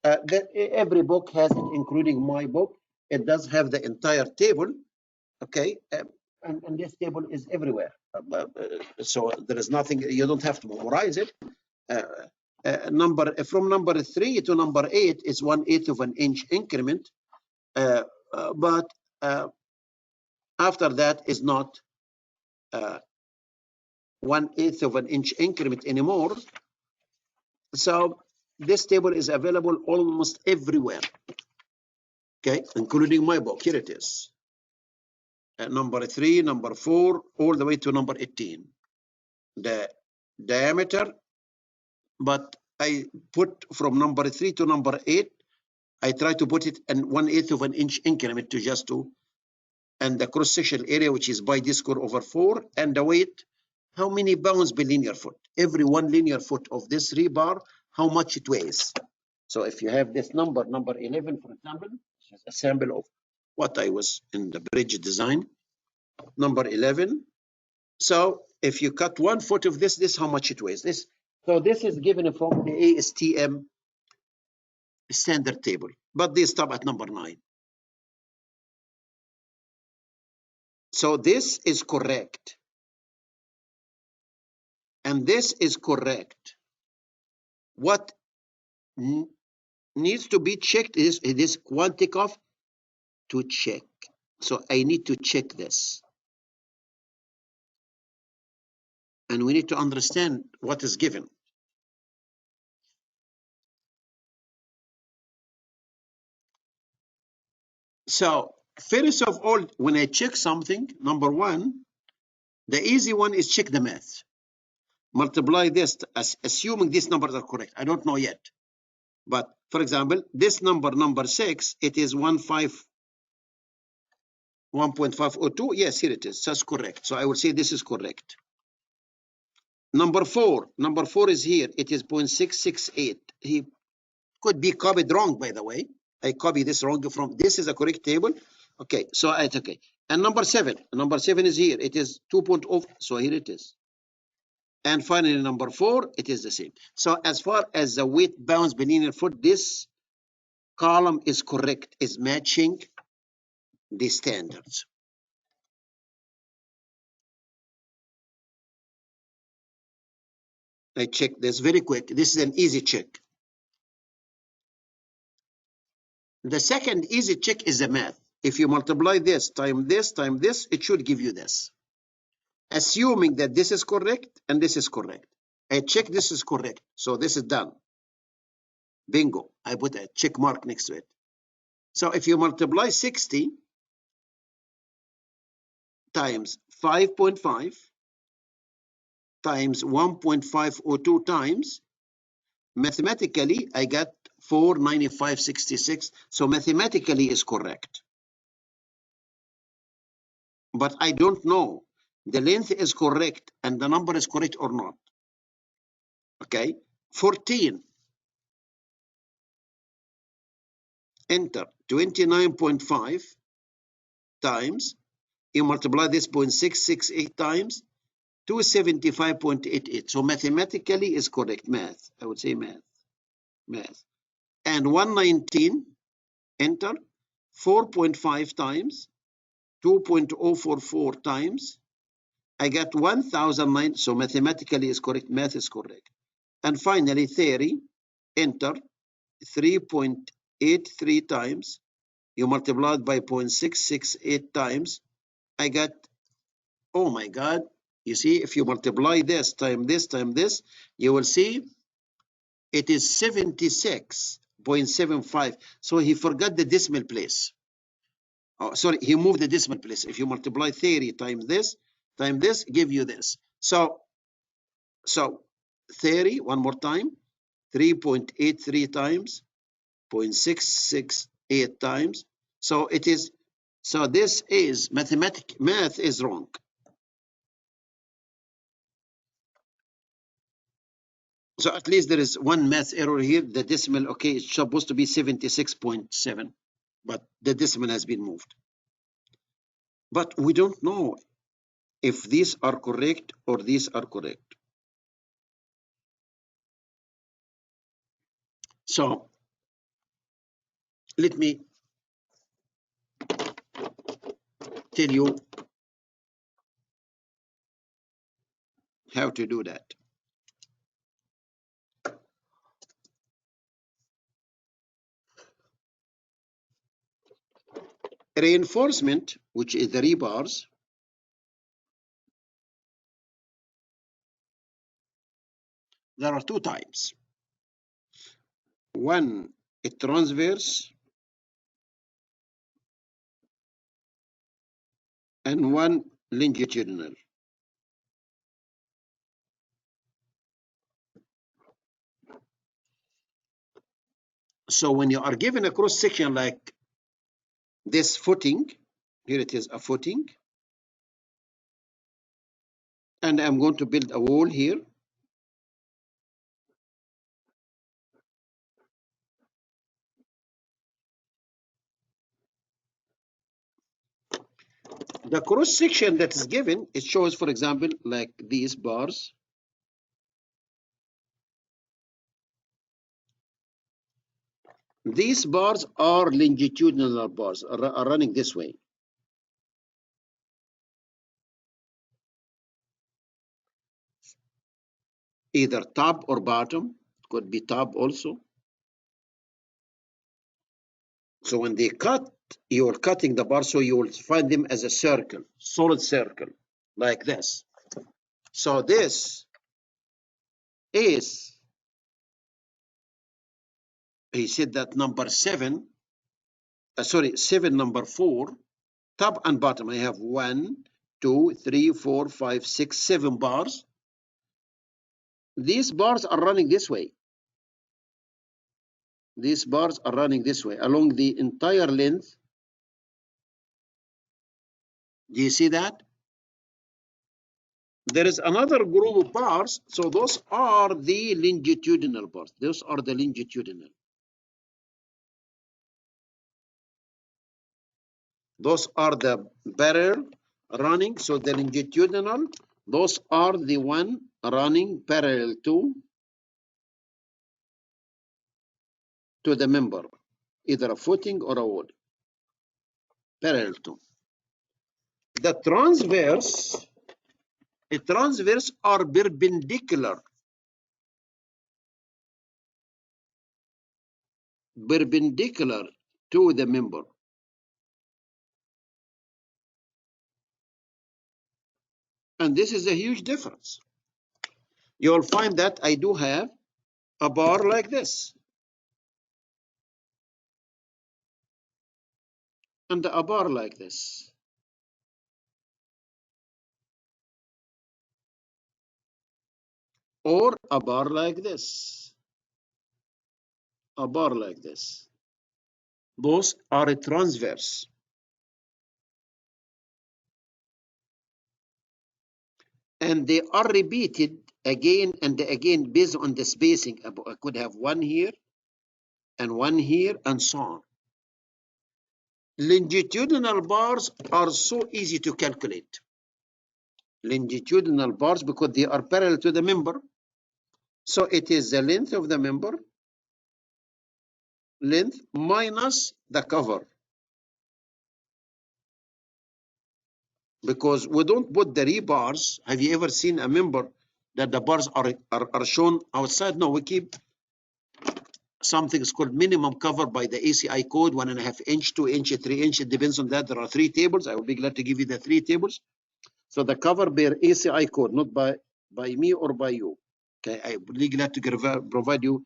Every book has it, including my book. It does have the entire table. Okay, and this table is everywhere. So there is nothing, you don't have to memorize it. From number 3 to number 8 is 1/8 of an inch increment, but after that is not 1/8 of an inch increment anymore. So this table is available almost everywhere. Okay, including my book. Here it is. Number 3, number 4, all the way to number 18. The diameter, but I put from number 3 to number 8, I try to put it in 1/8 of an inch increment to just to, and the cross-sectional area, which is pi d square over 4, and the weight, how many pounds per linear foot? Every 1 linear foot of this rebar, how much it weighs. So if you have this number 11, for example, which is a sample of what I was in the bridge design, number 11. So if you cut 1 foot of this how much it weighs. So this is given from the ASTM standard table, but they stop at number 9. So this is correct. And this is correct. What needs to be checked is this Quanticoff to check. So I need to check this. And we need to understand what is given. So first of all, when I check something, number 1, the easy one is check the math. Multiply this, assuming these numbers are correct. I don't know yet. But for example, this number 6, it is 1.502. Yes, here it is. That's correct. So I will say this is correct. Number 4 is here. It is 0.668. He could be copied wrong, by the way. I copy this wrong from, this is a correct table. Okay, so it's okay. And number 7 is here. It is 2.0. So here it is. And finally, number 4, it is the same. So as far as the weight pounds per linear foot, this column is correct, is matching the standards. I check this very quick. This is an easy check. The second easy check is the math. If you multiply this, time this, it should give you this. Assuming that this is correct and this is correct. I check this is correct. So this is done. Bingo. I put a check mark next to it. So if you multiply 60 times 5.5 times 1.502 times, mathematically, I got 495.66. So mathematically is correct. But I don't know the length is correct and the number is correct or not. Okay, 14. Enter 29.5 times. You multiply this 0.668 times 275.88. So mathematically is correct. Math. I would say math. And 119. Enter 4.5 times 2.044 times. I got 1009. So mathematically is correct. Math is correct. And finally 30. Enter 3.8 0.83 times. You multiply it by 0.668 times. I got, oh my God, you see, if you multiply this time this time this, you will see it is 76.75. So he forgot the decimal place. Oh, sorry, he moved the decimal place. If you multiply 30 times this, give you this. So 30, one more time, 3.83 times 0.668 times. So it is, so this is math is wrong. So at least there is one math error here. The decimal, okay, it's supposed to be 76.7, but the decimal has been moved. But we don't know if these are correct or these are correct. So let me tell you how to do that. Reinforcement, which is the rebars, there are two types. One, a transverse, and one longitudinal. So when you are given a cross section like this footing, here it is a footing, and I'm going to build a wall here. The cross section that is given, it shows, for example, like these bars. These bars are longitudinal bars, are running this way. Either top or bottom, could be top also. So when they cut, you're cutting the bar, so you will find them as a circle, solid circle, like this. So this is, he said that number 7, sorry, 7, number 4, top and bottom. I have 1, 2, 3, 4, 5, 6, 7 bars. These bars are running this way. These bars are running this way along the entire length. Do you see that? There is another group of bars. So those are the longitudinal bars. Those are the longitudinal. Those are the parallel running. So the longitudinal, those are the one running parallel to the member, either a footing or a wall. Parallel to. The transverse are perpendicular to the member. And this is a huge difference. You'll find that I do have a bar like this and a bar like this. Or a bar like this. A bar like this. Those are a transverse. And they are repeated again and again based on the spacing. I could have one here and one here and so on. Longitudinal bars are so easy to calculate. Longitudinal bars because they are parallel to the member. So it is the length of the member, length minus the cover. Because we don't put the rebars. Have you ever seen a member that the bars are shown outside? No, we keep something is called minimum cover by the ACI code, 1.5 inch, 2 inch, 3 inch. It depends on that. There are 3 tables. I will be glad to give you the 3 tables. So the cover per ACI code, not by me or by you. Okay, I will be glad to provide you.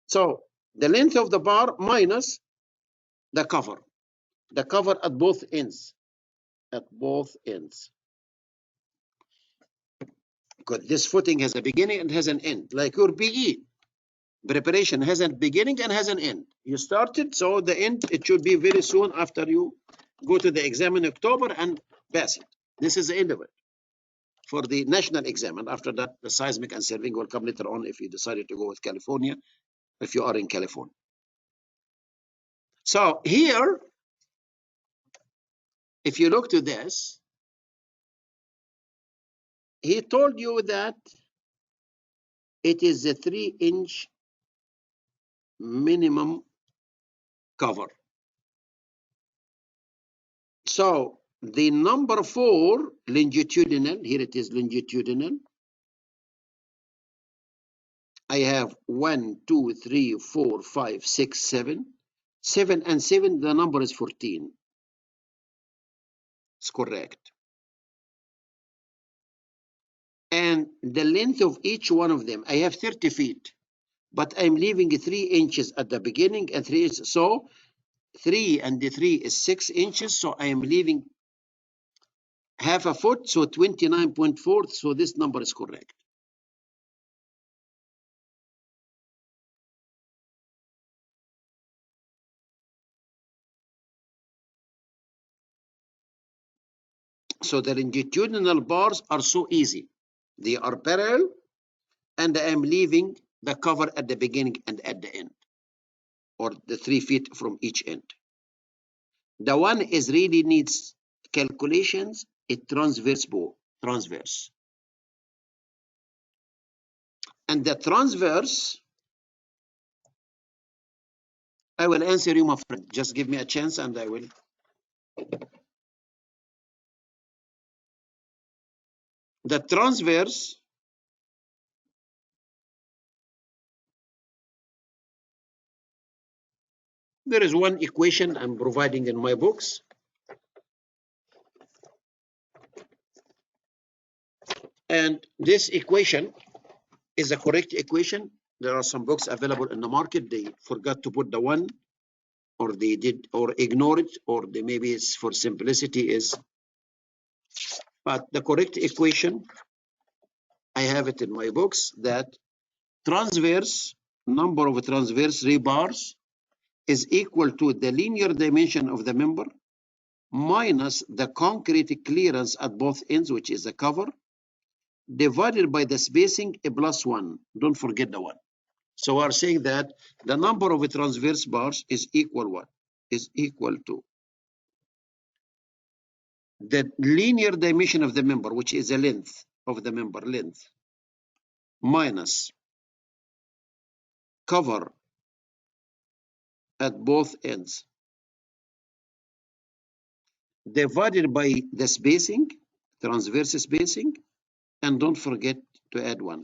So the length of the bar minus the cover at both ends, because this footing has a beginning and has an end, like your PE preparation has a beginning and has an end. You started, so the end, it should be very soon after you go to the exam in October and pass it. This is the end of it for the national exam, and after that the seismic and surveying will come later on if you decided to go with California, if you are in California. So here, if you look to this, he told you that it is a 3 inch minimum cover. So the number 4 longitudinal, here it is longitudinal. I have 1, 2, 3, 4, 5, 6, 7. 7 and 7, the number is 14. It's correct. And the length of each one of them, I have 30 feet, but I'm leaving 3 inches at the beginning and 3 inches. So 3 and the 3 is 6 inches. So I am leaving half a foot, so 29.4. So this number is correct. So the longitudinal bars are so easy. They are parallel, and I am leaving the cover at the beginning and at the end, or the 3 feet from each end. The one is really needs calculations, it transverse bow, transverse. And the transverse, I will answer you, my friend. Just give me a chance and I will. The transverse, there is one equation I'm providing in my books. And this equation is a correct equation. There are some books available in the market. They forgot to put the one, or they did, or ignore it, or they maybe it's for simplicity is. But the correct equation, I have it in my books, that transverse, number of transverse rebars is equal to the linear dimension of the member minus the concrete clearance at both ends, which is the cover, divided by the spacing plus 1. Don't forget the 1. So we're saying that the number of transverse bars is equal what? Is equal to the linear dimension of the member, which is the length of the member, length, minus cover at both ends, divided by the spacing, transverse spacing, and don't forget to add 1.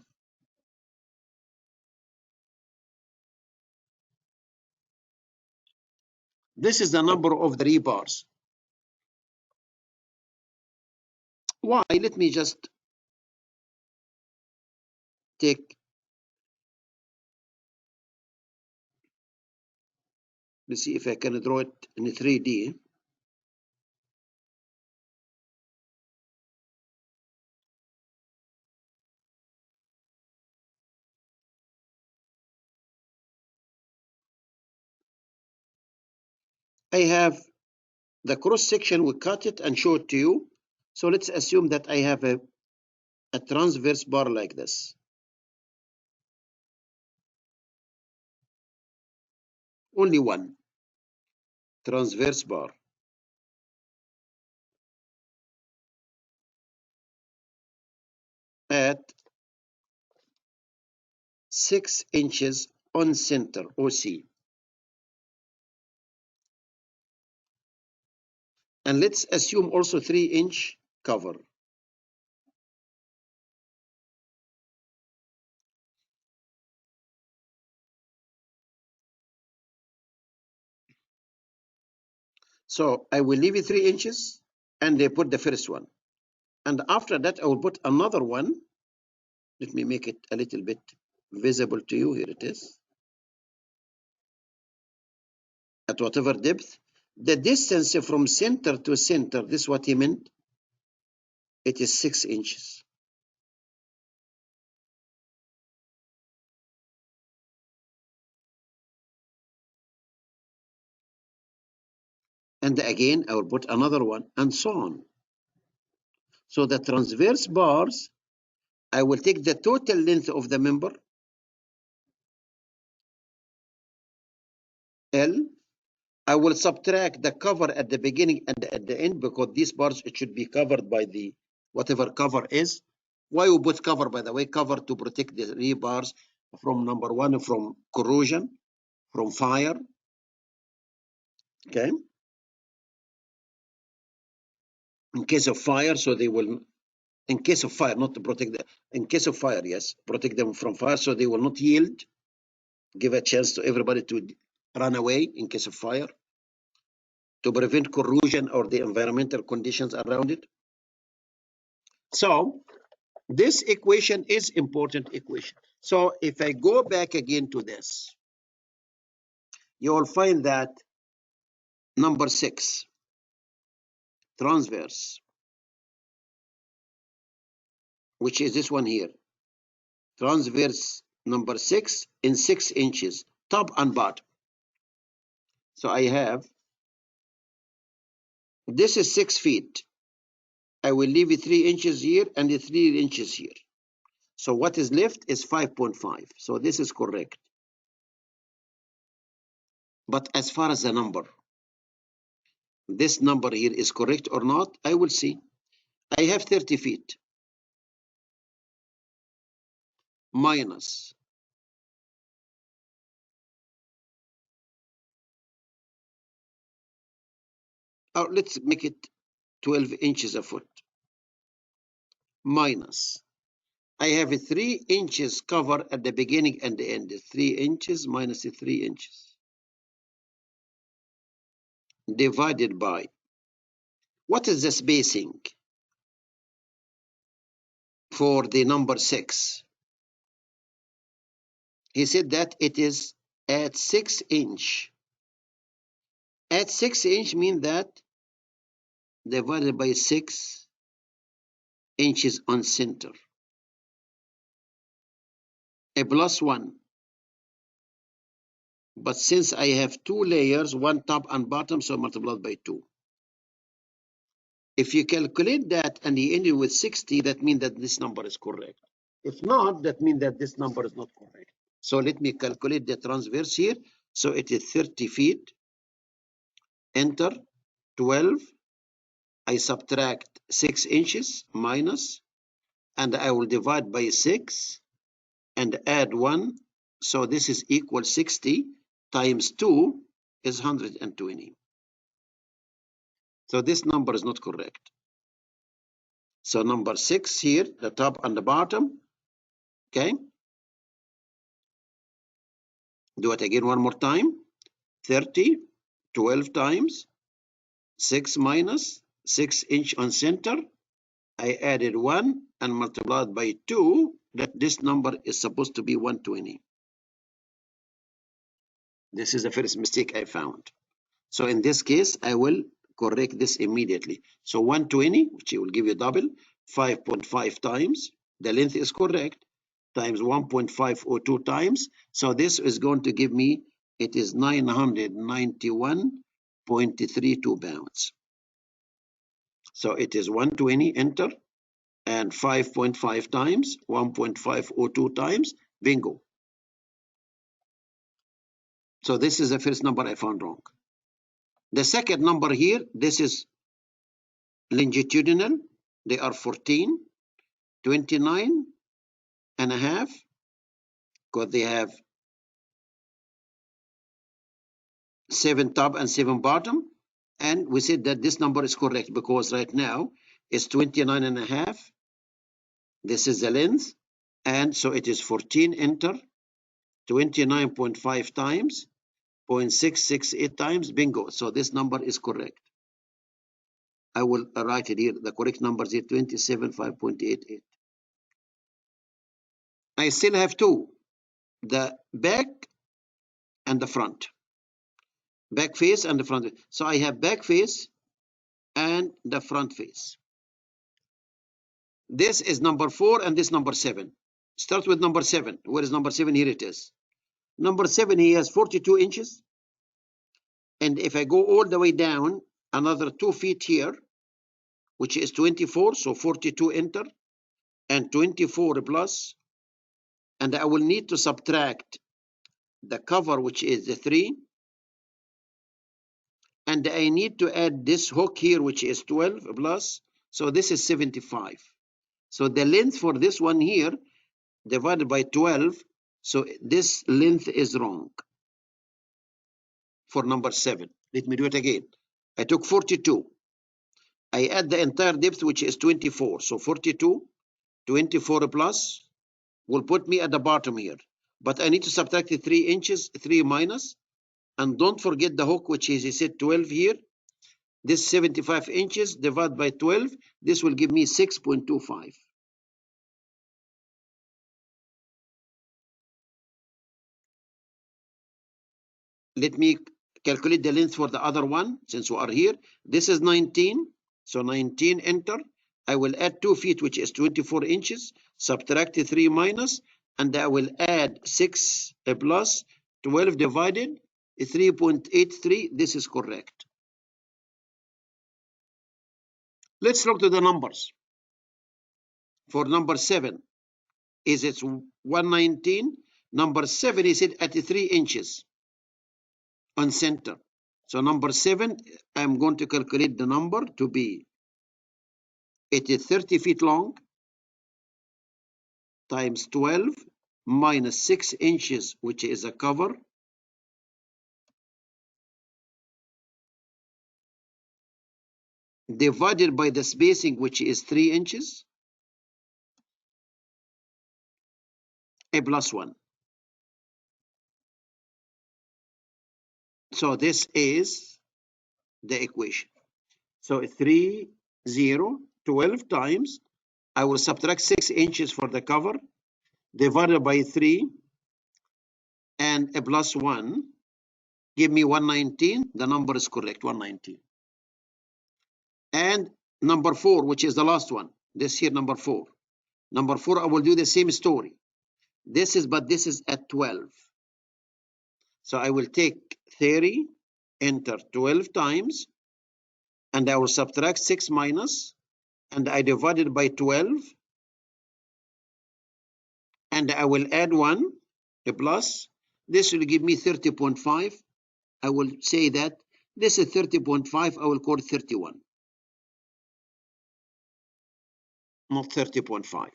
This is the number of the rebars. Why? Let me just take, let's see if I can draw it in 3D. I have the cross section, we cut it and show it to you. So let's assume that I have a transverse bar like this. Only one transverse bar. At 6 inches on center, OC. And let's assume also 3 inch cover. So I will leave it 3 inches and they put the first one. And after that, I will put another one. Let me make it a little bit visible to you. Here it is. At whatever depth. The distance from center to center, this is what he meant. It is 6 inches. And again, I will put another one, and so on. So the transverse bars, I will take the total length of the member, L. I will subtract the cover at the beginning and at the end, because these bars, it should be covered by the whatever cover is. Why we put cover, by the way? Cover to protect the rebars from, number one, from corrosion, from fire. Okay. In case of fire, so they will, in case of fire, not to protect them, in case of fire, yes, protect them from fire, so they will not yield, give a chance to everybody to run away in case of fire, to prevent corrosion or the environmental conditions around it. So this equation is important equation. So if I go back again to this, you will find that number 6, transverse, which is this one here, transverse number 6 in 6 inches, top and bottom. So I have, this is 6 feet. I will leave it 3 inches here and 3 inches here. So what is left is 5.5. So this is correct. But as far as the number, this number here is correct or not, I will see. I have 30 feet minus let's make it 12 inches a foot, minus, I have a 3 inches cover at the beginning and the end. 3 inches minus 3 inches divided by, what is the spacing for the number 6? He said that it is at 6 inch. At 6 inch mean that divided by 6 inches on center, a plus 1. But since I have 2 layers, one top and bottom, so multiplied by 2. If you calculate that and you end it with 60, that means that this number is correct. If not, that means that this number is not correct. So let me calculate the transverse here. So it is 30 feet, enter, 12. I subtract 6 inches minus, and I will divide by 6 and add 1. So this is equal 60 times 2 is 120. So this number is not correct. So number 6 here, the top and the bottom. Okay. Do it again one more time. 30, 12 times 6 minus 6 inch on center. I added 1 and multiplied by 2. That this number is supposed to be 120. This is the first mistake I found. So in this case, I will correct this immediately. So 120, which will give you double, 5.5 times, the length is correct, times 1.502 times. So this is going to give me, it is 991.32 pounds. So it is 120, enter, and 5.5 times, 1.502 times, bingo. So this is the first number I found wrong. The second number here, this is longitudinal. They are 14, 29 and a half, because they have 7 top and 7 bottom. And we said that this number is correct because right now it's 29 and a half. This is the length. And so it is 14, enter, 29.5 times. 0.668 times. Bingo. So this number is correct. I will write it here. The correct number is here, 27.5.88. I still have two, the back and the front. Back face and the front face. So I have back face and the front face. This is number 4 and this number 7. Start with number 7. Where is number 7? Here it is. Number 7, he has 42 inches. And if I go all the way down, another 2 feet here, which is 24, so 42 enter, and 24 plus, and I will need to subtract the cover, which is the 3, and I need to add this hook here, which is 12 plus, so this is 75. So the length for this one here, divided by 12, so this length is wrong for number 7. Let me do it again. I took 42. I add the entire depth, which is 24. So 42, 24 plus will put me at the bottom here. But I need to subtract the 3 inches, 3 minus. And don't forget the hook, which is, he said 12 here. This 75 inches divided by 12. This will give me 6.25. Let me calculate the length for the other one, since we are here. This is 19. So 19, enter. I will add 2 feet, which is 24 inches. Subtract the 3 minus. And I will add 6 plus 12 divided 3.83. This is correct. Let's look to the numbers. For number 7, is it 119? Number 7 is it at 3 inches on center. So number 7, I'm going to calculate the number to be, it is 30 feet long times 12 minus 6 inches, which is a cover, divided by the spacing, which is 3 inches, a plus 1. So this is the equation. So 3, 0, 12 times, I will subtract 6 inches for the cover, divided by 3, and a plus 1, give me 119. The number is correct, 119. And number 4, which is the last one, this here, number 4. Number 4, I will do the same story. This is, but this is at 12. So I will take 30, enter 12 times, and I will subtract 6 minus, and I divide it by 12, and I will add 1, a plus. This will give me 30.5. I will say that this is 30.5. I will call it 31, not 30.5.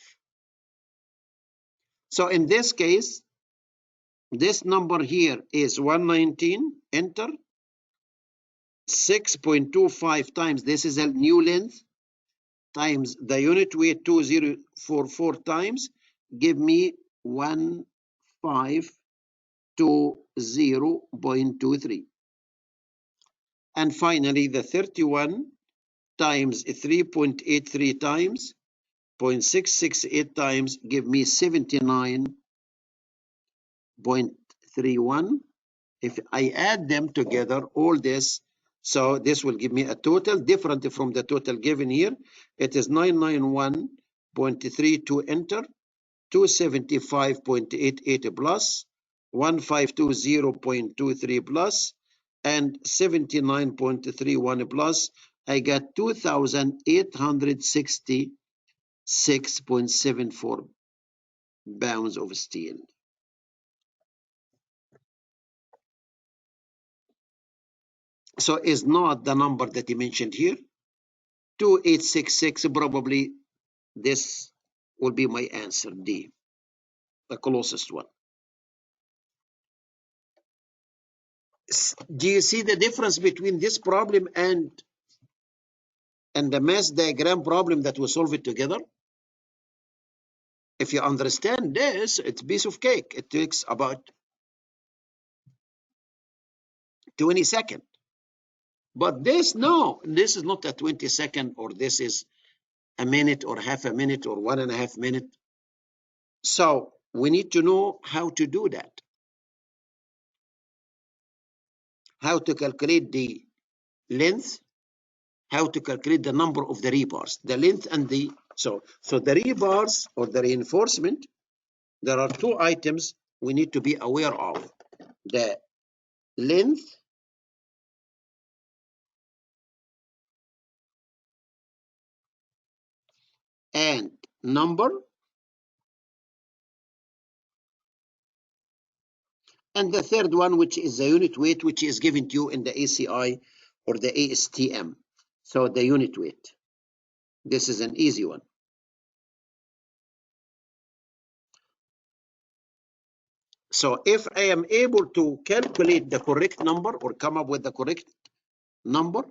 So in this case, this number here is 119, enter, 6.25 times, this is a new length, times the unit weight 2044 times, give me 1520.23. And finally, the 31 times 3.83 times 0.668 times give me 79.31. If I add them together, all this, so this will give me a total different from the total given here. It is 991.32, enter, 275.88 plus, 1520.23 plus, and 79.31 plus. I got 2,866.74 pounds of steel. So is not the number that he mentioned here. 2866, probably this will be my answer, D, the closest one. Do you see the difference between this problem and the mass diagram problem that we solve it together? If you understand this, it's a piece of cake. It takes about 20 seconds. But this, no, this is not a 20 second, or this is a minute or half a minute or 1.5 minutes. So we need to know how to do that. How to calculate the length, how to calculate the number of the rebars, the length and the, so the rebars or the reinforcement, there are two items we need to be aware of: the length and number, and the third one, which is the unit weight, which is given to you in the ACI or the ASTM. So the unit weight, this is an easy one. So if I am able to calculate the correct number or come up with the correct number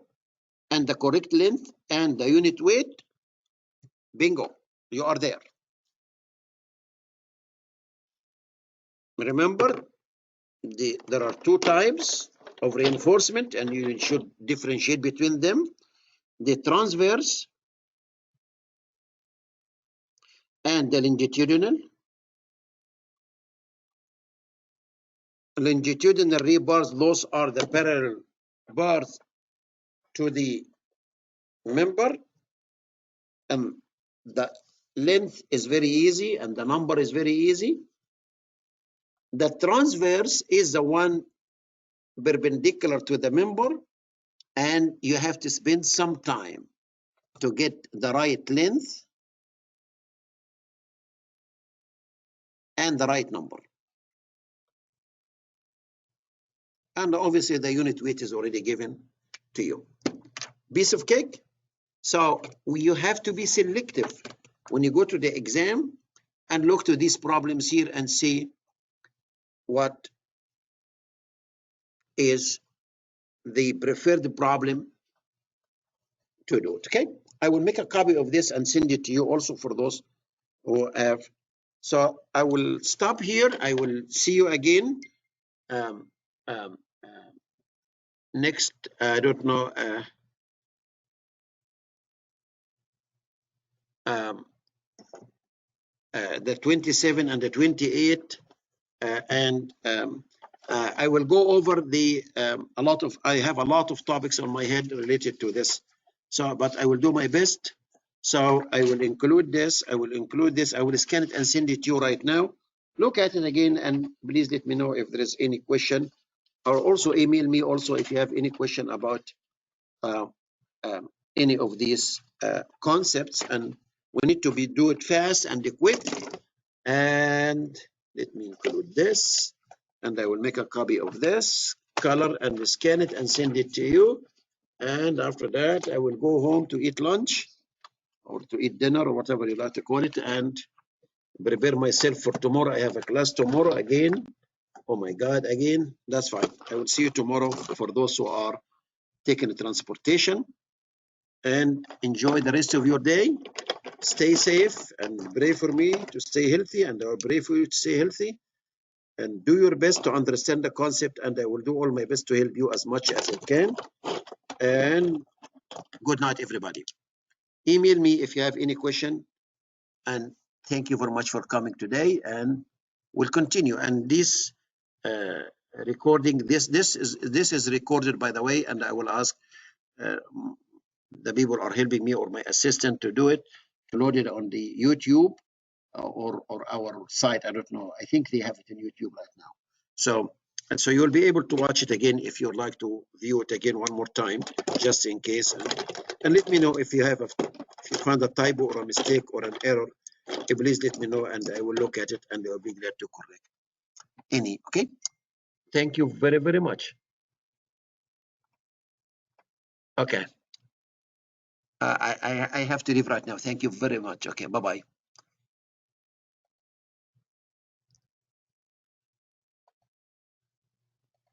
and the correct length and the unit weight, bingo, you are there. Remember, there are two types of reinforcement and you should differentiate between them: the transverse and the longitudinal. Longitudinal rebars, those are the parallel bars to the member, and the length is very easy and the number is very easy. The transverse is the one perpendicular to the member, and you have to spend some time to get the right length and the right number. And obviously the unit weight is already given to you. Piece of cake. So you have to be selective when you go to the exam and look to these problems here and see what is the preferred problem to do it. Okay, I will make a copy of this and send it to you also for those who have. So I will stop here. I will see you again next. I don't know. The 27 and the 28, and I will go over the I have a lot of topics on my head related to this. So, but I will do my best. So I will include this. I will include this. I will scan it and send it to you right now. Look at it again and please let me know if there is any question, or also email me also if you have any question about any of these concepts. And we need to do it fast and quick. And let me include this, and I will make a copy of this color and scan it and send it to you. And after that, I will go home to eat lunch or to eat dinner or whatever you like to call it, and prepare myself for tomorrow. I have a class tomorrow again. Oh my God, again. That's fine. I will see you tomorrow for those who are taking the transportation. And enjoy the rest of your day. Stay safe and pray for me to stay healthy, and I will pray for you to stay healthy. And do your best to understand the concept, and I will do all my best to help you as much as I can. And good night, everybody. Email me if you have any question. And thank you very much for coming today, and we'll continue. And this recording, this is recorded, by the way, and I will ask the people are helping me or my assistant to do it, to load it on the YouTube or our site. I don't know. I think they have it in YouTube right now. So, and so you'll be able to watch it again if you'd like to view it again one more time, just in case. And let me know if you have if you find a typo or a mistake or an error. Please let me know, and I will look at it, and I will be glad to correct any. Okay. Thank you very, very much. Okay. I have to leave right now. Thank you very much. Okay. Bye bye.